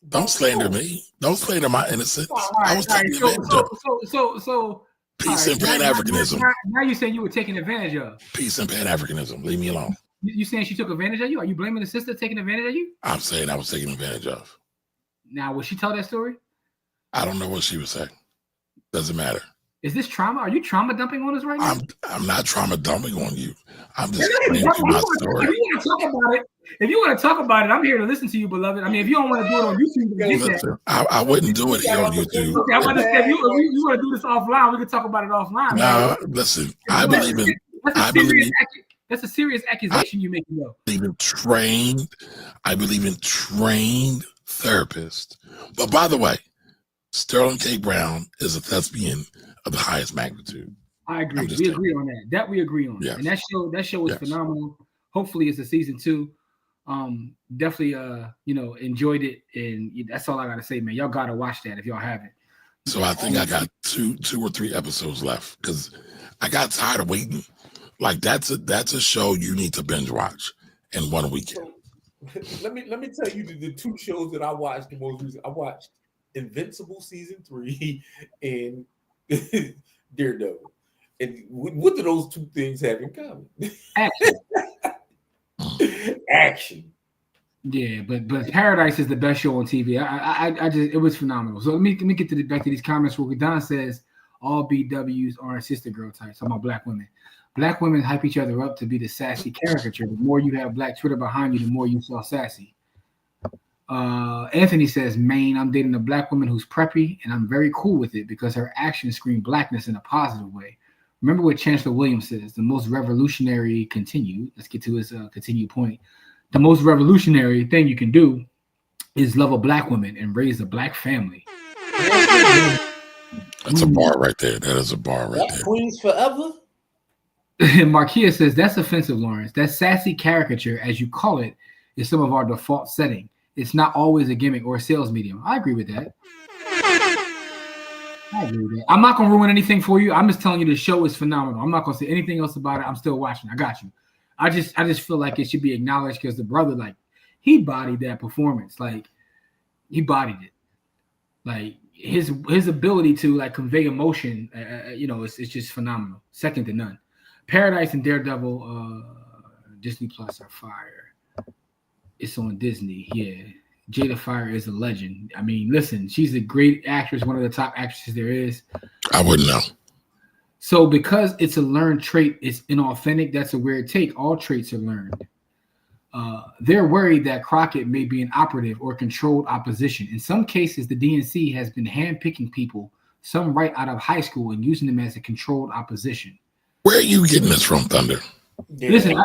Don't slander me. Don't slander my innocence. I was taken advantage of. So peace and Pan-Africanism. Now you saying you were taken advantage of. Peace and Pan-Africanism. Leave me alone. You saying she took advantage of you? Are you blaming the sister taking advantage of you? I'm saying I was taken advantage of. Now, would she tell that story? I don't know what she was saying. Doesn't matter. Is this trauma? Are you trauma dumping on us right now? I'm not trauma dumping on you. I'm just telling you my story. If you want to talk about it, I'm here to listen to you, beloved. I mean, if you don't want to do it on YouTube, I wouldn't do it here on YouTube. Okay, I'm about to say, if you want to do this offline, we can talk about it offline. No, listen, I believe in. That's a serious accusation you're making, though. I believe in trained therapists. But by the way, Sterling K. Brown is a thespian of the highest magnitude. I agree. We agree on that. That we agree on. Yes. And that show is phenomenal. Hopefully it's a season 2. Definitely enjoyed it, and that's all I gotta say, man. Y'all gotta watch that if y'all haven't. So I think I got two or three episodes left because I got tired of waiting. Like that's a show you need to binge watch in one weekend. Let me tell you the 2 shows that I watched the most recent. I watched Invincible season 3 and Daredevil. And what do those 2 things have in common? Action. Yeah, but Paradise is the best show on TV. I just, it was phenomenal. So let me get back to these comments. Where Don says all BWs aren't sister girl types. I'm about black women. Black women hype each other up to be the sassy caricature. The more you have black Twitter behind you, the more you saw sassy. Anthony says, Maine, I'm dating a black woman who's preppy, and I'm very cool with it because her actions scream blackness in a positive way. Remember what Chancellor Williams says, the most revolutionary let's get to his continued point. The most revolutionary thing you can do is love a black woman and raise a black family. That's a bar right there. That is a bar right there. Queens forever. Marquia says, that's offensive, Lawrence. That sassy caricature, as you call it, is some of our default setting. It's not always a gimmick or a sales medium. I agree with that. I'm not going to ruin anything for you. I'm just telling you the show is phenomenal. I'm not going to say anything else about it. I'm still watching. I got you. I just feel like it should be acknowledged because the brother, like, he bodied that performance. Like, he bodied it. Like, his ability to, like, convey emotion, it's just phenomenal. Second to none. Paradise and Daredevil, Disney Plus are fire. It's on Disney. Yeah. Jada Fire is a legend. I mean, listen, she's a great actress, one of the top actresses there is. I wouldn't know. So because it's a learned trait, it's inauthentic. That's a weird take. All traits are learned. They're worried that Crockett may be an operative or controlled opposition. In some cases, the DNC has been handpicking people, some right out of high school, and using them as a controlled opposition. Where are you getting this from, Thunder? Yeah. Listen,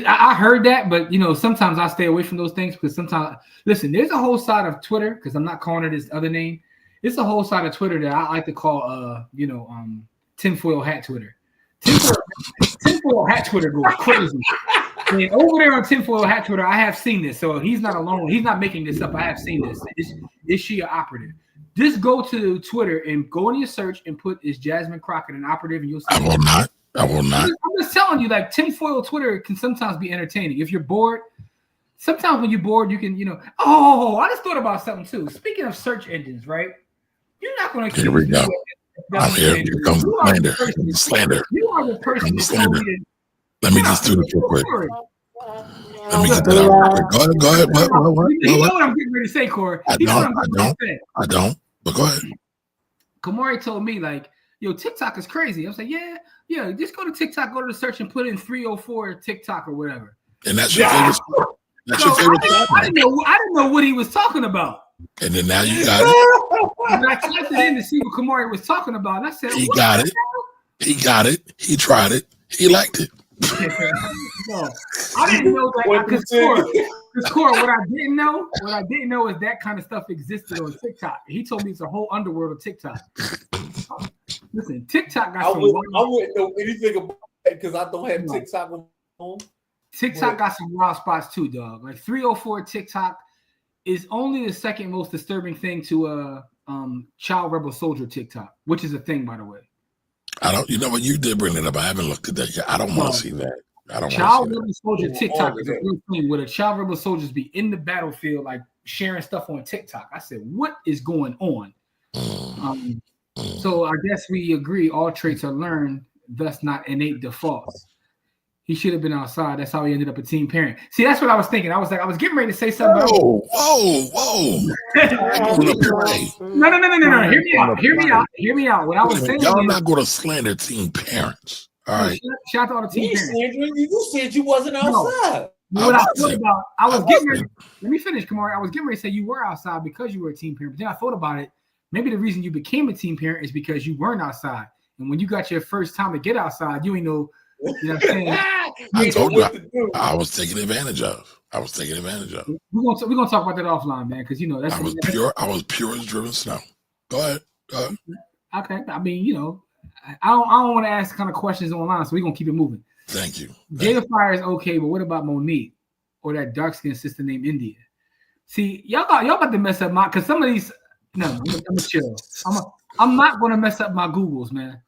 I heard that, but sometimes I stay away from those things because sometimes, listen, there's a whole side of Twitter because I'm not calling it this other name. It's a whole side of Twitter that I like to call, tinfoil hat Twitter. Tinfoil hat Twitter goes crazy. And over there on tinfoil hat Twitter, I have seen this. So he's not alone. He's not making this up. I have seen this. Is she an operative? Just go to Twitter and go in your search and put "is Jasmine Crockett an operative?" and you'll see. I will not. I'm just telling you, like, tinfoil Twitter can sometimes be entertaining. If you're bored, sometimes when you're bored, you can, I just thought about something too. Speaking of search engines, right? You're not going to. Here we go. I'm here. Here comes the slander. You are the person. Let me just do this real quick. Let me get that out real quick. Go ahead. What? He know what I'm getting ready to say, Corey. He know what I'm getting ready to say. I don't. But go ahead. Kamari told me, like, yo, TikTok is crazy. I was like, yeah, just go to TikTok, go to the search and put in 304 TikTok or whatever. And that's your favorite spot. That's your favorite spot. I didn't know what he was talking about. And then now you got it. And I typed it in to see what Kamari was talking about. And I said, He got it. He got it. He tried it. He liked it. No, I didn't know that. Because Core, what I didn't know is that kind of stuff existed on TikTok. He told me it's a whole underworld of TikTok. Listen, TikTok got some. I wouldn't know anything about it because I don't have TikTok on my phone. TikTok got some wild spots too, dog. Like 304 TikTok is only the second most disturbing thing to Child Rebel Soldier TikTok, which is a thing, by the way. I don't. You know what? You did bring it up. I haven't looked at that yet. I don't want to see that. I don't. Child Rebel Soldier TikTok is a real thing where the Child Rebel Soldiers be in the battlefield, like sharing stuff on TikTok. I said, what is going on? So I guess we agree all traits are learned, thus not innate defaults. He should have been outside. That's how he ended up a team parent. See, that's what I was thinking. I was getting ready to say something. Whoa. No. Hear me out. What I was saying. Y'all not going to slander team parents. All right. Shout out to all the team parents. You said you wasn't outside. No. What I thought about, I was getting ready. Let me finish, Kamari. I was getting ready to say you were outside because you were a team parent. But then I thought about it. Maybe the reason you became a team parent is because you weren't outside. And when you got your first time to get outside, you ain't know. You know what I'm saying? I told you I was taking advantage of. We're gonna talk about that offline, man, because you know that's I was pure as driven snow. Go ahead. Okay. I mean, I don't want to ask the kind of questions online, so we're gonna keep it moving. Thank you. Jada Fire is okay, but what about Monique or that dark skinned sister named India? See, y'all about to mess up my because some of these. No, I'm gonna chill. I'm not gonna mess up my Googles, man.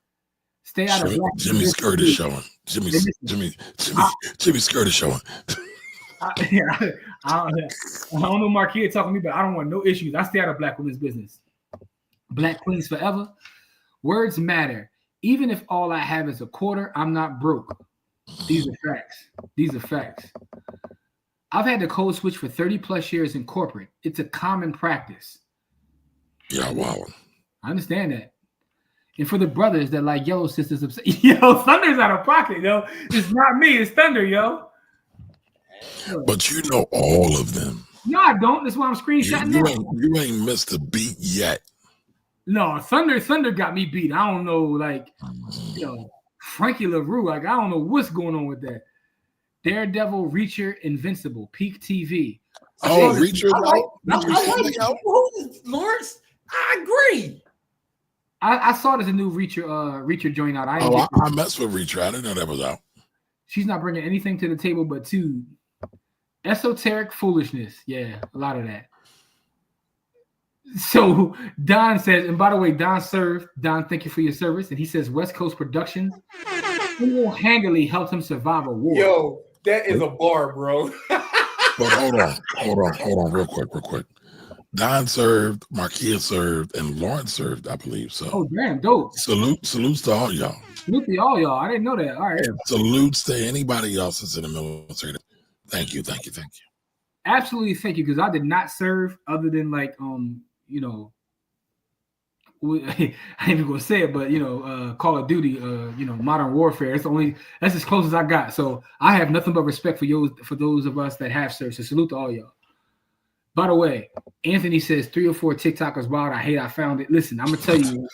Stay out of black. Jimmy's skirt is showing. Jimmy's skirt is showing. I don't know Marquia talking to me, but I don't want no issues. I stay out of black women's business. Black queens forever. Words matter. Even if all I have is a quarter, I'm not broke. These are facts. I've had the code switch for 30 plus years in corporate. It's a common practice. Yeah, wow. I understand that. And for the brothers that like Yellow Sisters, yo, Thunder's out of pocket, yo. It's not me, it's Thunder, yo. But you know all of them. No, I don't. That's why I'm screenshotting you ain't missed a beat yet. No, Thunder got me beat. I don't know, like, Frankie LaRue. Like, I don't know what's going on with that. Daredevil, Reacher, Invincible, Peak TV. Reacher. Lawrence, I agree. I saw there's a new Reacher joint out. I messed with Reacher. I didn't know that was out. She's not bringing anything to the table but two esoteric foolishness. Yeah, a lot of that. So Don says, and by the way, Don, thank you for your service. And he says West Coast Productions single-handedly helped him survive a war. Yo, that is a bar, bro. But hold on, real quick. Don served, Marquia served, and Lawrence served, I believe. So, oh damn, dope. Salutes to all y'all. Salute to all y'all. I didn't know that. All right. And salutes to anybody else that's in the military. Thank you. Absolutely, thank you. Because I did not serve, other than like I ain't even gonna say it, but Call of Duty, Modern Warfare. That's as close as I got. So I have nothing but respect for those of us that have served. So salute to all y'all. By the way, Anthony says 3 or 4 TikTokers wild. I found it. Listen, I'm gonna tell you,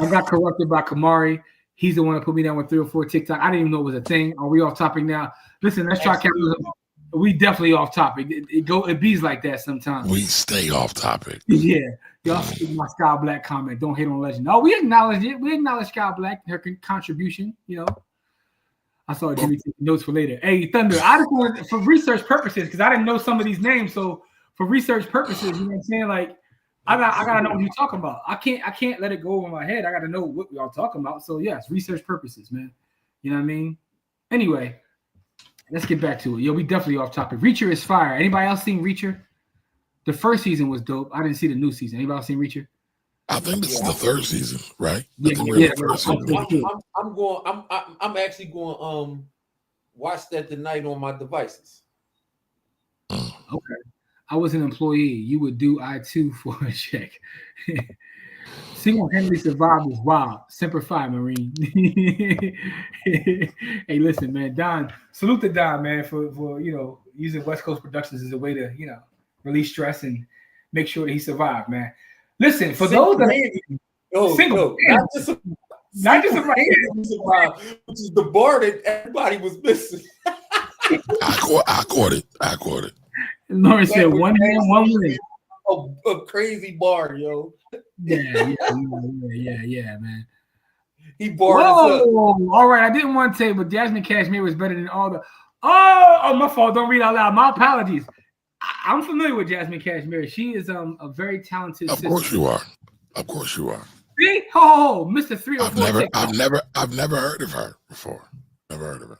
I got corrupted by Kamari. He's the one that put me down with 3 or 4 TikTok. I didn't even know it was a thing. Are we off topic now? Listen, let's try capitalism. We definitely off topic. It bees like that sometimes. We stay off topic. Yeah. Y'all speak my Sky Black comment. Don't hate on Legend. Oh, we acknowledge it. We acknowledge Sky Black, her contribution, I saw Jimmy taking notes for later. Hey, Thunder, I just wanted, for research purposes, because I didn't know some of these names. So for research purposes, you know what I'm saying? Like, I gotta know what you're talking about. I can't let it go over my head. I gotta know what y'all talking about. So yes, research purposes, man. You know what I mean? Anyway, let's get back to it. Yo, we definitely off topic. Reacher is fire. Anybody else seen Reacher? The first season was dope. I didn't see the new season. Anybody else seen Reacher? I think this is the 3rd season, right? I'm actually going watch that tonight on my devices. Okay. I was an employee. You would do I too for a check. Single-handedly survived is wild. Semper Fi, Marine. Hey, listen, man. Don, salute to Don, man, for using West Coast Productions as a way to release stress and make sure that he survived, man. Listen, for those that single, not just a survive, which is the bar that everybody was missing. I caught it. Lawrence said, "One man, one win." A crazy bar, yo. Yeah, man. He barred us up. All right. I didn't want to say, but Jasmine Cashmere was better than all the. Oh, my fault. Don't read out loud. My apologies. I'm familiar with Jasmine Cashmere. She is a very talented. Of course you are. See? Ho, Mr. 304. I've never heard of her before. Never heard of her.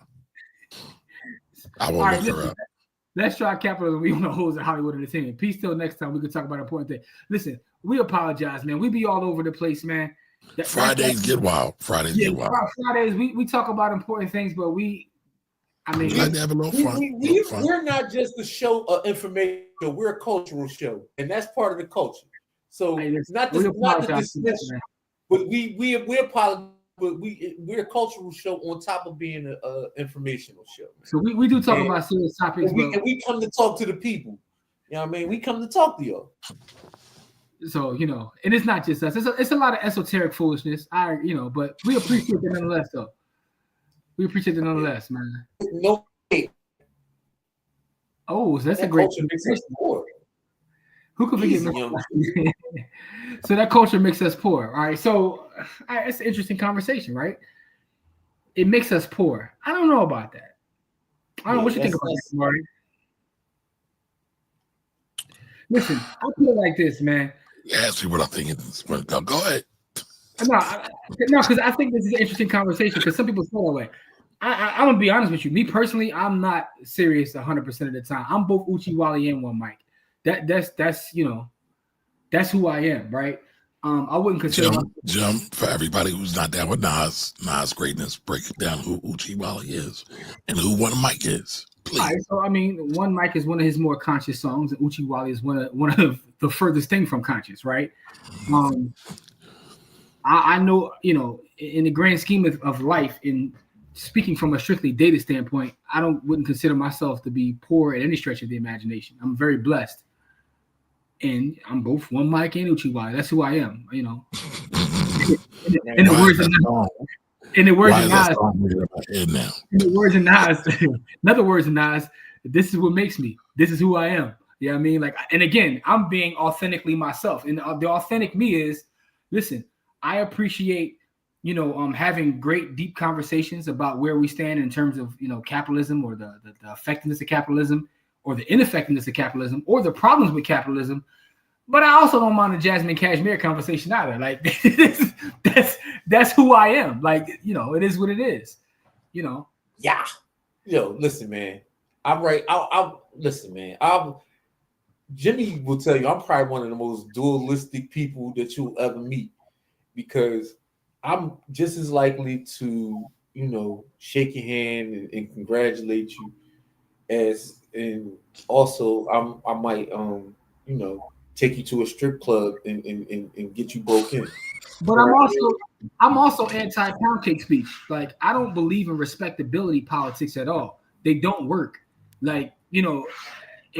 I will look her up. Let's try capitalism. We want to hold at Hollywood Entertainment. Peace till next time. We can talk about important things. Listen, we apologize, man. We be all over the place, man. Fridays get wild. Fridays, we talk about important things, but we like to have a little fun. We're not just a show of information. We're a cultural show, and that's part of the culture. So it's not to dismiss, but we apologize. But we're a cultural show on top of being an informational show. Man. So we do talk about serious topics. And we come to talk to the people. You know what I mean? We come to talk to y'all. So, and it's not just us. It's a lot of esoteric foolishness. But we appreciate it nonetheless, though. We appreciate it nonetheless, man. No. Oh, so that's a great conversation. Who could forget? So that culture makes us poor. All right. So it's an interesting conversation, right? It makes us poor. I don't know about that. I don't know what you think about that, Marty. Listen, I feel like this, man. Ask me what I'm thinking. Go ahead. No, because I think this is an interesting conversation because some people feel that way. I'm gonna be honest with you. Me personally, I'm not serious 100% of the time. I'm both Uchi Wally and One Mike. That's who I am, right? I wouldn't consider Jim, for everybody who's not down with Nas greatness, break it down who Uchi Wally is and who One Mike is, please. Right, so One Mike is one of his more conscious songs, and Uchi Wally is one of the furthest thing from conscious, right? I know, in the grand scheme of life, in speaking from a strictly data standpoint, wouldn't consider myself to be poor at any stretch of the imagination. I'm very blessed. And I'm both One Mike and Uchi Wally. That's who I am, In the words of Nas, this is what makes me. This is who I am. You know what I mean? And again, I'm being authentically myself. And the authentic me is, listen, I appreciate, having great, deep conversations about where we stand in terms of, capitalism or the effectiveness of capitalism, or the ineffectiveness of capitalism, or the problems with capitalism. But I also don't mind the Jasmine Cashmere conversation either. That's who I am. It is what it is. Yeah. Yo, listen, man. I'm right. Listen, man. Jimmy will tell you I'm probably one of the most dualistic people that you'll ever meet, because I'm just as likely to, shake your hand and congratulate you and also I might take you to a strip club and get you broke in. But I'm also anti-pound cake speech. I don't believe in respectability politics at all. They don't work. And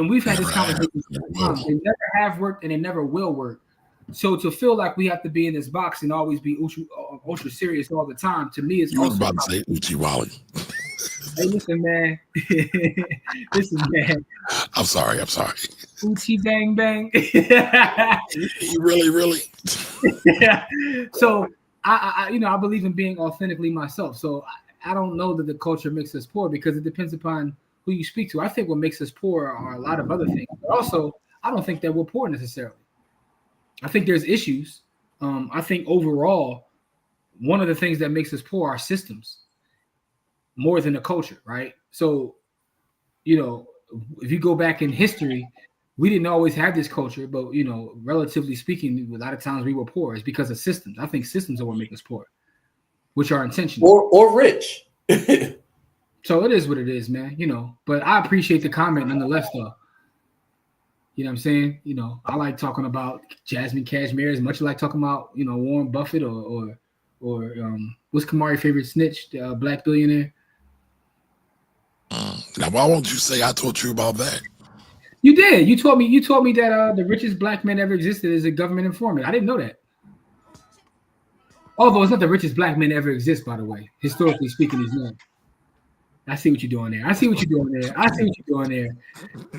we've had this conversation. They never have worked and they never will work. So to feel like we have to be in this box and always be ultra serious all the time, to me, is you was about to say Uchi Wally. Hey, listen, man. I'm sorry. Uchi bang bang. You really. Yeah. So I believe in being authentically myself. So I don't know that the culture makes us poor, because it depends upon who you speak to. I think what makes us poor are a lot of other things. But also, I don't think that we're poor necessarily. I think there's issues. I think overall, one of the things that makes us poor are systems more than the culture, right? So, if you go back in history, we didn't always have this culture, but, relatively speaking, a lot of times we were poor. It's because of systems. I think systems are what make us poor, which are intentional. Or rich. So it is what it is, man, but I appreciate the comment nonetheless, though. You know what I'm saying? You know, I like talking about Jasmine Cashmere as much as I like talking about, you know, Warren Buffett or what's Kamari's favorite snitch, the black billionaire? Now, why won't you say I taught you about that? You did. You told me that the richest black man ever existed is a government informant. I didn't know that. Although it's not the richest black man ever exists, by the way. Historically speaking, he's not. I see what you're doing there.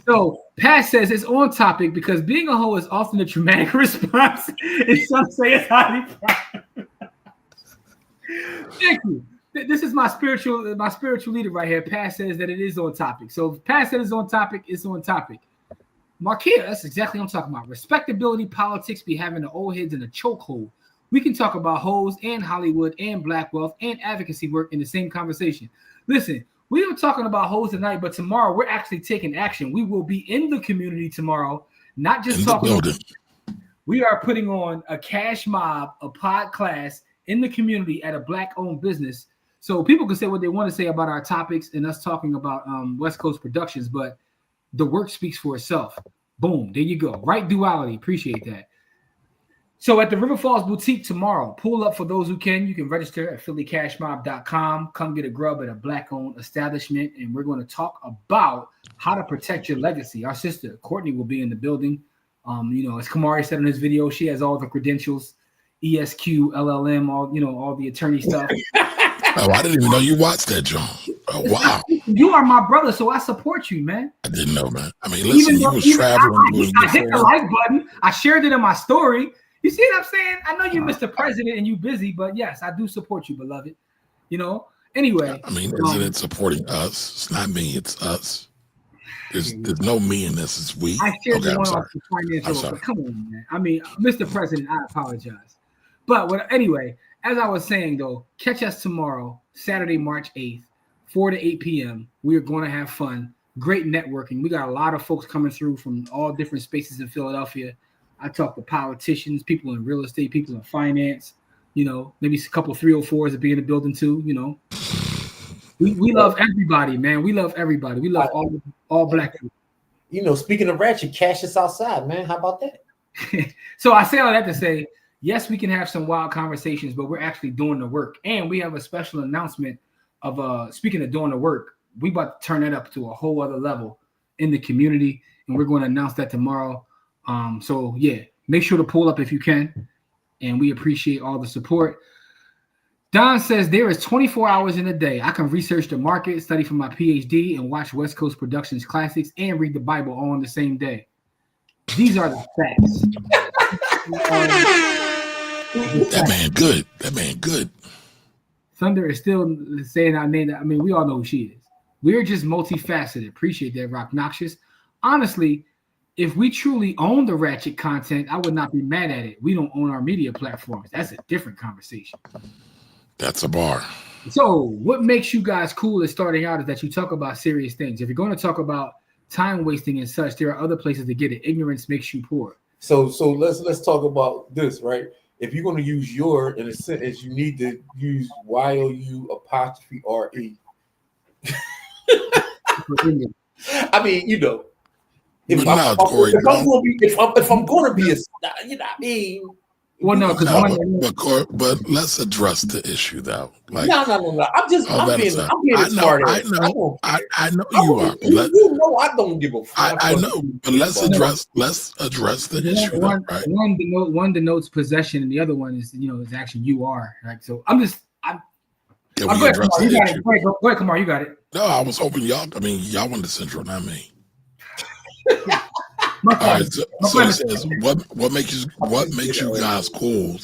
So Pat says it's on topic because being a hoe is often a traumatic response, and some say it's highly Thank you. This is my spiritual leader right here. Pat says that it is on topic. So if Pat says it's on topic, it's on topic. Marquia, that's exactly what I'm talking about. Respectability politics be having the old heads in a chokehold. We can talk about hoes and Hollywood and black wealth and advocacy work in the same conversation. Listen, we were talking about hoes tonight, but tomorrow we're actually taking action. We will be in the community tomorrow, not just talking. We are putting on a cash mob, a pod class in the community at a black-owned business. So people can say what they want to say about our topics and us talking about West Coast Productions, but the work speaks for itself. Boom, there you go. Right duality. Appreciate that. So at the River Falls Boutique tomorrow, pull up for those who can. You can register at phillycashmob.com. Come get a grub at a black-owned establishment, and we're going to talk about how to protect your legacy. Our sister, Courtney, will be in the building. You know, as Kamari said in his video, she has all the credentials, ESQ, LLM, all the attorney stuff. Oh, I didn't even know you watched that, John. Oh, wow. You are my brother, so I support you, man. I didn't know, man. I mean, listen, you was traveling. I hit the like button. I shared it in my story. You see what I'm saying? I know you're Mr. President and you busy, but yes, I do support you, beloved. You know? Anyway. I mean, isn't it supporting us? It's not me, it's us. There's no me in this, it's we. I shared the one off the financial. Come on, man. I mean, Mr. President, I apologize. But anyway, as I was saying, though, catch us tomorrow, Saturday, March 8th, 4 to 8 p.m. We are going to have fun. Great networking. We got a lot of folks coming through from all different spaces in Philadelphia. I talk to politicians, people in real estate, people in finance, you know, maybe a couple 304s that be in the building too, you know. We love everybody, man. We love everybody. We love all black people. You know, speaking of ratchet, cash is outside, man. How about that? So I say all that to say, yes, we can have some wild conversations, but we're actually doing the work. And we have a special announcement of speaking of doing the work, we about to turn that up to a whole other level in the community. And we're going to announce that tomorrow. So yeah, make sure to pull up if you can, and we appreciate all the support. Don says there is 24 hours in a day. I can research the market, study for my PhD, and watch West Coast Productions classics and read the Bible all in the same day. These are the facts. That man good. That man good. Thunder is still saying our name. I mean, we all know who she is. We're just multifaceted. Appreciate that, Rock Noxious. Honestly, if we truly own the ratchet content, I would not be mad at it. We don't own our media platforms. That's a different conversation. That's a bar. So what makes you guys cool at starting out is that you talk about serious things. If you're going to talk about time wasting and such, there are other places to get it. Ignorance makes you poor. So let's talk about this, right? If you're going to use your in a sentence, you need to use YOU''RE. I mean, you know. If I'm going to be a, you know, I mean. Well, no, but let's address the issue though. Like, no. I'm being smart. I know you are. You know, I don't give a fuck. I know, but let's address the issue. Right? One denotes possession, and the other one is actually you are. Right? So Go ahead, Kamar, you got it. No, I was hoping y'all wanted the central, not me. All right, so it says, what makes you guys cool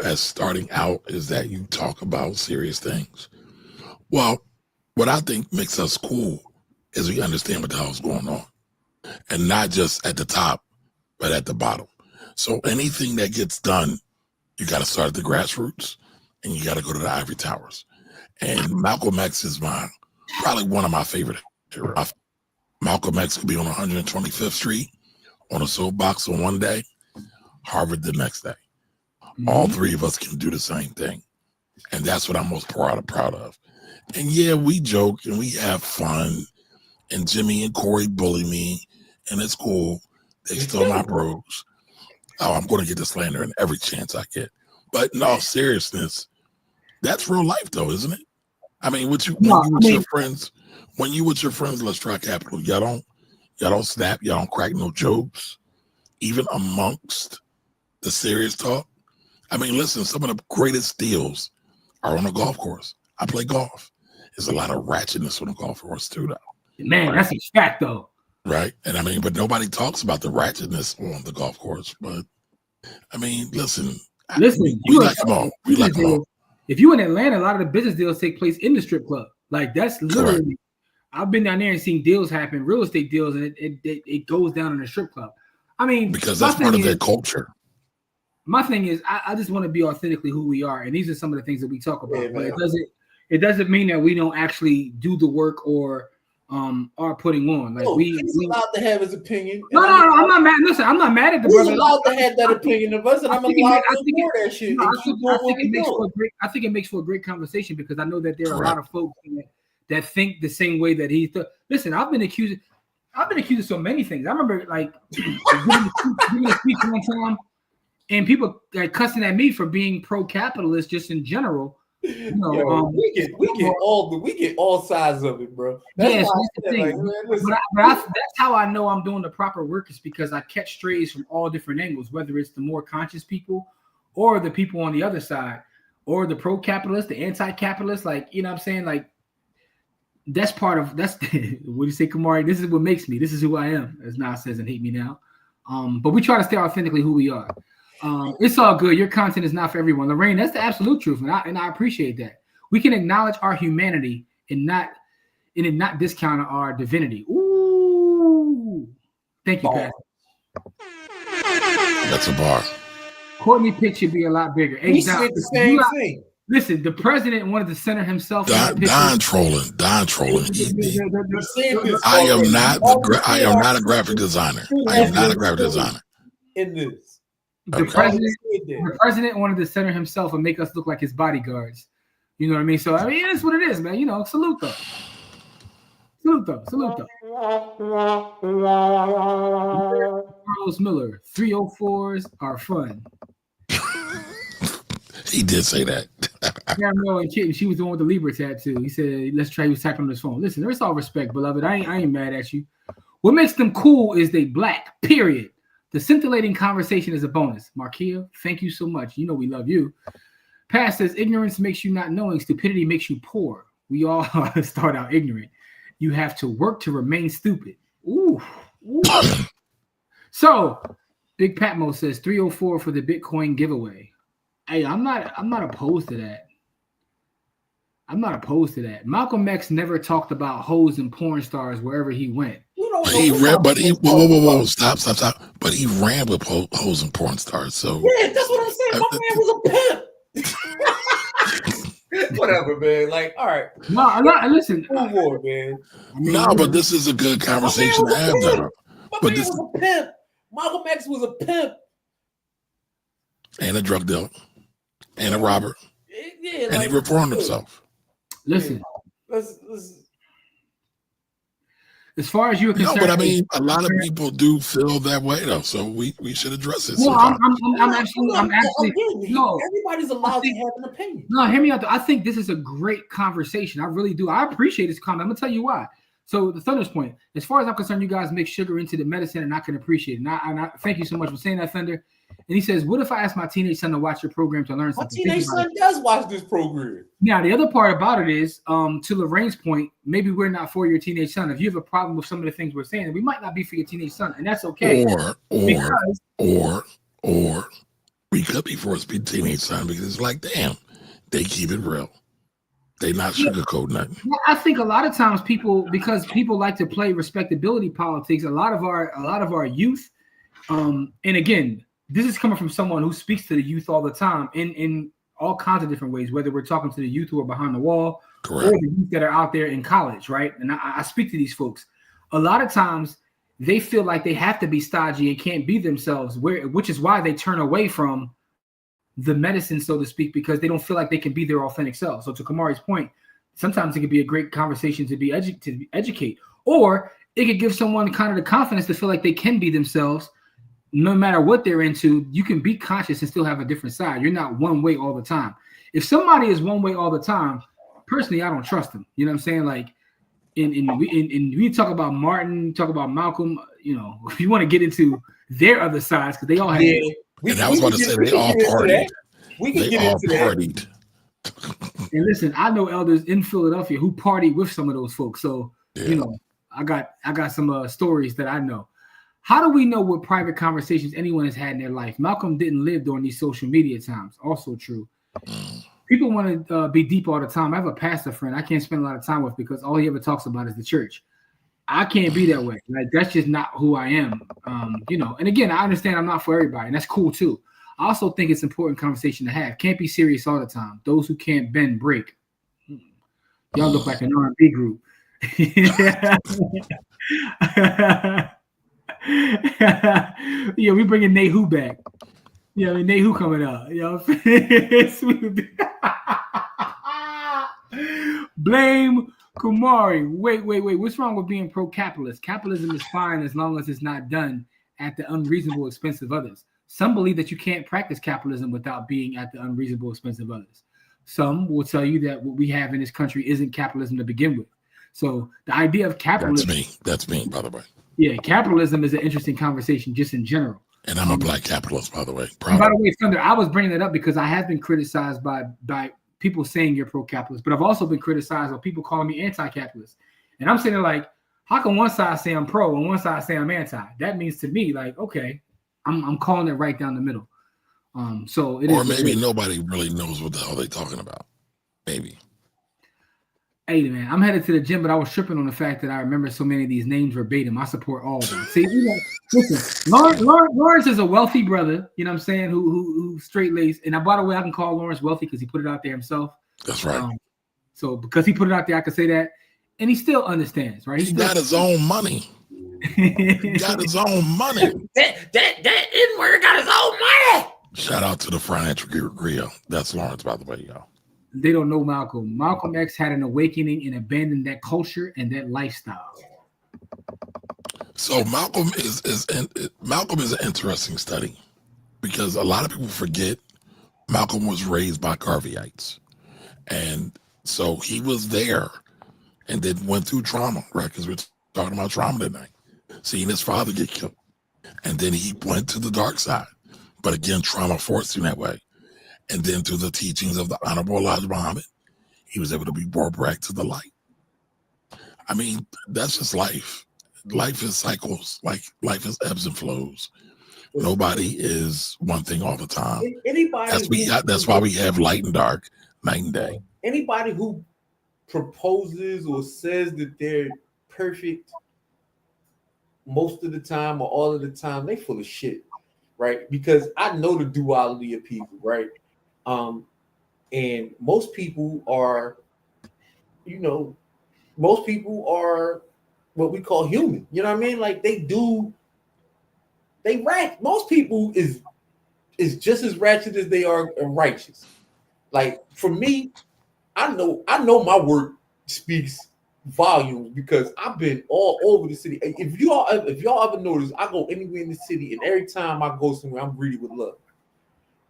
as starting out is that you talk about serious things. Well, what I think makes us cool is we understand what the hell's going on, and not just at the top, but at the bottom. So anything that gets done, you got to start at the grassroots, and you got to go to the ivory towers. And Malcolm X is probably one of my favorite heroes. Malcolm X could be on 125th Street on a soapbox on one day, Harvard the next day. Mm-hmm. All three of us can do the same thing. And that's what I'm most proud of. And yeah, we joke and we have fun. And Jimmy and Corey bully me. and it's cool. They still not bros. Oh, I'm going to get the slander in every chance I get. But in all seriousness, that's real life, though, isn't it? I mean, when you with your friends, let's try capital. Y'all don't snap. Y'all don't crack no jokes, even amongst the serious talk. I mean, listen, some of the greatest deals are on a golf course. I play golf. There's a lot of ratchetness on a golf course too, though. Man, right? That's a fact, though. Right, and I mean, but nobody talks about the ratchetness on the golf course. But I mean, listen, we like them all. We like them all. If you in Atlanta, a lot of the business deals take place in the strip club. Like that's literally. Correct. I've been down there and seen deals happen, real estate deals, and it goes down in the strip club. I mean, because that's part of their culture. My thing is, I just want to be authentically who we are, and these are some of the things that we talk about. Yeah, but it doesn't mean that we don't actually do the work or are putting on. Like he's allowed to have his opinion. No, I'm not mad. Listen, I'm not mad at the brother. He's allowed to have that opinion of us, and I'm allowed to ignore that shit. I think it makes for a great conversation because I know that there are a lot of folks that think the same way that he thought. Listen, I've been accused of so many things. I remember like giving a speech one time, and people like cussing at me for being pro-capitalist just in general. You know, we get all sides of it, bro. That's that's how I know I'm doing the proper work is because I catch strays from all different angles, whether it's the more conscious people or the people on the other side, or the pro-capitalist, the anti-capitalist. Like, you know what I'm saying? Like, that's what do you say, Kamari? This is what makes me. This is who I am, as Nas says, and hate me now. But we try to stay authentically who we are. It's all good. Your content is not for everyone, Lorraine. That's the absolute truth, and I appreciate that. We can acknowledge our humanity and not discount our divinity. Ooh, thank you, Pat. That's a bar. Courtney pitch should be a lot bigger. He said the same thing. Listen, the president wanted to center himself. Don trolling. I am not a graphic designer. I am not a graphic designer. In this. The president wanted to center himself and make us look like his bodyguards. You know what I mean? So I mean, that's what it is, man. You know, salute though. Carlos Miller, 304s are fun. He did say that. Caramel and Kitten, she was the one with the Libra tattoo. He said, let's try. He was typing on his phone. Listen, there's all respect, beloved. I ain't mad at you. What makes them cool is they black, period. The scintillating conversation is a bonus. Markia, thank you so much. You know we love you. Pat says, ignorance makes you not knowing. Stupidity makes you poor. We all start out ignorant. You have to work to remain stupid. Ooh. So, Big Patmo says 304 for the Bitcoin giveaway. Hey, I'm not opposed to that. Malcolm X never talked about hoes and porn stars wherever he went. Whoa, stop. But he ran with hoes and porn stars. So yeah, that's what I'm saying. My man was a pimp. Whatever, man. Like, all right. No, listen. Move on, man. No, but this is a good conversation to have, though. My man was a pimp. Malcolm X was a pimp. And a drug dealer. And a robber. Yeah, and he reformed himself. Listen. Let's as far as you're concerned, but I mean, a lot of people do feel that way, though. So we should address it. No, I'm actually. No, everybody's allowed to have an opinion. No, hear me out. I think this is a great conversation. I really do. I appreciate this comment. I'm gonna tell you why. So the Thunder's point, as far as I'm concerned, you guys make sugar into the medicine, and I can appreciate it. And I thank you so much for saying that, Thunder. And he says, what if I ask my teenage son to watch your program to learn something? My teenage son does watch this program. Now, the other part about it is, to Lorraine's point, maybe we're not for your teenage son. If you have a problem with some of the things we're saying, we might not be for your teenage son, and that's okay. Or we could be for his teenage son because it's like, damn, they keep it real. They not sugarcoat nothing. I think a lot of times because people like to play respectability politics, a lot of our youth, and again, this is coming from someone who speaks to the youth all the time in all kinds of different ways, whether we're talking to the youth who are behind the wall or the youth that are out there in college, right? And I speak to these folks. A lot of times they feel like they have to be stodgy and can't be themselves, which is why they turn away from the medicine, so to speak, because they don't feel like they can be their authentic selves. So to Kamari's point, sometimes it could be a great conversation to educate. Or it could give someone kind of the confidence to feel like they can be themselves no matter what they're into. You can be conscious and still have a different side. You're not one way all the time. If somebody is one way all the time, personally, I don't trust them. You know what I'm saying? Like, we talk about Martin, talk about Malcolm, you know, if you want to get into their other sides, because they all have. And I was about to say, they all partied. They all partied. And listen, I know elders in Philadelphia who partied with some of those folks. So, you know, I got some stories that I know. How do we know what private conversations anyone has had in their life? Malcolm didn't live during these social media times. Also true. People want to be deep all the time. I have a pastor friend I can't spend a lot of time with because all he ever talks about is the church. I can't be that way. Like, that's just not who I am. You know, and again, I understand I'm not for everybody, and that's cool too. I also think it's an important conversation to have. Can't be serious all the time. Those who can't bend, break. Y'all look like an R&B group. Yeah, we bringing Nehu back. Yeah, I mean, Nehu coming out. You know, blame Kumari. Wait. What's wrong with being pro-capitalist? Capitalism is fine as long as it's not done at the unreasonable expense of others. Some believe that you can't practice capitalism without being at the unreasonable expense of others. Some will tell you that what we have in this country isn't capitalism to begin with. So the idea of capitalism. That's me, by the way. Yeah, capitalism is an interesting conversation just in general. And I'm a black capitalist, by the way. By the way, Thunder, I was bringing that up because I have been criticized by people saying you're pro-capitalist, but I've also been criticized by people calling me anti-capitalist. And I'm sitting there like, how can one side say I'm pro and one side say I'm anti? That means to me, like, okay, I'm calling it right down the middle. So it or is. Maybe nobody really knows what the hell they're talking about. Maybe. Hey man, I'm headed to the gym, but I was tripping on the fact that I remember so many of these names verbatim. I support all of them. See, listen, Lawrence is a wealthy brother, you know what I'm saying, who straight laced. And by the way, I can call Lawrence wealthy because he put it out there himself. That's right. So because he put it out there, I can say that. And he still understands, right? He got his own money. He got his own money. That N-word got his own money. Shout out to the financial grill. That's Lawrence, by the way, y'all. They don't know Malcolm. Malcolm X had an awakening and abandoned that culture and that lifestyle. So Malcolm is an interesting study because a lot of people forget Malcolm was raised by Garveyites, and so he was there and then went through trauma, right? Because we're talking about trauma tonight. Seeing his father get killed, and then he went to the dark side, but again, trauma forced him that way. And then through the teachings of the Honorable Elijah Muhammad, he was able to be brought back to the light. I mean, that's just life. Life is cycles. Like life is ebbs and flows. Nobody is one thing all the time. That's why we have light and dark, night and day. Anybody who proposes or says that they're perfect most of the time or all of the time, they full of shit, right? Because I know the duality of people, right? And most people are, what we call human. You know what I mean? Like they rat. Most people is just as ratchet as they are righteous. Like for me, I know my work speaks volumes because I've been all over the city. If y'all ever notice, I go anywhere in the city, and every time I go somewhere, I'm greeted with love.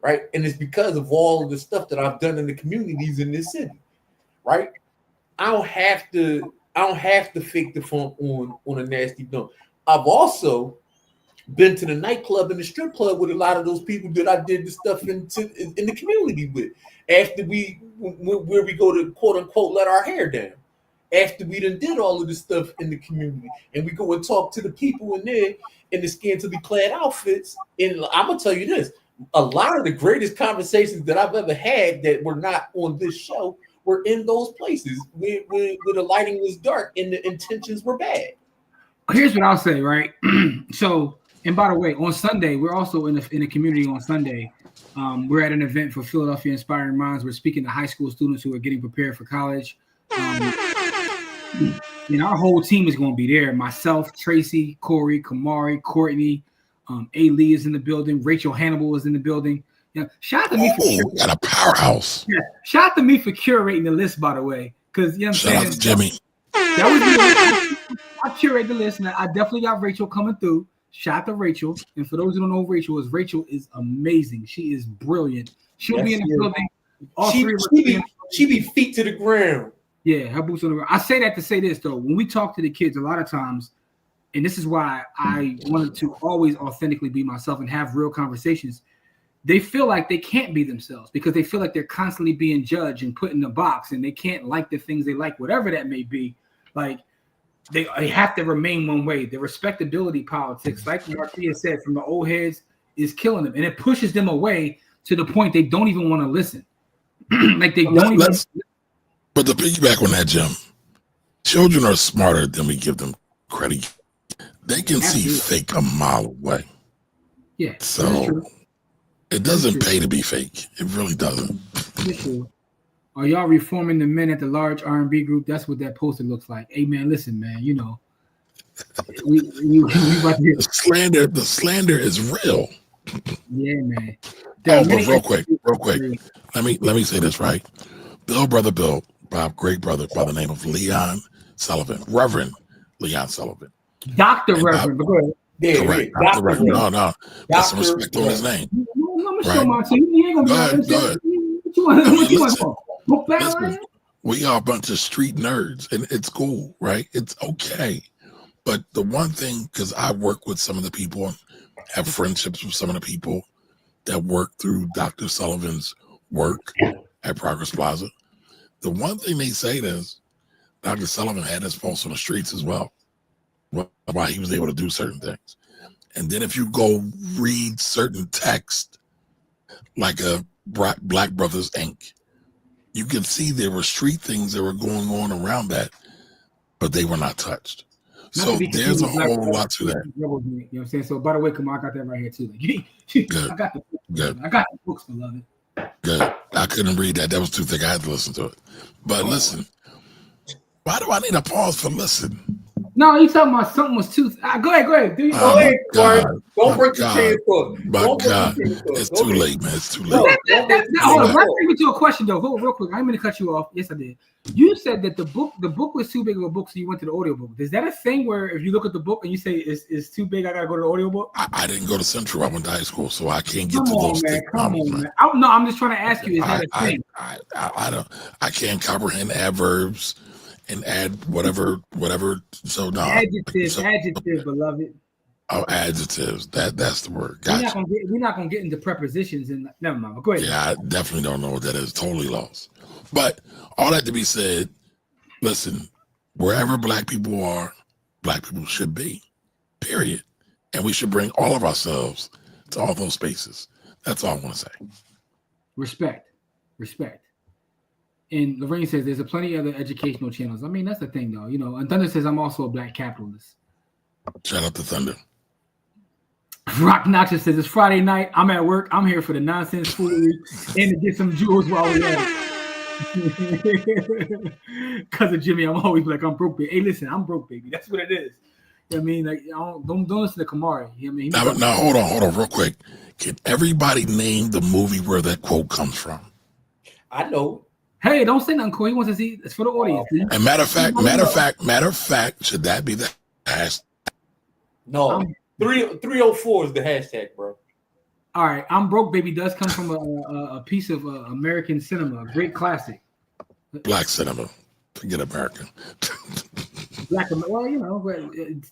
Right, and it's because of all of the stuff that I've done in the communities in this city, right? I don't have to fake the funk on a nasty dump. I've also been to the nightclub and the strip club with a lot of those people that I did the stuff in the community with. After where we go to quote unquote let our hair down. After we done did all of this stuff in the community, and we go and talk to the people in there in the scantily clad outfits. And I'm gonna tell you this. A lot of the greatest conversations that I've ever had that were not on this show were in those places where the lighting was dark and the intentions were bad. Here's what I'll say, right? So, and by the way, on Sunday, we're also in the community on Sunday. We're at an event for Philadelphia Inspiring Minds. We're speaking to high school students who are getting prepared for college. Our whole team is going to be there. Myself, Tracy, Corey, Kamari, Courtney, A. Lee is in the building. Rachel Hannibal is in the building. Shout out to me for got a powerhouse. Yeah, shout out to me for curating the list, by the way. Because shout out to Jimmy. I curate the list, and I definitely got Rachel coming through. Shout out to Rachel. And for those who don't know who Rachel is amazing. She is brilliant. She'll be in the building. All three of us. She be feet to the ground. Yeah, her boots on the ground. I say that to say this though. When we talk to the kids, a lot of times, and this is why I wanted to always authentically be myself and have real conversations. They feel like they can't be themselves because they feel like they're constantly being judged and put in a box, and they can't like the things they like, whatever that may be. Like they have to remain one way. The respectability politics, like Marcia said, from the old heads is killing them, and it pushes them away to the point they don't even want to listen. Like they don't even. But to piggyback on that, Jim, children are smarter than we give them credit. They can see fake a mile away. Yeah. So it doesn't pay to be fake. It really doesn't. Are y'all reforming the men at the large R&B group? That's what that poster looks like. Hey man, listen, man. You know, we about to the slander is real. Yeah, man. But real quick. Let me say this right. Brother Bill, great brother by the name of Leon Sullivan, Reverend Leon Sullivan. Dr. Reverend, go ahead. Yeah, correct. Dr. Reverend. No. Got some respect on his name. We are a bunch of street nerds, and it's cool, right? It's okay. But the one thing, because I work with some of the people, have friendships with some of the people that work through Dr. Sullivan's work at Progress Plaza. The one thing they say is Dr. Sullivan had his pulse on the streets as well, why he was able to do certain things. And then if you go read certain text, like a Black Brothers Inc., you can see there were street things that were going on around that, but they were not touched. So there's a whole lot to that. You know what I'm saying? So by the way, come on, I got that right here too. Good. I got the books. Good. I got the books, beloved. Good. I couldn't read that. That was too thick. I had to listen to it. But listen, why do I need a pause for listen? No, you talking about something was too. Go ahead. Do you go ahead, don't break the chain for. My God, it's too late, man. It's too late. Hold on, let me get to a question though. Hold on, real quick. I'm going to cut you off. Yes, I did. You said that the book was too big of a book, so you went to the audiobook. Is that a thing where if you look at the book and you say it's too big, I got to go to the audiobook? I didn't go to Central. I went to high school, so I can't get to those things. Come on, man. I'm just trying to ask you. Is that a thing? I can't comprehend adverbs and add whatever. So no. Adjective, beloved. Oh, adjectives. That's the word. Gotcha. We're not gonna get into prepositions and never mind. Go ahead. Yeah, I definitely don't know what that is. Totally lost. But all that to be said, listen, wherever Black people are, Black people should be. Period. And we should bring all of ourselves to all those spaces. That's all I want to say. Respect. And Lorraine says there's plenty of other educational channels. I mean, that's the thing, though. You know, and Thunder says I'm also a Black capitalist. Shout out to Thunder. Rock Noxious says it's Friday night. I'm at work. I'm here for the nonsense foolery and to get some jewels while we're at it. Cousin Jimmy, I'm always like, I'm broke, baby. Hey, listen, I'm broke, baby. That's what it is. You know what I mean? Like, don't listen to Kamari. You know what I mean? Now, hold on, real quick. Can everybody name the movie where that quote comes from? I know. Hey, don't say nothing, Corey. He wants to see. It's for the audience. And matter of fact, should that be the hashtag? No, 304 is the hashtag, bro. All right, I'm broke, baby. Does come from a piece of American cinema, a great classic. Black cinema. Forget American. Black, well, you know,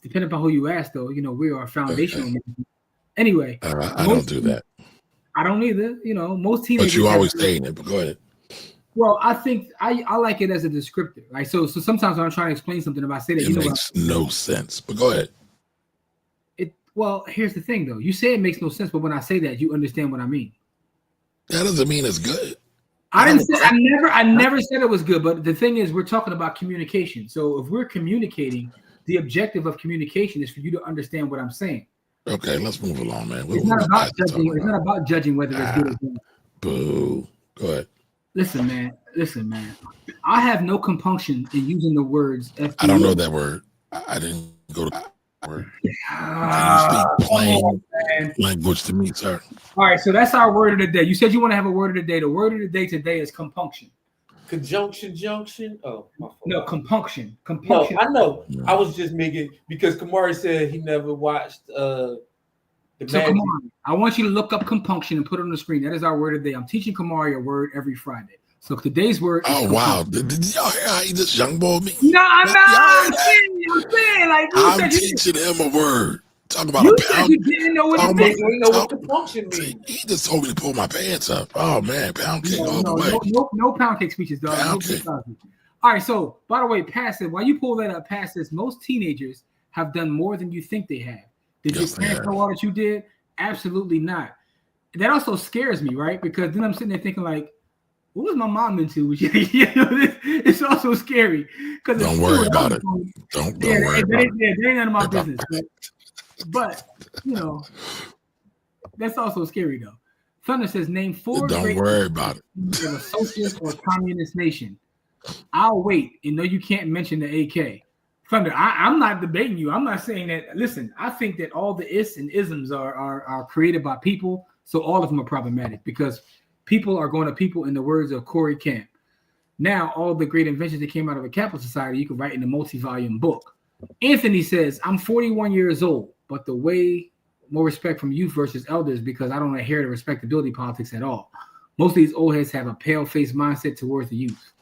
depending upon who you ask, though, you know, we are foundational. Okay. Anyway, I don't do that. I don't either. You know, most teenagers. But you always saying it. But go ahead. Well, I think I like it as a descriptor. Right? So sometimes when I'm trying to explain something, if I say that, it makes no sense. But go ahead. Well, here's the thing, though. You say it makes no sense, but when I say that, you understand what I mean. That doesn't mean it's good. I never said it was good. But the thing is, we're talking about communication. So if we're communicating, the objective of communication is for you to understand what I'm saying. Okay, let's move along, man. It's not about judging whether it's good or bad. Boo. Go ahead. Listen, man. I have no compunction in using the words. FDA. I don't know that word. I didn't go to that word. Can you speak plain language to me, sir? All right, so that's our word of the day. You said you want to have a word of the day. The word of the day today is compunction. Conjunction junction. Oh, my fault. No, compunction. No, Compunction. I know. I was just making because Kamari said he never watched the So Magic. Kamari, I want you to look up compunction and put it on the screen. That is our word of the day. I'm teaching Kamari a word every Friday. So today's word is Oh compunction. wow! Did y'all hear how he just young boy me? No, I'm Y'all not. heard I'm saying, like you I'm said, you, teaching him a word. Talk about you a said pound. you didn't know what it Talk meant. You know what talk- compunction See, means. he just told me to pull my pants up. Oh man, pound cake all the way. No pound cake speeches, dog. Pound No cake. All right, so by the way, past it, while you pull that up, past this, most teenagers have done more than you think they have. Did Yes, your they parents have. know all that you did? Absolutely not. That also scares me, right? Because then I'm sitting there thinking, like, what was my mom into? It's also scary because Don't worry about it. Don't worry about it. There ain't none of my business. But you know, that's also scary though. Thunder says, name 4 Don't great worry about it. of a socialist or communist nation. I'll wait. And no, you can't mention the AK. Thunder, I'm not debating you. I'm not saying that. Listen, I think that all the ists and isms are created by people. So all of them are problematic because people are going to people, in the words of Corey Camp. Now, all the great inventions that came out of a capitalist society, you can write in a multi-volume book. Anthony says, I'm 41 years old, but the way more respect from youth versus elders because I don't adhere to respectability politics at all. Most of these old heads have a pale-faced mindset towards the youth.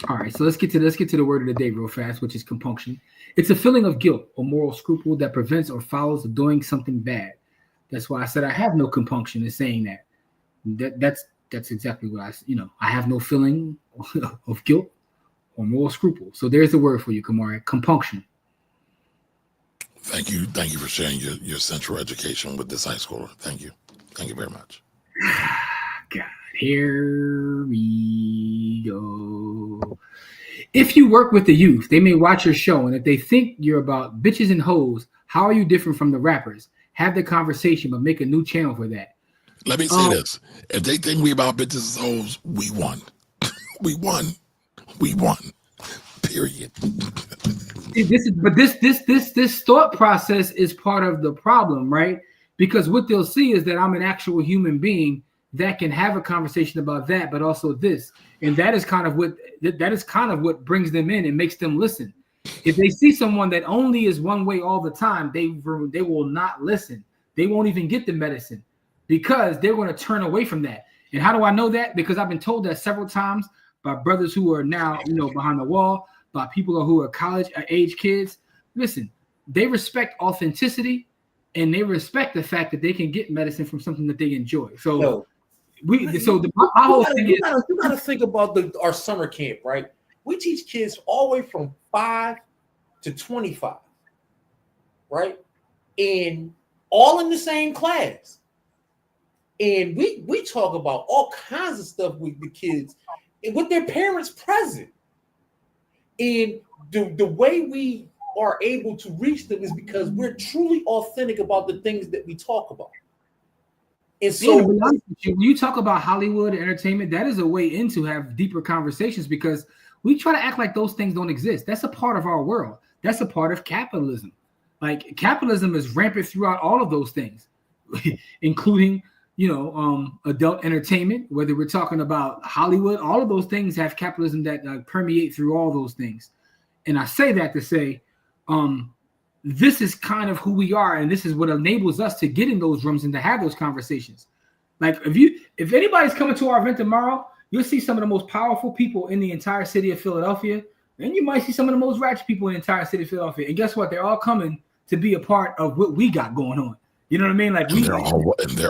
All right, so let's get to the word of the day real fast, which is compunction. It's a feeling of guilt or moral scruple that prevents or follows of doing something bad. That's why I said I have no compunction in saying that. That's exactly what I have no feeling of guilt or moral scruple. So there's the word for you, Kamari, compunction. Thank you for sharing your central education with this high schooler. Thank you very much. God, here we go. If you work with the youth, they may watch your show, and if they think you're about bitches and hoes, how are you different from the rappers? Have the conversation, but make a new channel for that. Let me say this. If they think we about bitches and hoes, we won. We won. Period. This thought process is part of the problem, right? Because what they'll see is that I'm an actual human being that can have a conversation about that, but also this. And that is kind of what brings them in and makes them listen. If they see someone that only is one way all the time, they will not listen. They won't even get the medicine because they're going to turn away from that. And how do I know that? Because I've been told that several times by brothers who are now, behind the wall, by people who are college age kids. Listen, they respect authenticity and they respect the fact that they can get medicine from something that they enjoy. So my whole thing is you gotta think about our summer camp, right? We teach kids all the way from 5 to 25, right? And all in the same class. And we talk about all kinds of stuff with the kids and with their parents present. And the way we are able to reach them is because we're truly authentic about the things that we talk about. And so when you talk about Hollywood and entertainment, that is a way in to have deeper conversations because we try to act like those things don't exist. That's a part of our world. That's a part of capitalism. Like capitalism is rampant throughout all of those things, including adult entertainment, whether we're talking about Hollywood, all of those things have capitalism that permeate through all those things. And I say that to say, this is kind of who we are, and this is what enables us to get in those rooms and to have those conversations. Like if anybody's coming to our event tomorrow, you'll see some of the most powerful people in the entire city of Philadelphia, and you might see some of the most ratchet people in the entire city of Philadelphia. And guess what? They're all coming to be a part of what we got going on. You know what I mean? Like they're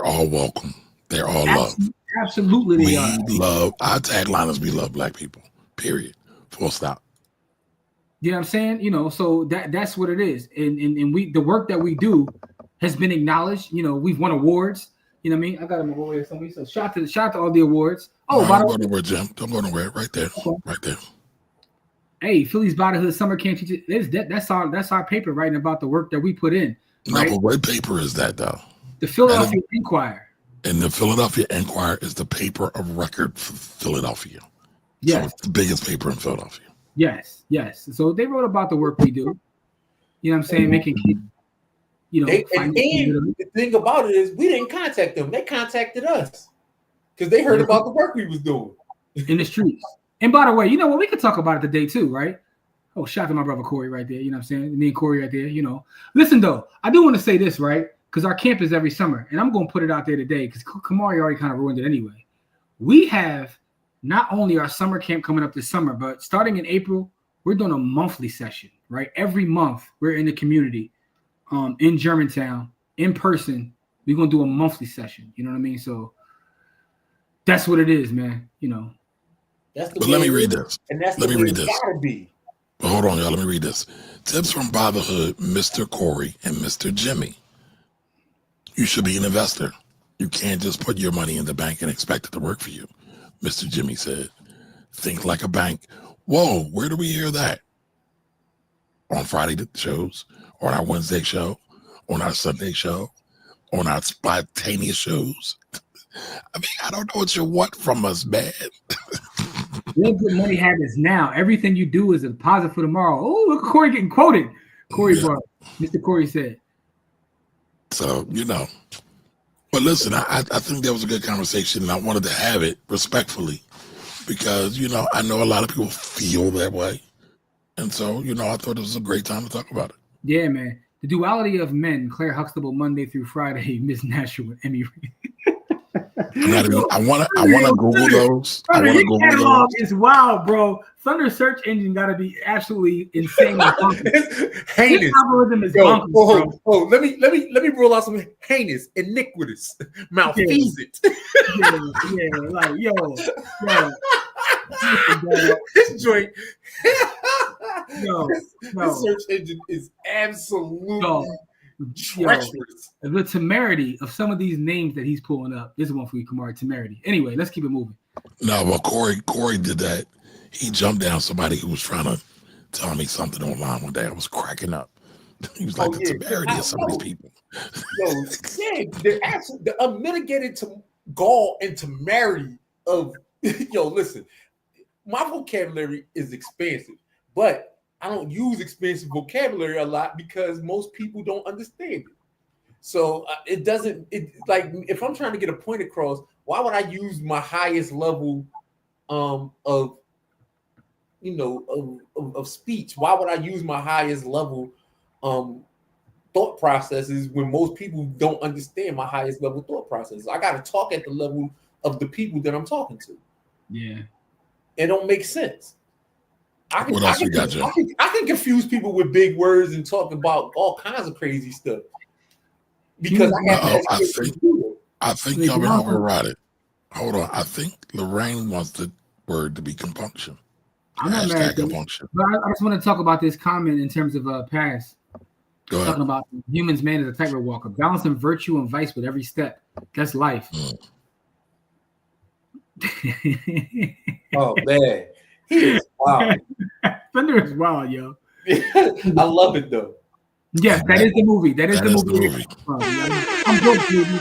all welcome. They're all loved. Absolutely, they are. Love. Our tagline is "We love Black people." Period. Full stop. You know what I'm saying? So that's what it is. And the work that we do has been acknowledged. We've won awards. You know what I mean? I got them over here somewhere. So shout out to all the awards. Oh, don't go nowhere, Jim. Don't go nowhere. Right there. Okay. Right there. Hey, Philly's Bodyhood Summer Camp Teacher. That's our paper writing about the work that we put in. Right? No, but what paper is that though? The Philadelphia Inquirer. And the Philadelphia Inquirer is the paper of record for Philadelphia. Yes. So it's the biggest paper in Philadelphia. Yes. So they wrote about the work we do. You know what I'm saying? Making kids, and the thing about it is we didn't contact them. They contacted us. because they heard about the work we was doing in the streets. And by the way, you know what? We could talk about it today too, right? Oh, shout out to my brother Corey right there. You know what I'm saying? Me and Corey right there, you know. Listen, though, I do want to say this, right? Because our camp is every summer. And I'm going to put it out there today because Kamari already kind of ruined it anyway. We have not only our summer camp coming up this summer, but starting in April, we're doing a monthly session, right? Every month, we're in the community in Germantown, in person. We're going to do a monthly session. You know what I mean? So that's what it is, man. You know. That's the but let me read this. And that's let the me way read it this. gotta be. But hold on, y'all. Let me read this. Tips from Fatherhood, Mr. Corey and Mr. Jimmy. You should be an investor. You can't just put your money in the bank and expect it to work for you. Mr. Jimmy said, think like a bank. Whoa, where do we hear that? On Friday shows, on our Wednesday show, on our Sunday show, on our spontaneous shows. I mean, I don't know what you want from us, man. Real good money habits now. Everything you do is a deposit for tomorrow. Oh, look at Corey getting quoted. Corey brought Mr. Corey said. So, you know. But listen, I think that was a good conversation, and I wanted to have it respectfully because, you know, I know a lot of people feel that way. And so, you know, I thought it was a great time to talk about it. Yeah, man. The duality of men, Claire Huxtable, Monday through Friday, Miss Natural with Emmy. I want to Google those. I want to Google catalog those. is wild, bro. Thunder search engine got to be absolutely insane. Heinous. This algorithm is bonkers, bro. Let me roll out some heinous, iniquitous, malfeasant. Yeah, like yo. This joint. This search engine is absolutely treacherous. The temerity of some of these names that he's pulling up. This is one for you, Kamari. Temerity. Anyway, let's keep it moving. No, well, Corey did that. He jumped down somebody who was trying to tell me something online one day. I was cracking up. He was like, the temerity of some of these people. The unmitigated gall and temerity of, listen, my vocabulary is expansive, but I don't use expensive vocabulary a lot because most people don't understand it. So like if I'm trying to get a point across, why would I use my highest level of speech? Why would I use my highest level thought processes when most people don't understand my highest level thought processes? I got to talk at the level of the people that I'm talking to. Yeah. It don't make sense. What else we got, Jim? I can confuse people with big words and talk about all kinds of crazy stuff. Because I think y'all been overridden. Hold on. I think Lorraine wants the word to be compunction. I'm not mad at that. But I just want to talk about this comment in terms of Paris. Go ahead. Talking about humans, man, as a tightrope walker, balancing virtue and vice with every step. That's life. Oh man, he is wild. Thunder is wild, yo. I love it though. Yes, that is the movie. That is the movie. I'm good, baby.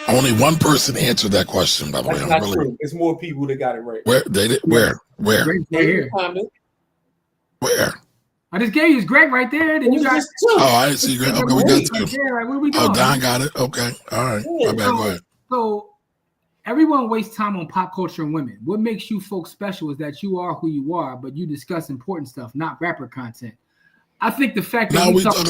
Only one person answered that question, by the way. That's not true. It's more people that got it right. Where they did? Where? Right here. Where? I just gave you it's Greg right there. Then you got two. Oh, I didn't see Greg. Okay, we got two. Right, what are we doing? Oh, Don got it. Okay, all right. My bad. Go ahead. So everyone wastes time on pop culture and women. What makes you folks special is that you are who you are, but you discuss important stuff, not rapper content. I think the fact that we talk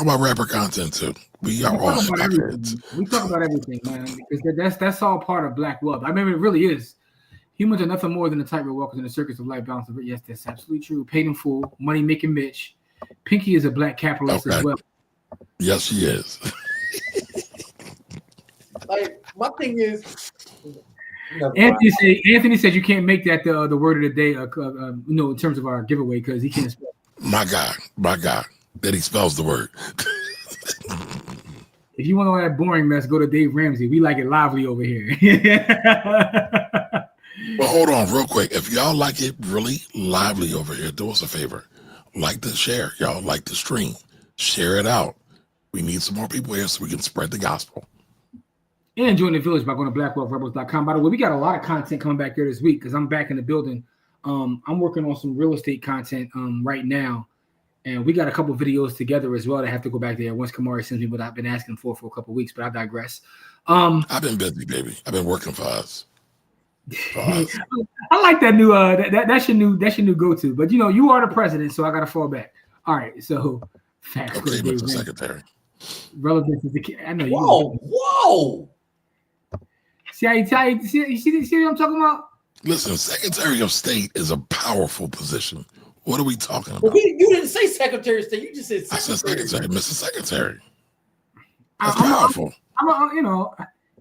about rapper content too. We talk about everything, man. Because that's all part of black wealth. I mean, it really is. Humans are nothing more than the tightrope walkers in the circus of life balance. Yes, that's absolutely true. Paid in full, money making Mitch. Pinky is a black capitalist as well. Yes, she is. Like my thing is, Anthony said you can't make that the word of the day. In terms of our giveaway because he can't spell. My God, that he spells the word. If you want to know that boring mess, go to Dave Ramsey. We like it lively over here. Well, hold on real quick. If y'all like it really lively over here, do us a favor. Like the share. Y'all like the stream. Share it out. We need some more people here so we can spread the gospel. And join the village by going to blackwealthrebels.com. By the way, we got a lot of content coming back there this week because I'm back in the building. I'm working on some real estate content right now. And we got a couple videos together as well that have to go back there once Kamari sends me what I've been asking for a couple of weeks, but I digress. I've been busy, baby. I've been working for us. I like that new that's your new go-to. But you are the president, so I gotta fall back. All right, so facts. Okay, Mr. Secretary. Relevance is the key. I know you. Whoa. See what I'm talking about? Listen, Secretary of State is a powerful position. What are we talking about? Well, you didn't say Secretary of State. You just said Secretary. I said Secretary, Mr. Secretary. That's I'm powerful.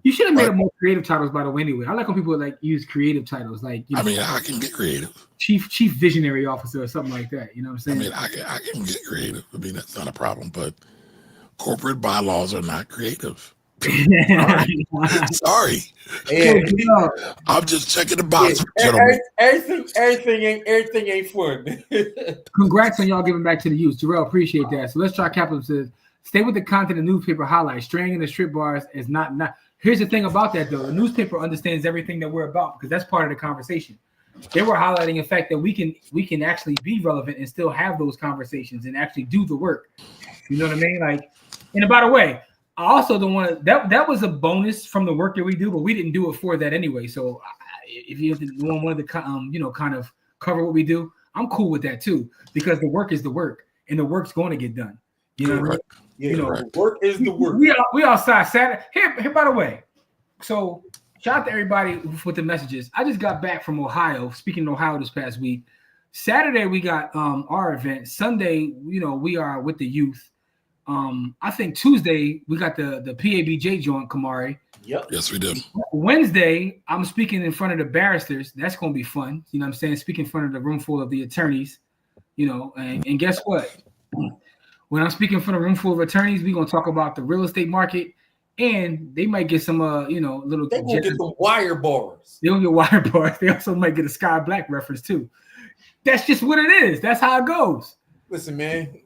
You should have made up more creative titles, by the way. Anyway, I like when people use creative titles, like I mean, I can get creative. Chief visionary officer or something like that. You know what I'm saying? I mean, I can get creative. I mean, that's not a problem. But corporate bylaws are not creative. Sorry. I'm just checking the box. Everything ain't fun. Congrats on y'all giving back to the youth. Jarrell, appreciate that. So let's try Kaplan says, stay with the content of newspaper highlights. Straying in the strip bars is not. Here's the thing about that though. The newspaper understands everything that we're about because that's part of the conversation. They were highlighting the fact that we can actually be relevant and still have those conversations and actually do the work. You know what I mean? Like, and by the way, I also don't want to. That was a bonus from the work that we do, but we didn't do it for that anyway. So if you wanted to kind of cover what we do, I'm cool with that too because the work is the work and the work's going to get done. You know what I mean? Yeah, work is the work. We outside Saturday. Here, by the way. So shout out to everybody with the messages. I just got back from Ohio. Speaking of Ohio this past week. Saturday we got our event. Sunday, we are with the youth. I think Tuesday we got the PABJ joint, Kamari. Yep. Yes, we did. Wednesday, I'm speaking in front of the barristers. That's gonna be fun. You know what I'm saying? Speaking in front of the room full of the attorneys, and guess what? When I'm speaking in front of a room full of attorneys, we're gonna talk about the real estate market, and they might get some little they gonna get some wire bars. They don't get wire bars, they also might get a Sky Black reference too. That's just what it is. That's how it goes. Listen, man.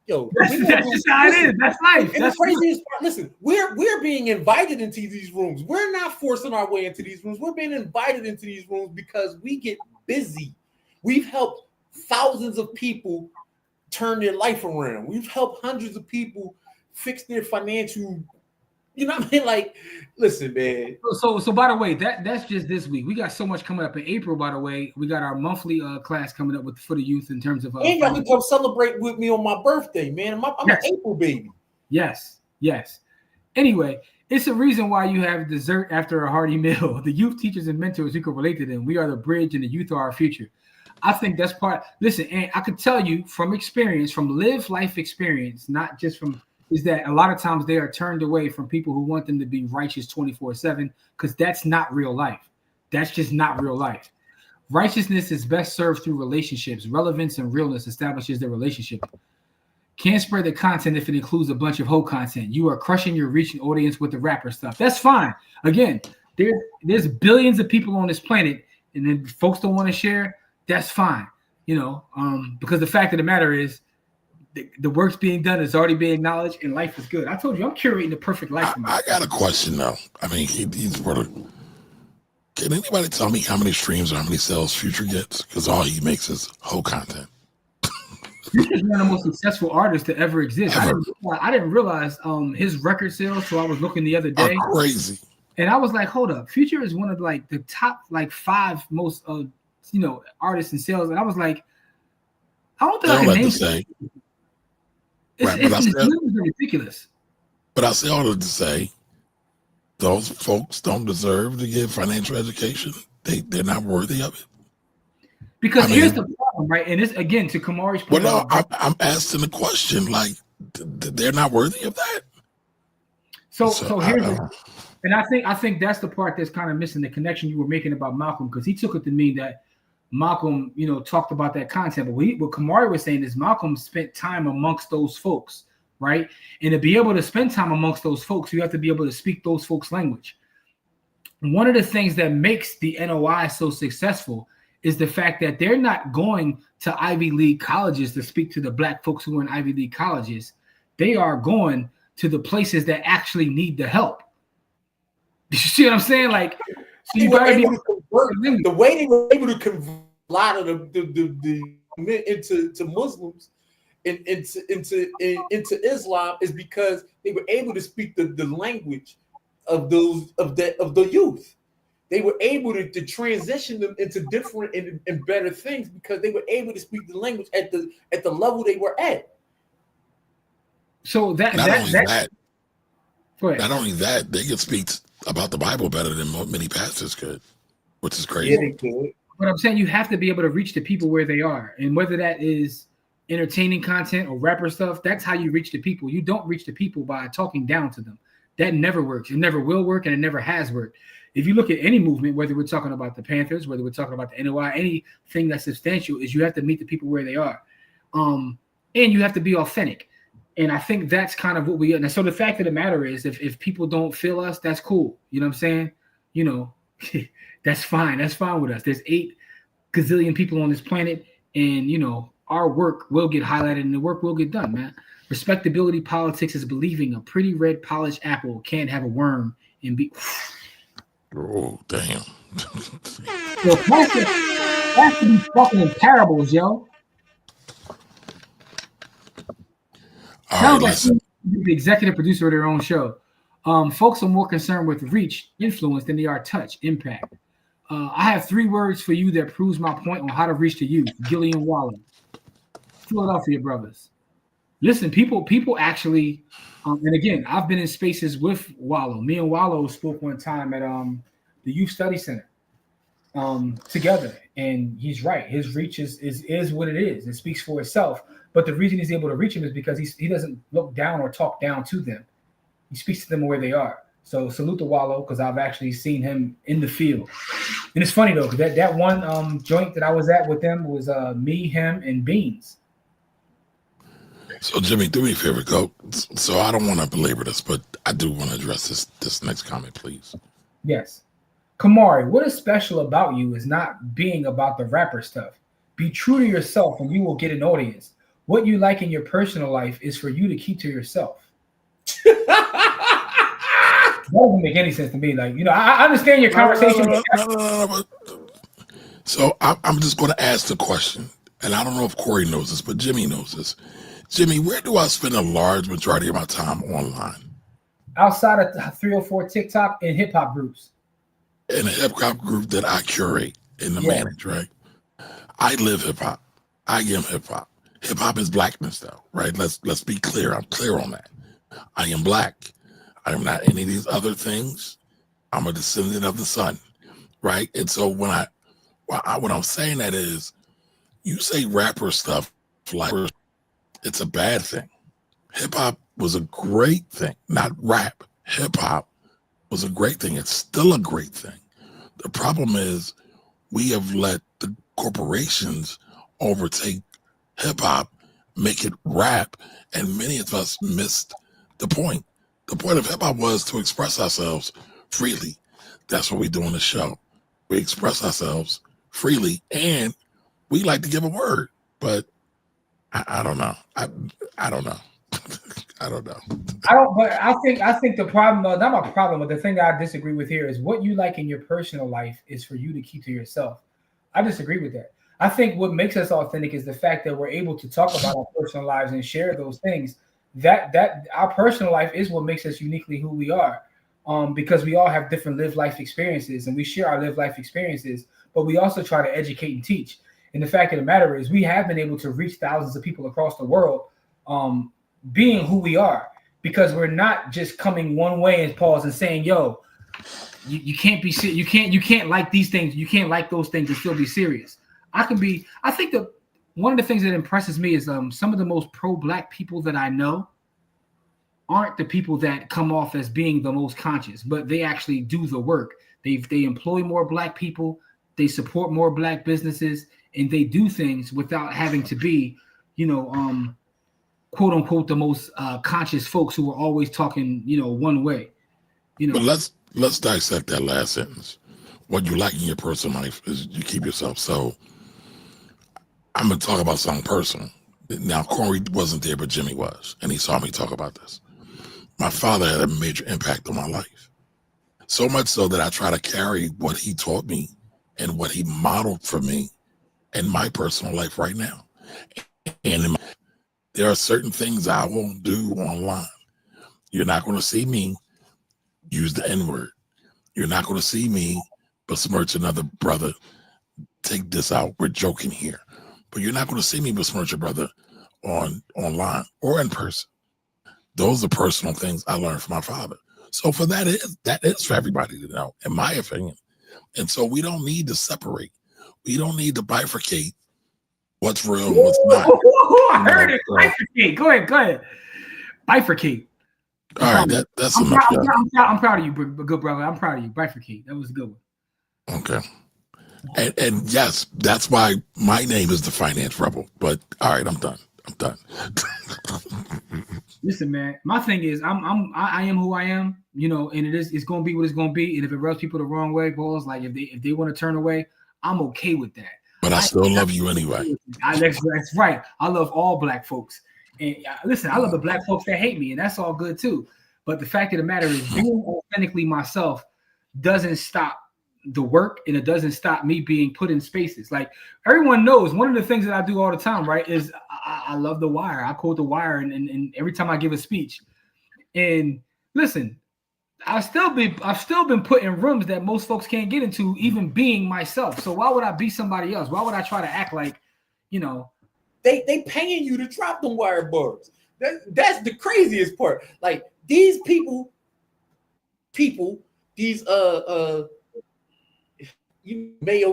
Yo, that's just how it is. That's life. And that's the craziest part, listen, we're being invited into these rooms. We're not forcing our way into these rooms. We're being invited into these rooms because we get busy. We've helped thousands of people turn their life around. We've helped hundreds of people fix their financial. You know what I mean? Like, listen, man. So by the way, that's just this week. We got so much coming up in April. By the way, we got our monthly class coming up for the youth in terms of. And y'all can come celebrate with me on my birthday, man. I'm an April baby. Yes. Anyway, it's a reason why you have dessert after a hearty meal. The youth teachers and mentors who can relate to them. We are the bridge, and the youth are our future. I think that's part. Listen, and I can tell you from experience, from lived life experience, not just from. Is that a lot of times they are turned away from people who want them to be righteous 24/7 because that's not real life. That's just not real life. Righteousness is best served through relationships. Relevance and realness establishes the relationship. Can't spread the content if it includes a bunch of whole content. You are crushing your reaching audience with the rapper stuff. That's fine. Again, there's billions of people on this planet, and then folks don't want to share. That's fine. Because the fact of the matter is, the work's being done is already being acknowledged, and life is good. I told you, I'm curating the perfect life for myself. I got a question though. I mean, he's can anybody tell me how many streams or how many sales Future gets? Because all he makes is whole content. Future's one of the most successful artists to ever exist. I didn't realize his record sales. So I was looking the other day. Crazy. And I was like, hold up, Future is one of like the top 5 most artists in sales. And I was like, I don't think I can name. It's ridiculous. But I say all that to say, those folks don't deserve to get financial education. They're not worthy of it. Because here's the problem, right? And this again to Kamari's point. Well, no, I'm asking the question, like they're not worthy of that. So here's and I think that's the part that's kind of missing the connection you were making about Malcolm, because he took it to mean that Malcolm, talked about that content. But what Kamari was saying is Malcolm spent time amongst those folks, right? And to be able to spend time amongst those folks, you have to be able to speak those folks' language. One of the things that makes the NOI so successful is the fact that they're not going to Ivy League colleges to speak to the Black folks who are in Ivy League colleges. They are going to the places that actually need the help. You see what I'm saying? Like, so you gotta be able to convert the way they were able to convert a lot of the men into Muslims into Islam is because they were able to speak the language of the youth. They were able to transition them into different and better things because they were able to speak the language at the level they were at. So Not only that, they can speak about the Bible better than many pastors could, which is crazy. Yeah, they could. But I'm saying you have to be able to reach the people where they are, and whether that is entertaining content or rapper stuff, that's how you reach the people. You don't reach the people by talking down to them. That never works. It never will work, and it never has worked. If you look at any movement, whether we're talking about the Panthers, whether we're talking about the NOI, anything that's substantial, is you have to meet the people where they are. And you have to be authentic. And I think that's kind of what we are. And so the fact of the matter is, if people don't feel us, that's cool. You know what I'm saying? You know, that's fine. That's fine with us. There's 8 gazillion people on this planet, and, you know, our work will get highlighted and the work will get done, man. Respectability politics is believing a pretty red polished apple can't have a worm and be... Oh, damn. So that's to be fucking in parables, yo. Sounds like the executive producer of their own show. Folks are more concerned with reach, influence than they are touch, impact. I have 3 words for you that proves my point on how to reach the youth. Gillian Wallen, Philadelphia brothers. Listen, people actually, and again, I've been in spaces with Wallow. Me and Wallow spoke one time at the Youth Study Center together, and he's right. His reach is what it is. It speaks for itself. But the reason he's able to reach them is because he doesn't look down or talk down to them. He speaks to them where they are. So salute to Wallow, because I've actually seen him in the field. And it's funny though, because that one joint that I was at with them was me, him, and Beans. So Jimmy, do me a favor, go. So I don't want to belabor this, but I do want to address this next comment, please. Yes. Kamari, what is special about you is not being about the rapper stuff. Be true to yourself and you will get an audience. What you like in your personal life is for you to keep to yourself. That doesn't make any sense to me. Like, you know, I understand your conversation. So I'm just going to ask the question, and I don't know if Corey knows this, but Jimmy knows this. Jimmy, where do I spend a large majority of my time online? Outside of 304 TikTok and hip hop groups. In a hip hop group that I curate and manage, right? I live hip hop. I am hip hop. Hip hop is blackness, though, right? Let's be clear. I'm clear on that. I am black. I am not any of these other things. I'm a descendant of the sun, right? And so when I'm saying that is, you say rapper stuff like it's a bad thing. Hip hop was a great thing, not rap. Hip hop was a great thing. It's still a great thing. The problem is we have let the corporations overtake hip hop, make it rap, and many of us missed the point. The point of hip hop was to express ourselves freely. That's what we do on the show. We express ourselves freely, and we like to give a word, but I don't know. I don't know. I don't know. But I think the problem, not my problem, but the thing that I disagree with here is what you like in your personal life is for you to keep to yourself. I disagree with that. I think what makes us authentic is the fact that we're able to talk about our personal lives and share those things. That our personal life is what makes us uniquely who we are, because we all have different live life experiences and we share our live life experiences, but we also try to educate and teach. And the fact of the matter is we have been able to reach thousands of people across the world, being who we are, because we're not just coming one way and pause and saying, yo, you can't be serious. You can't like these things. You can't like those things and still be serious. I think that one of the things that impresses me is some of the most pro-black people that I know aren't the people that come off as being the most conscious, but they actually do the work. They employ more black people, they support more black businesses, and they do things without having to be, quote unquote, the most conscious folks who are always talking, one way. But let's dissect that last sentence. What you like in your personal life is you keep yourself. So I'm going to talk about something personal. Now, Corey wasn't there, but Jimmy was, and he saw me talk about this. My father had a major impact on my life, so much so that I try to carry what he taught me and what he modeled for me in my personal life right now. And There are certain things I won't do online. You're not going to see me use the N-word. You're not going to see me besmirch another brother. Take this out. We're joking here. But you're not going to see me besmirch a brother online or in person. Those are personal things I learned from my father. So for that is for everybody to know, in my opinion. And so we don't need to separate. We don't need to bifurcate what's real and what's not. I heard it. Bifurcate. Go ahead. Bifurcate. All right, that's I'm enough. I'm proud of you, good brother. I'm proud of you. Bifurcate. That was a good one. Okay. And yes, that's why my name is the Finance Rebel. But all right, I'm done. Listen, man. My thing is, I am who I am. You know, and it's going to be what it's going to be. And if it rubs people the wrong way, balls, like if they want to turn away, I'm okay with that. But I still love you anyway. That's right. I love all black folks. And listen, I love the black folks that hate me, and that's all good too. But the fact of the matter is, being authentically myself doesn't stop the work, and it doesn't stop me being put in spaces. Like everyone knows, one of the things that I do all the time, right, is I love The Wire. I quote The Wire, and every time I give a speech. And listen, I've still been put in rooms that most folks can't get into, even being myself. So why would I be somebody else? Why would I try to act like, you know? They paying you to drop them wire bars. That's the craziest part. Like these people, these Mayo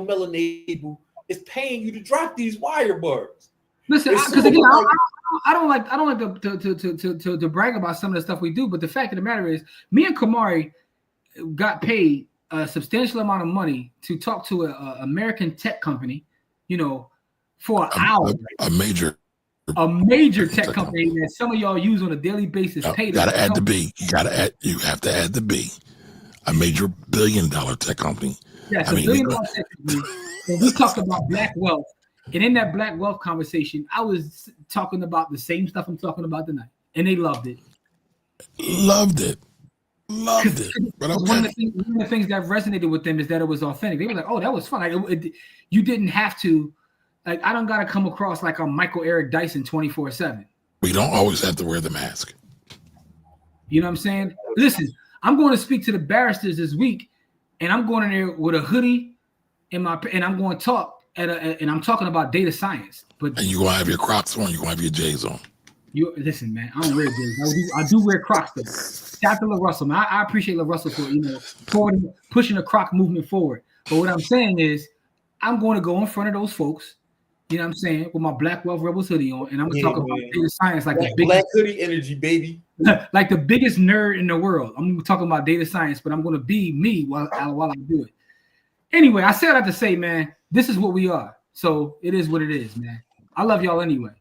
melanated people is paying you to drop these wire bars. Listen, because again, I don't like to brag about some of the stuff we do, but the fact of the matter is, me and Kamari got paid a substantial amount of money to talk to an American tech company, you know, for an hour. A major tech company that some of y'all use on a daily basis. You gotta add the B. You have to add the B. A major billion-dollar tech company. Yes, a billion-dollar tech company. And we talked about black wealth. And in that black wealth conversation, I was talking about the same stuff I'm talking about tonight. And they loved it. Loved it. But okay. One of the things that resonated with them is that it was authentic. They were like, oh, that was fun. Like, you didn't have to, like, I don't got to come across like I'm Michael Eric Dyson 24/7. We don't always have to wear the mask. You know what I'm saying? Listen, I'm going to speak to the barristers this week, and I'm going in there with a hoodie and I'm going to talk and I'm talking about data science. But and you gonna have your Crocs on, you gonna have your J's on. You listen, man. I don't wear J's. I do wear Crocs though. Shout out to LaRussell, man. I appreciate LaRussell for pushing the Croc movement forward. But what I'm saying is, I'm going to go in front of those folks. You know what I'm saying? With my Black Wealth Rebels hoodie on, and I'm gonna talk about data science like the biggest black hoodie energy, baby. Like the biggest nerd in the world. I'm talking about data science, but I'm gonna be me while I do it. Anyway, I said that to say, man, this is what we are. So it is what it is, man. I love y'all anyway.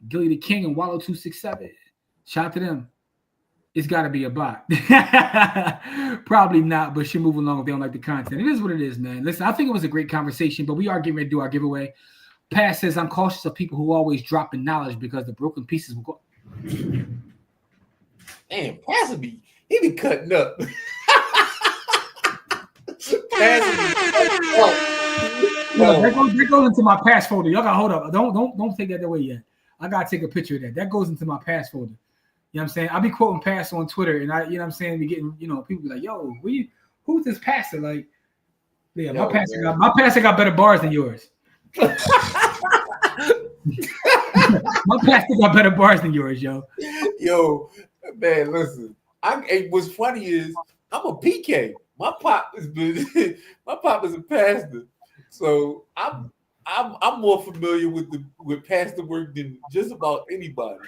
Gilly the King and Wallow 267. Shout out to them. It's got to be a bot. Probably not, but should move along if they don't like the content. It is what it is, man. Listen, I think it was a great conversation, but we are getting ready to do our giveaway. Pat says, I'm cautious of people who always drop in knowledge because the broken pieces will go. Damn, Pastor he be cutting up. That goes into my pass folder. Y'all gotta hold up. Don't take that away yet. I gotta take a picture of that. That goes into my pass folder. You know what I'm saying? I'll be quoting Pass on Twitter, and you know what I'm saying, be getting, people be like, yo, who's this pastor? Like, yeah, my pastor got better bars than yours. My pastor got better bars than yours, yo. Yo, man, listen. What's funny is I'm a PK. My pop is a pastor, so I'm more familiar with pastor work than just about anybody.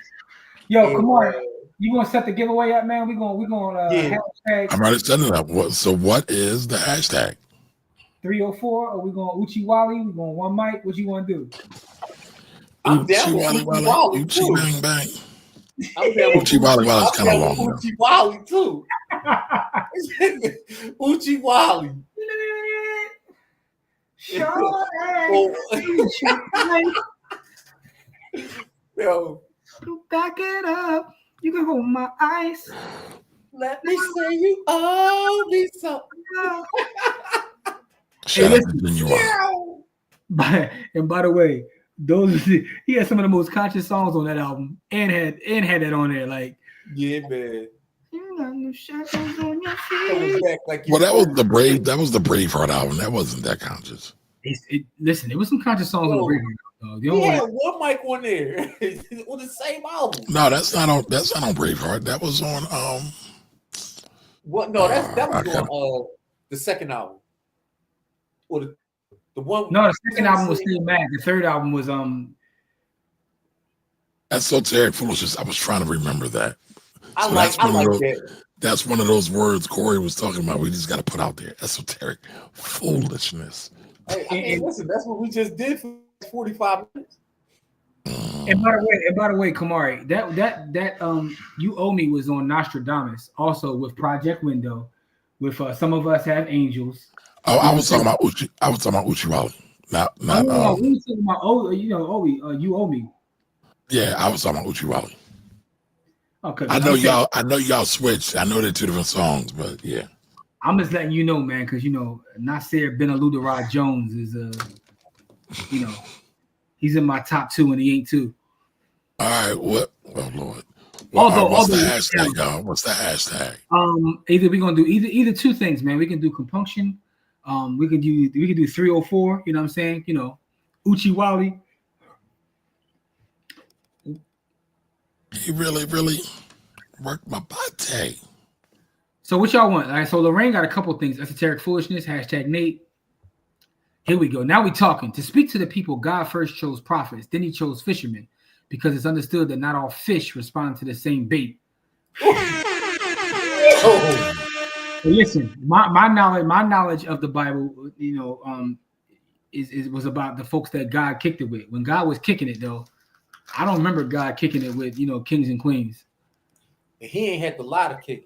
Yo, come on, you gonna set the giveaway up, man? We gonna hashtag. I'm already setting it up. So what is the hashtag? 304, or we going Uchi Wally? We going one mic? What you want to do? I'm down with Uchi Wally too. Bang bang. Uchi Wally is kind of long. Uchi Wally too. Uchi Wally. Yo, back it up. You can hold my eyes. Let me say you owe me something. Shout out to and by the way, Those he had some of the most conscious songs on that album, and had that on there. Like, Yeah, man. you got no shackles on your Coming feet. back like you. Well, that was the Brave. That was the Braveheart album. That wasn't that conscious. Listen, there was some conscious songs on the Yo, radio. Dog. You He don't had want one mic on there on the same album. No, that's not on. That's not on Braveheart. That was on. What? No, that I was can't. on the second album. Or the one. no. The second album was Steve Mac. The third album was Esoteric foolishness. I was trying to remember that. I So like those, that. That's one of those words Corey was talking about. We just got to put out there. Esoteric foolishness. Hey, I mean, listen, that's what we just did for 45 minutes. And by the way, Kamari, that You Owe Me was on Nostradamus, also with Project Window, with Some of Us Have Angels. Oh, I was talking about Uchi. I was talking about Uchiwali. Not. We were talking about You Owe Me. Yeah, I was talking about Uchiwali. Okay. I know y'all switched. I know they're two different songs, but yeah. I'm just letting you know, man, because Nasir Benaludaraj Jones is he's in my top 2 and he ain't 2. All right, what? Oh Lord. Well, what's the hashtag, y'all? What's the hashtag? Either we're gonna do either two things, man. We can do compunction. We can do 304. You know what I'm saying? Uchiwali. He really worked my body. So what y'all want? All right, so Lorraine got a couple things. Esoteric foolishness, hashtag Nate. Here we go. Now we talking. To speak to the people, God first chose prophets, then he chose fishermen, because it's understood that not all fish respond to the same bait. So listen, my knowledge of the Bible, was about the folks that God kicked it with. When God was kicking it, though, I don't remember God kicking it with kings and queens. He ain't had the lie to kick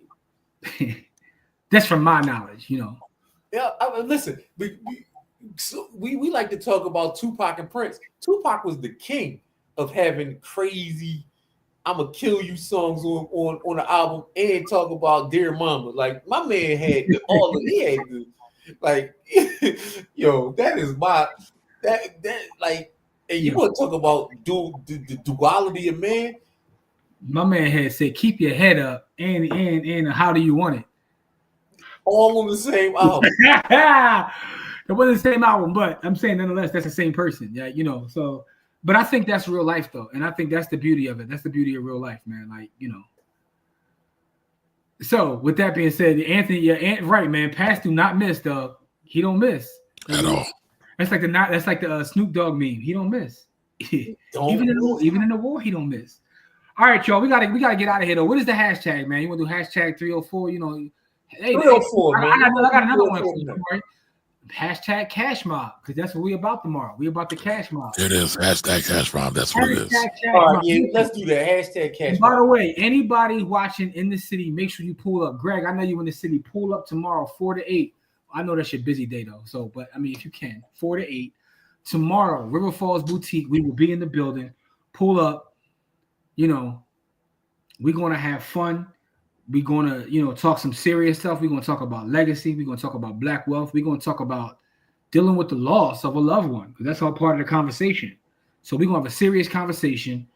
it. That's from my knowledge, Yeah, listen, we like to talk about Tupac and Prince. Tupac was the king of having crazy "I'ma kill you" songs on the album and talk about "Dear Mama." Like, my man had he had the, like, yo, that is my that like, and you want to talk about the duality of man? My man had said, "Keep your head up," and how do you want it? All on the same album. It wasn't the same album, but I'm saying nonetheless, that's the same person. Yeah, So, but I think that's real life, though, and I think that's the beauty of it. That's the beauty of real life, man. Like, So, with that being said, Anthony, right, man. Pass do not miss, dog. He don't miss At all. That's like the Snoop Dogg meme. He don't miss. Even in the war, he don't miss. All right, y'all. We gotta get out of here, though. What is the hashtag, man? You want to do hashtag 304? Hey, 304, man. I got another one. Right? Hashtag cash mob, because that's what we about tomorrow. We about the cash mob. It is hashtag cash mob. That's what it is. All right, yeah, let's do that. Hashtag cash mob. By the way, anybody watching in the city, make sure you pull up. Greg, I know you in the city. Pull up tomorrow, 4 to 8. I know that's your busy day, though. So, but I mean, if you can, 4 to 8 tomorrow, River Falls Boutique. We will be in the building. Pull up. We're gonna have fun. We're gonna, talk some serious stuff. We're gonna talk about legacy. We're gonna talk about Black wealth. We're gonna talk about dealing with the loss of a loved one, because that's all part of the conversation. So we're gonna have a serious conversation.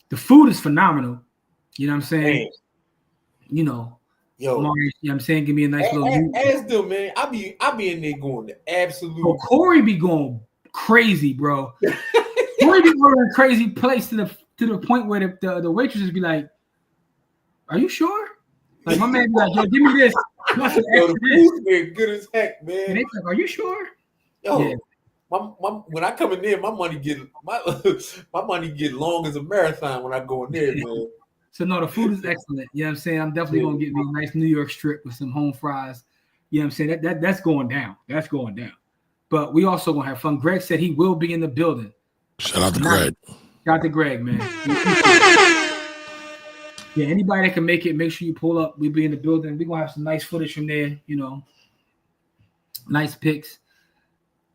The food is phenomenal. You know what I'm saying? Man. Yo, Mark, you know what I'm saying? Give me a nice little. Ask them, man. I be in there going to absolute. Oh, Corey be going crazy, bro. Corey be going crazy place to the point where the waitresses be like, "Are you sure?" Like, my man be like, "Yo, give me this." Yo, the food's been good as heck, man. And they like, "Are you sure?" Yo, yeah. When I come in there, my money get long as a marathon when I go in there, man. So no, the food is excellent. You know what I'm saying? I'm definitely gonna get me a nice New York strip with some home fries. You know what I'm saying? That's going down. That's going down. But we also gonna have fun. Greg said he will be in the building. Shout out to Greg. Shout out to Greg, man. Yeah, anybody that can make it, make sure you pull up. We'll be in the building. We're gonna have some nice footage from there, nice pics.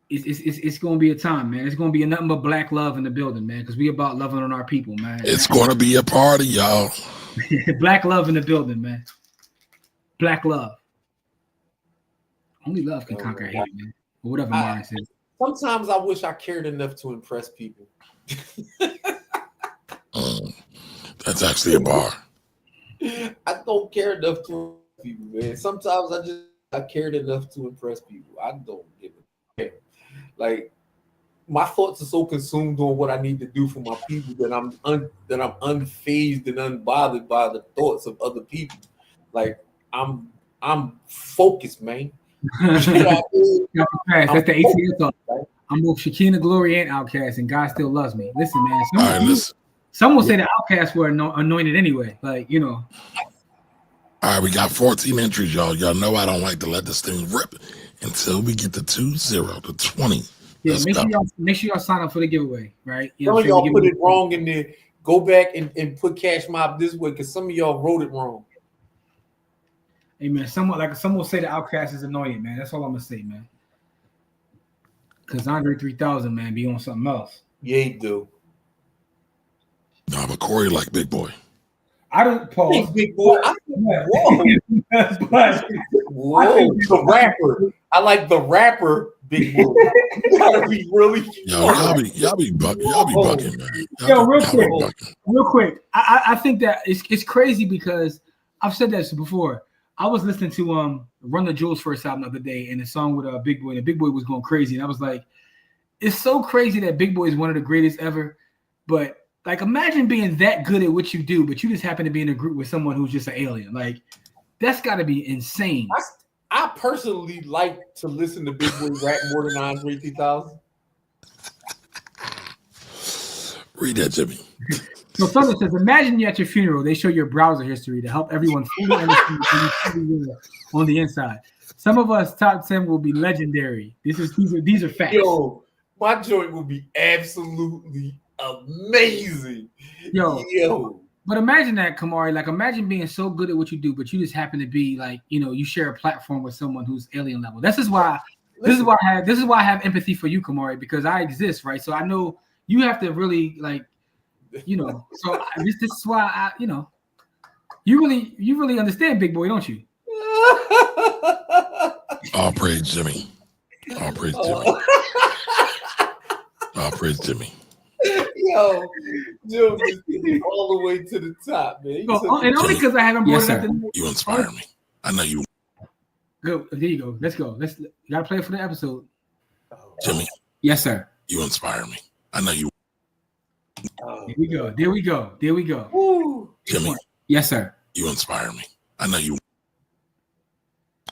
It's gonna be a time, man. It's gonna be nothing but black love in the building, man, because we about loving on our people, man. It's gonna be a party, y'all. Black love in the building, man. Black love. Only love can conquer hate, man. Or whatever Mara says. Sometimes I wish I cared enough to impress people. That's actually a bar. I don't care enough to impress people, man. Sometimes I cared enough to impress people. I don't give a damn. Like my thoughts are so consumed on what I need to do for my people that I'm unfazed and unbothered by the thoughts of other people. Like I'm focused, man. That's the ATL talk. I'm both Shekinah Glory and Outcast, and God still loves me. Listen, man. Some will say the Outcasts were anointed anyway. Like, you know. All right, we got 14 entries, y'all. Y'all know I don't like to let this thing rip until we get to 2-0 to 20. Yeah, make sure y'all sign up for the giveaway, right? You some of y'all put it wrong in there. Go back and put Cash Mob this way because some of y'all wrote it wrong. Hey man, some will say the Outcast is anointed, man. That's all I'm gonna say, man. Because Andre 3000, man, be on something else. Yeah, he do. No, but Corey like Big Boy. I don't pause. Big Boy. Whoa. Whoa. The rapper. I like the rapper Big Boy. You gotta be really. Y'all be bugging, man. Real quick. I think that it's crazy because I've said that before. I was listening to Run the Jewels first album the other day, and the song with Big Boy, and Big Boy was going crazy, and I was like, it's so crazy that Big Boy is one of the greatest ever, but like imagine being that good at what you do, but you just happen to be in a group with someone who's just an alien. Like that's got to be insane. I personally like to listen to Big Boy rap more than Andre 3000. Read that, Jimmy. So Thunder says, imagine you at your funeral, they show your browser history to help everyone fully understand on the inside. Some of us top 10 will be legendary. These are facts. Yo, my joint will be absolutely amazing. Yo. But imagine that, Kamari. Like imagine being so good at what you do, but you just happen to be like, you know, you share a platform with someone who's alien level. This is why I have empathy for you, Kamari, because I exist, right? So I know you have to really like, you know, so this is why I, you know, you really understand Big Boy, don't you? All praise Jimmy. All praise Jimmy. All praise Jimmy. Yo, all the way to the top, man. And only because I haven't brought it up. You inspire me. I know you. Go. There you go. Let's go. You gotta play it for the episode. Jimmy. Yes, sir. You inspire me. I know you. There we go. Woo. Jimmy. Yes, sir. You inspire me. I know you.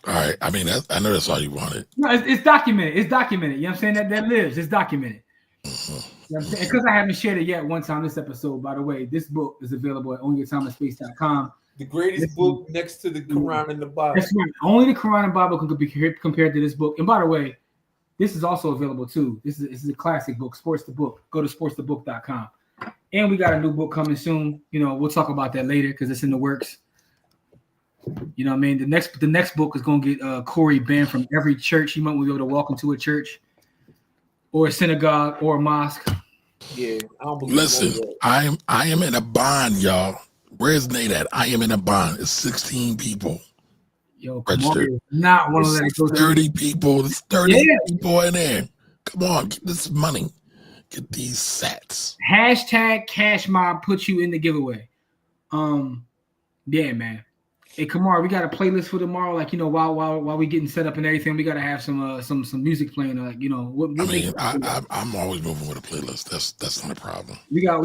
All right. I mean, I know that's all you wanted. No, it's documented. You know what I'm saying? That lives. It's documented. Mm-hmm. You know what I'm saying? Because I haven't shared it yet once on this episode. By the way, this book is available at onlyyourtimespace.com. The greatest book next to the Quran and the Bible. That's right. Only the Quran and Bible can be compared to this book. And by the way, this is also available too. This is a classic book, Sports the Book. Go to sportsthebook.com. And we got a new book coming soon. You know, we'll talk about that later because it's in the works. You know what I mean? The next book is going to get Corey banned from every church. He might be able to walk into a church or a synagogue or a mosque. Yeah. Listen, I am in a bond, y'all. Where's Nate at? I am in a bond. It's 16 people. Yo, registered. Not one of them. 30 people. There's 30 people in there. Come on, get this money. Get these sats. Hashtag Cash Mob puts you in the giveaway. Yeah, man. Hey, Kamar, we got a playlist for tomorrow. Like, you know, while we getting set up and everything, we got to have some music playing. Like, you know, I'm always moving with a playlist. That's not a problem. We got.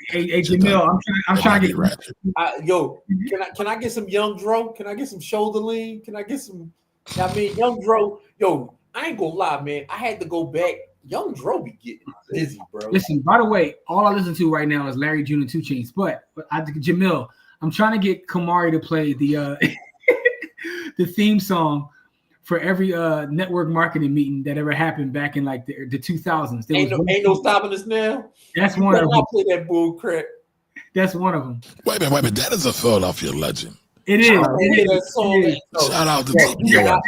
Hey, Jamil, I'm trying to get ratchet. Can I get some Young Dro? Can I get some Shoulder Lean? Can I get some? I mean, Young Dro. Yo, I ain't gonna lie, man. I had to go back. Young Dro be getting busy, bro. Listen, by the way, all I listen to right now is Larry June and 2 Chainz. But Jamil, I'm trying to get Kamari to play the the theme song for every network marketing meeting that ever happened back in like the 2000s. Ain't no stopping us now. That's one of them. Play that bull crap. That's one of them. Wait a minute. That is a Philadelphia legend. It is. Shout out to TPOS.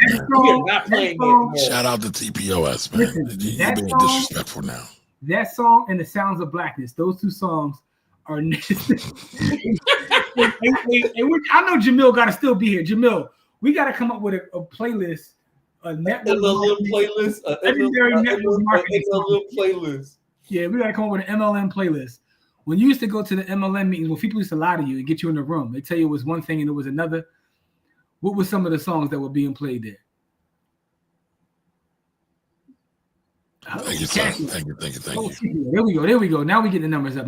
Shout out to TPOS, man. Listen, You're being disrespectful now. That song and The Sounds of Blackness, those two songs are. I know Jamil got to still be here. Jamil, we got to come up with a playlist a network MLM marketing, playlist. legendary network marketing song. MLM playlist. Yeah, we gotta come up with an MLM playlist. When you used to go to the MLM meetings, when people used to lie to you and get you in the room, they tell you it was one thing and it was another. What were some of the songs that were being played there? Thank you, sir. Thank you. There we go. Now we get the numbers up.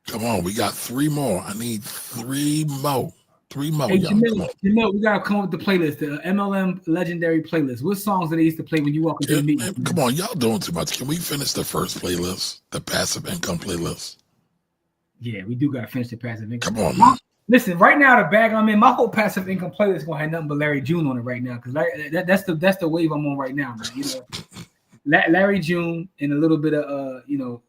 Come on, we got 3 more. I need 3 more. 3 more, Hey, y'all. Jamil, we gotta come up with the playlist, the MLM legendary playlist. What songs that they used to play when you walk into the meeting? Man, come on, y'all doing too much. Can we finish the first playlist, the passive income playlist? Yeah, we do gotta finish the passive income. Come on, man. Listen, right now the bag I'm in, my whole passive income playlist is gonna have nothing but Larry June on it right now, because that's the wave I'm on right now, man. You know, Larry June and a little bit of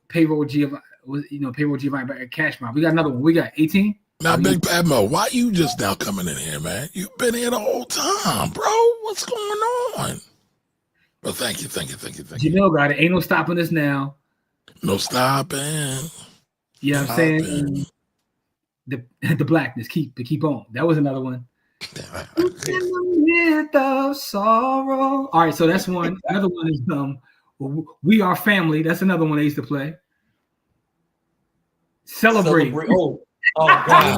payroll Giovanni, but cash mob. We got another one. We got 18. Now, Big Padmo, why you just now coming in here, man? You've been here the whole time, bro. What's going on? Well, thank you. Jamil got it. Ain't no stopping us now. No stopping. You know what I'm saying? The blackness, keep on. That was another one. With of sorrow. All right, so that's one. Another one is We Are Family. That's another one they used to play. Celebrate. Oh God.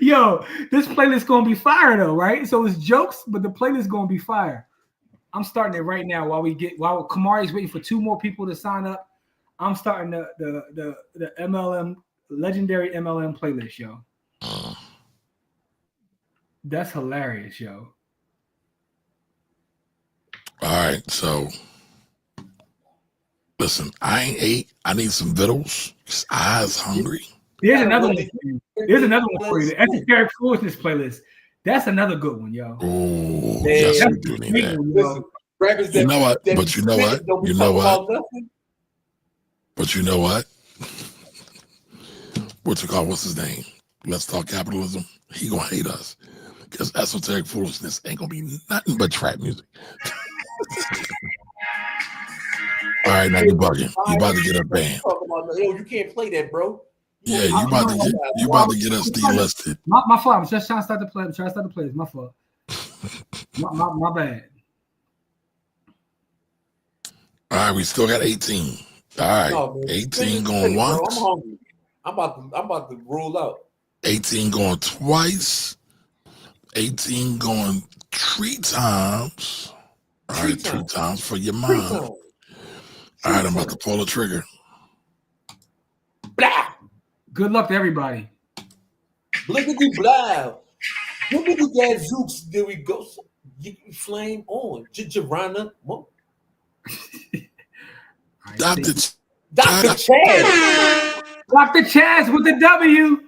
Yo, this playlist gonna be fire though, right? So it's jokes, but the playlist gonna be fire. I'm starting it right now while Kamari's waiting for 2 more people to sign up. I'm starting the MLM legendary MLM playlist, yo. That's hilarious, yo. All right, so listen, I ain't ate. I need some vittles. Eyes hungry. There's another one for you. The Esoteric Foolishness playlist. That's another good one, yo. Oh, yes, we do need that. Listen, rappers you know what? But you know what? You know what? But you know what? What's his name? Let's Talk Capitalism. He gonna hate us because Esoteric Foolishness ain't gonna be nothing but trap music. All right, now you bugging. You about to get a ban. Yo, you can't play that, bro. Yeah, you about to get us delisted. My fault. I'm just trying to start the play. It's my fault. my bad. All right, we still got 18. All right, no, 18 going once. I'm hungry. I'm about to roll out. 18 going twice. 18 going 3 times. All right, 3 times for your mom. All right, I'm about to pull the trigger. Blah. Good luck to everybody. Blickety blah. Blickety that Zooks. There we go. Flame on. Jirana. Dr. Chaz. Dr. Chaz with the W.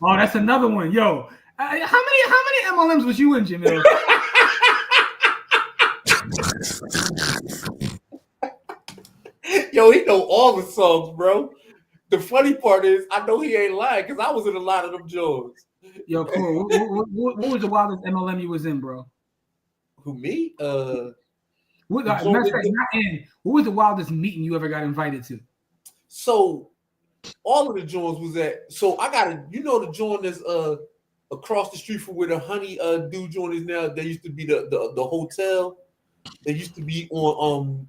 Oh, that's another one. Yo, how many MLMs was you in, Jamil? Yo, he know all the songs, bro. The funny part is, I know he ain't lying because I was in a lot of them joints. Yo, cool. What was the wildest MLM you was in, bro? Who, me? What was the wildest meeting you ever got invited to? So, all of the joints was at. So I got the joint that's across the street from where the Honey dude joint is now. There used to be the hotel. There used to be on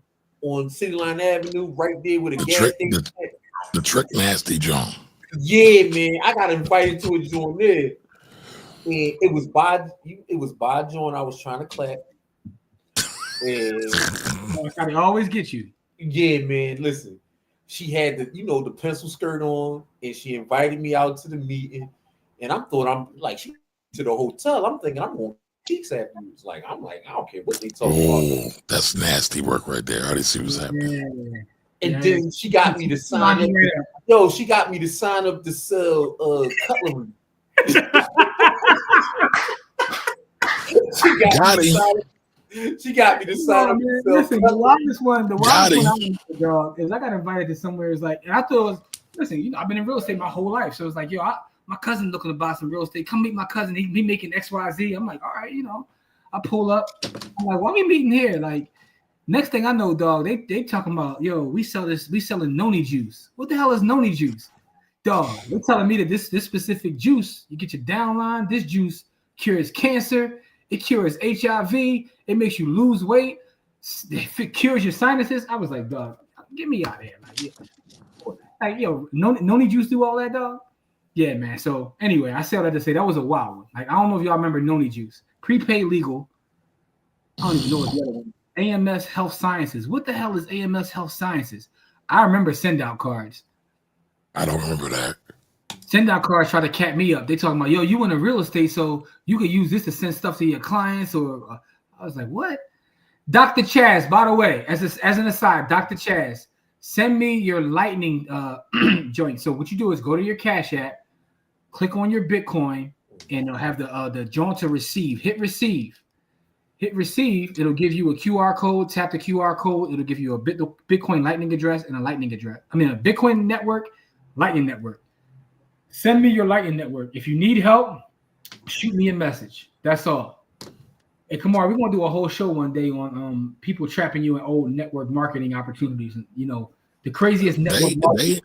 City Line Avenue, right there with a gas station. The Trick Nasty John. Yeah, man. I got invited to a joint there. And it was by joint I was trying to clap. And I always get you. Yeah, man. Listen, she had the pencil skirt on, and she invited me out to the meeting. And I'm she to the hotel. I'm thinking I'm going cheeks afterwards. I don't care what they talk about. That's nasty work right there. I didn't see what's happening. Yeah. And then she got me to sign up. She got me to sign up to sell cutlery. She got me to sign up. Listen, the wildest one I went to, dog, is I got invited to somewhere. It's like, and I thought it was, listen, I've been in real estate my whole life. So it's like, yo, my cousin looking to buy some real estate. Come meet my cousin. He making XYZ. I'm like, all right, I pull up. I'm like, why are we meeting here? Like, next thing I know, dog, they talking about, yo, we selling noni juice. What the hell is noni juice? Dog, they're telling me that this specific juice, you get your downline, this juice cures cancer, it cures HIV, it makes you lose weight, it cures your sinuses. I was like, dog, get me out of here. Yo, noni juice do all that, dog? Yeah, man. So anyway, I say all that to say that was a wild one. Like, I don't know if y'all remember noni juice. Prepaid legal. I don't even know what the other one. AMS Health Sciences. What the hell is AMS Health Sciences? I remember send out cards. I don't remember that. Send out cards try to cap me up. They talking about, yo, you in the real estate, so you could use this to send stuff to your clients. Or I was like, what? Dr. Chaz, by the way, as an aside, Dr. Chaz, send me your lightning joint. So what you do is go to your Cash App, click on your Bitcoin, and it'll have the joint to receive. Hit receive. Hit receive. It'll give you a QR code. Tap the QR code. It'll give you a Bitcoin Lightning address and a Lightning address. I mean, a Bitcoin network, Lightning network. Send me your Lightning network. If you need help, shoot me a message. That's all. Hey, Kamar, we're gonna do a whole show one day on people trapping you in old network marketing opportunities. And the craziest network marketing.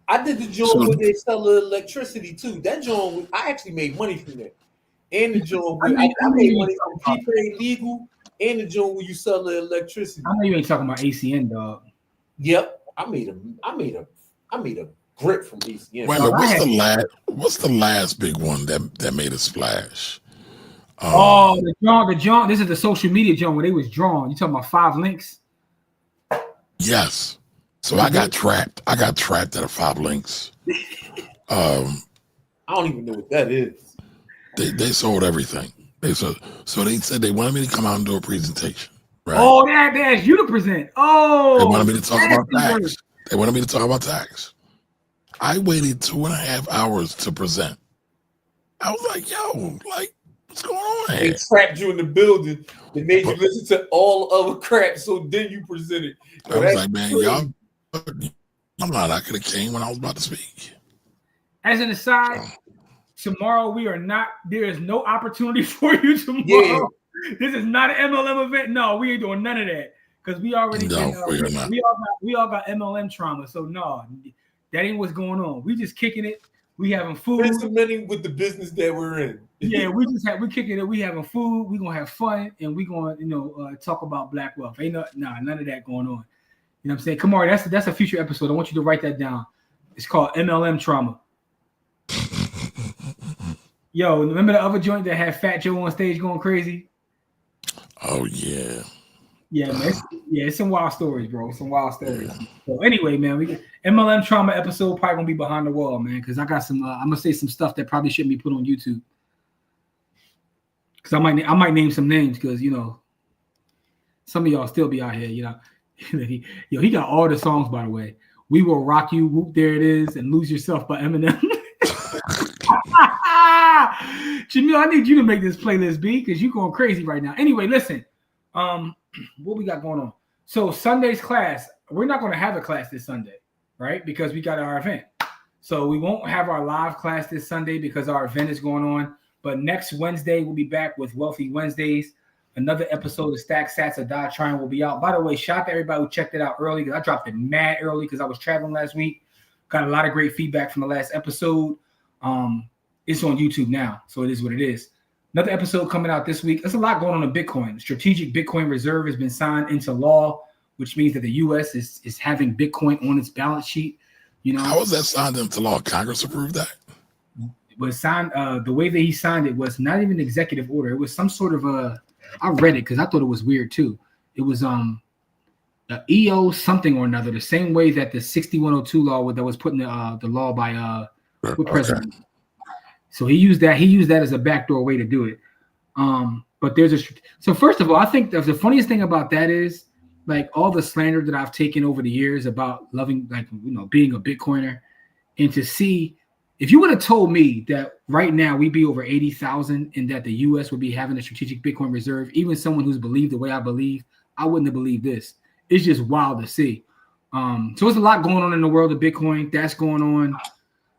I did the joint where they sell the electricity too. That joint, I actually made money from that. And the joint where I made money from prepaid legal, and the joint where you sell the electricity. I know you ain't talking about ACN, dog. Yep, I made a grip from ACN. Wait, what's the last big one that made a splash? The John. This is the social media John where they was drawn. You talking about 5 links? Yes. So I got trapped. I got trapped at 5 links. I don't even know what that is. They sold everything. So they said they wanted me to come out and do a presentation. Right? Oh, that's you to present. Oh, they wanted me to talk about tax. They wanted me to talk about tax. I waited 2.5 hours to present. I was like, yo, like, what's going on here? They trapped you in the building. They made you listen to all other crap, so then you presented. I was like, man, y'all, I'm not. I could have came when I was about to speak. As an aside, tomorrow there is no opportunity for you tomorrow. Yeah. This is not an MLM event. No, we ain't doing none of that because we already we all got MLM trauma. So no, that ain't what's going on. We just kicking it. We having food. Implementing with the business that we're in. Yeah, we're kicking it. We having food. We gonna have fun, and we gonna talk about black wealth. Ain't none of that going on. You know what I'm saying? Come on, that's a future episode. I want you to write that down. It's called MLM trauma. Yo, remember the other joint that had Fat Joe on stage going crazy? Oh yeah. Yeah, man. It's some wild stories, bro. Some wild stories. Yeah. So anyway, man, we get MLM trauma episode probably gonna be behind the wall, man, because I got some. I'm gonna say some stuff that probably shouldn't be put on YouTube. Because I might name some names because some of y'all still be out here. He got all the songs, by the way. We Will Rock You, Whoop, There It Is, and Lose Yourself by Eminem. Jamil, I need you to make this playlist, B, because you're going crazy right now. Anyway, listen. What we got going on? So Sunday's class, we're not going to have a class this Sunday, right? Because we got our event. So we won't have our live class this Sunday because our event is going on. But next Wednesday, we'll be back with Wealthy Wednesdays. Another episode of Stack Sats or Die Trying will be out. By the way, shout out to everybody who checked it out early because I dropped it mad early because I was traveling last week. Got a lot of great feedback from the last episode. It's on YouTube now, so it is what it is. Another episode coming out this week. There's a lot going on in Bitcoin. Strategic Bitcoin Reserve has been signed into law, which means that the U.S. is having Bitcoin on its balance sheet. How was that signed into law? Congress approved that? It was signed. The way that he signed it was not even an executive order. It was some sort of I read it because I thought it was weird too. It was the EO something or another, the same way that the 6102 law that was put in the law by president. So he used that as a backdoor way to do it. But so first of all, I think the funniest thing about that is like all the slander that I've taken over the years about loving, being a Bitcoiner, and to see if you would have told me that right now we'd be over 80,000 and that the U.S. would be having a strategic Bitcoin reserve, even someone who's believed the way I believe, I wouldn't have believed this. It's just wild to see. So there's a lot going on in the world of Bitcoin. That's going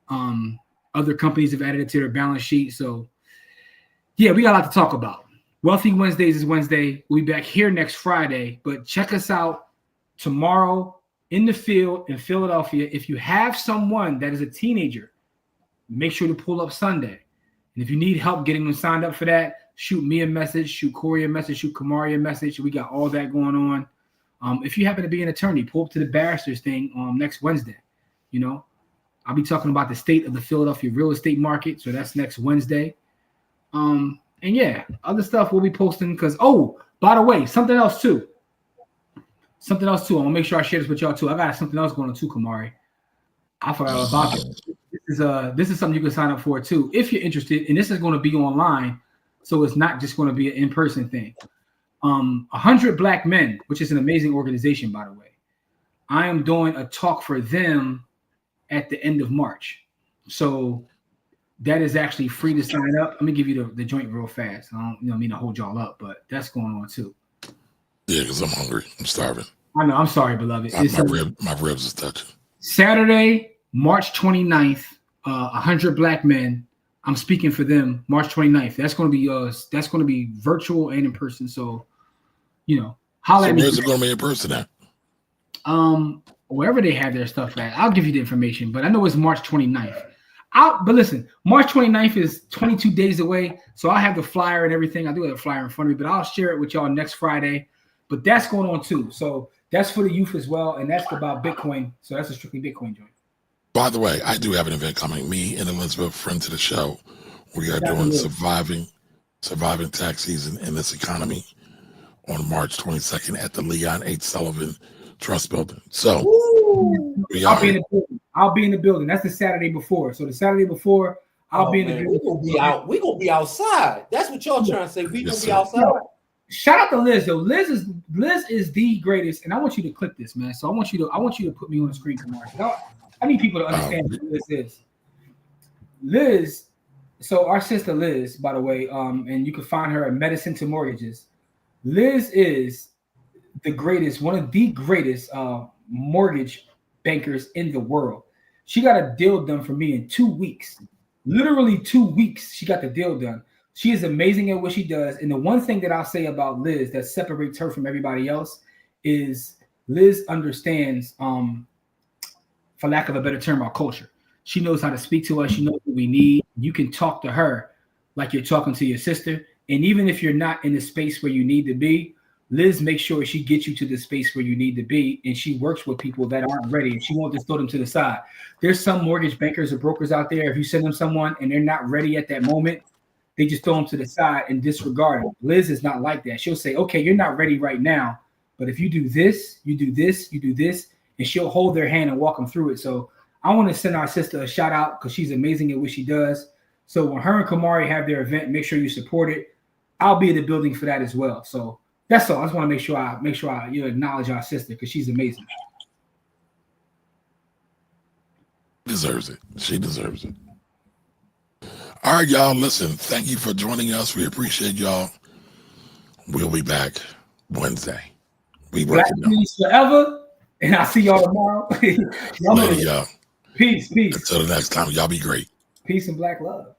on. Other companies have added it to their balance sheet. So, yeah, we got a lot to talk about. Wealthy Wednesdays is Wednesday. We'll be back here next Friday. But check us out tomorrow in the field in Philadelphia. If you have someone that is a teenager, make sure to pull up Sunday. And if you need help getting them signed up for that, shoot me a message, shoot Corey a message, shoot Kamari a message. We got all that going on. If you happen to be an attorney, pull up to the barristers thing next Wednesday. You know, I'll be talking about the state of the Philadelphia real estate market. So that's next Wednesday. And yeah, other stuff we'll be posting because, oh, by the way, something else too. I want to make sure I share this with y'all too. I got something else going on too, Kamari. I forgot about it. This is something you can sign up for too if you're interested. And this is going to be online, so it's not just going to be an in-person thing. 100 Black Men, which is an amazing organization, by the way. I am doing a talk for them at the end of March. So that is actually free to sign up. Let me give you the joint real fast. I don't mean to hold y'all up, but that's going on too. Yeah, because I'm hungry. I'm starving. I know. I'm sorry, beloved. My ribs is touching. Saturday, March 29th, 100 Black Men. I'm speaking for them March 29th. That's going to be virtual and in person. So, holla at me. Where's it going to be in person at? Wherever they have their stuff at. I'll give you the information, but I know it's March 29th. But listen, March 29th is 22 days away. So I have the flyer and everything. I do have a flyer in front of me, but I'll share it with y'all next Friday. But that's going on too. So that's for the youth as well. And that's about Bitcoin. So that's a strictly Bitcoin joint. By the way, I do have an event coming. Me and Elizabeth, friend to the show, we are doing surviving tax season in this economy on March 22nd at the Leon H. Sullivan Trust Building. So I'll be in the building. That's the Saturday before. So the Saturday before, I'll be in the building. We're gonna be outside. That's what y'all trying to say. We're gonna be outside. Shout out to Liz though. Liz is the greatest, and I want you to click this, man. So I want you to put me on the screen tomorrow. I need people to understand who Liz is. Liz, so our sister Liz, by the way, and you can find her at Medicine to Mortgages. Liz is the greatest, one of the greatest mortgage bankers in the world. She got a deal done for me in 2 weeks. Literally 2 weeks, she got the deal done. She is amazing at what she does. And the one thing that I'll say about Liz that separates her from everybody else is Liz understands, for lack of a better term, our culture. She knows how to speak to us. She knows what we need. You can talk to her like you're talking to your sister. And even if you're not in the space where you need to be, Liz makes sure she gets you to the space where you need to be. And she works with people that aren't ready. And she won't just throw them to the side. There's some mortgage bankers or brokers out there. If you send them someone and they're not ready at that moment, they just throw them to the side and disregard them. Liz is not like that. She'll say, okay, you're not ready right now. But if you do this, you do this, you do this, and she'll hold their hand and walk them through it. So I want to send our sister a shout out because she's amazing at what she does. So when her and Kamari have their event, make sure you support it. I'll be in the building for that as well. So that's all. I just want to make sure I acknowledge our sister because she's amazing. Deserves it. She deserves it. All right, y'all. Listen, thank you for joining us. We appreciate y'all. We'll be back Wednesday. We Black peace forever, and I'll see y'all tomorrow. Later, y'all. Peace. Until the next time, y'all be great. Peace and black love.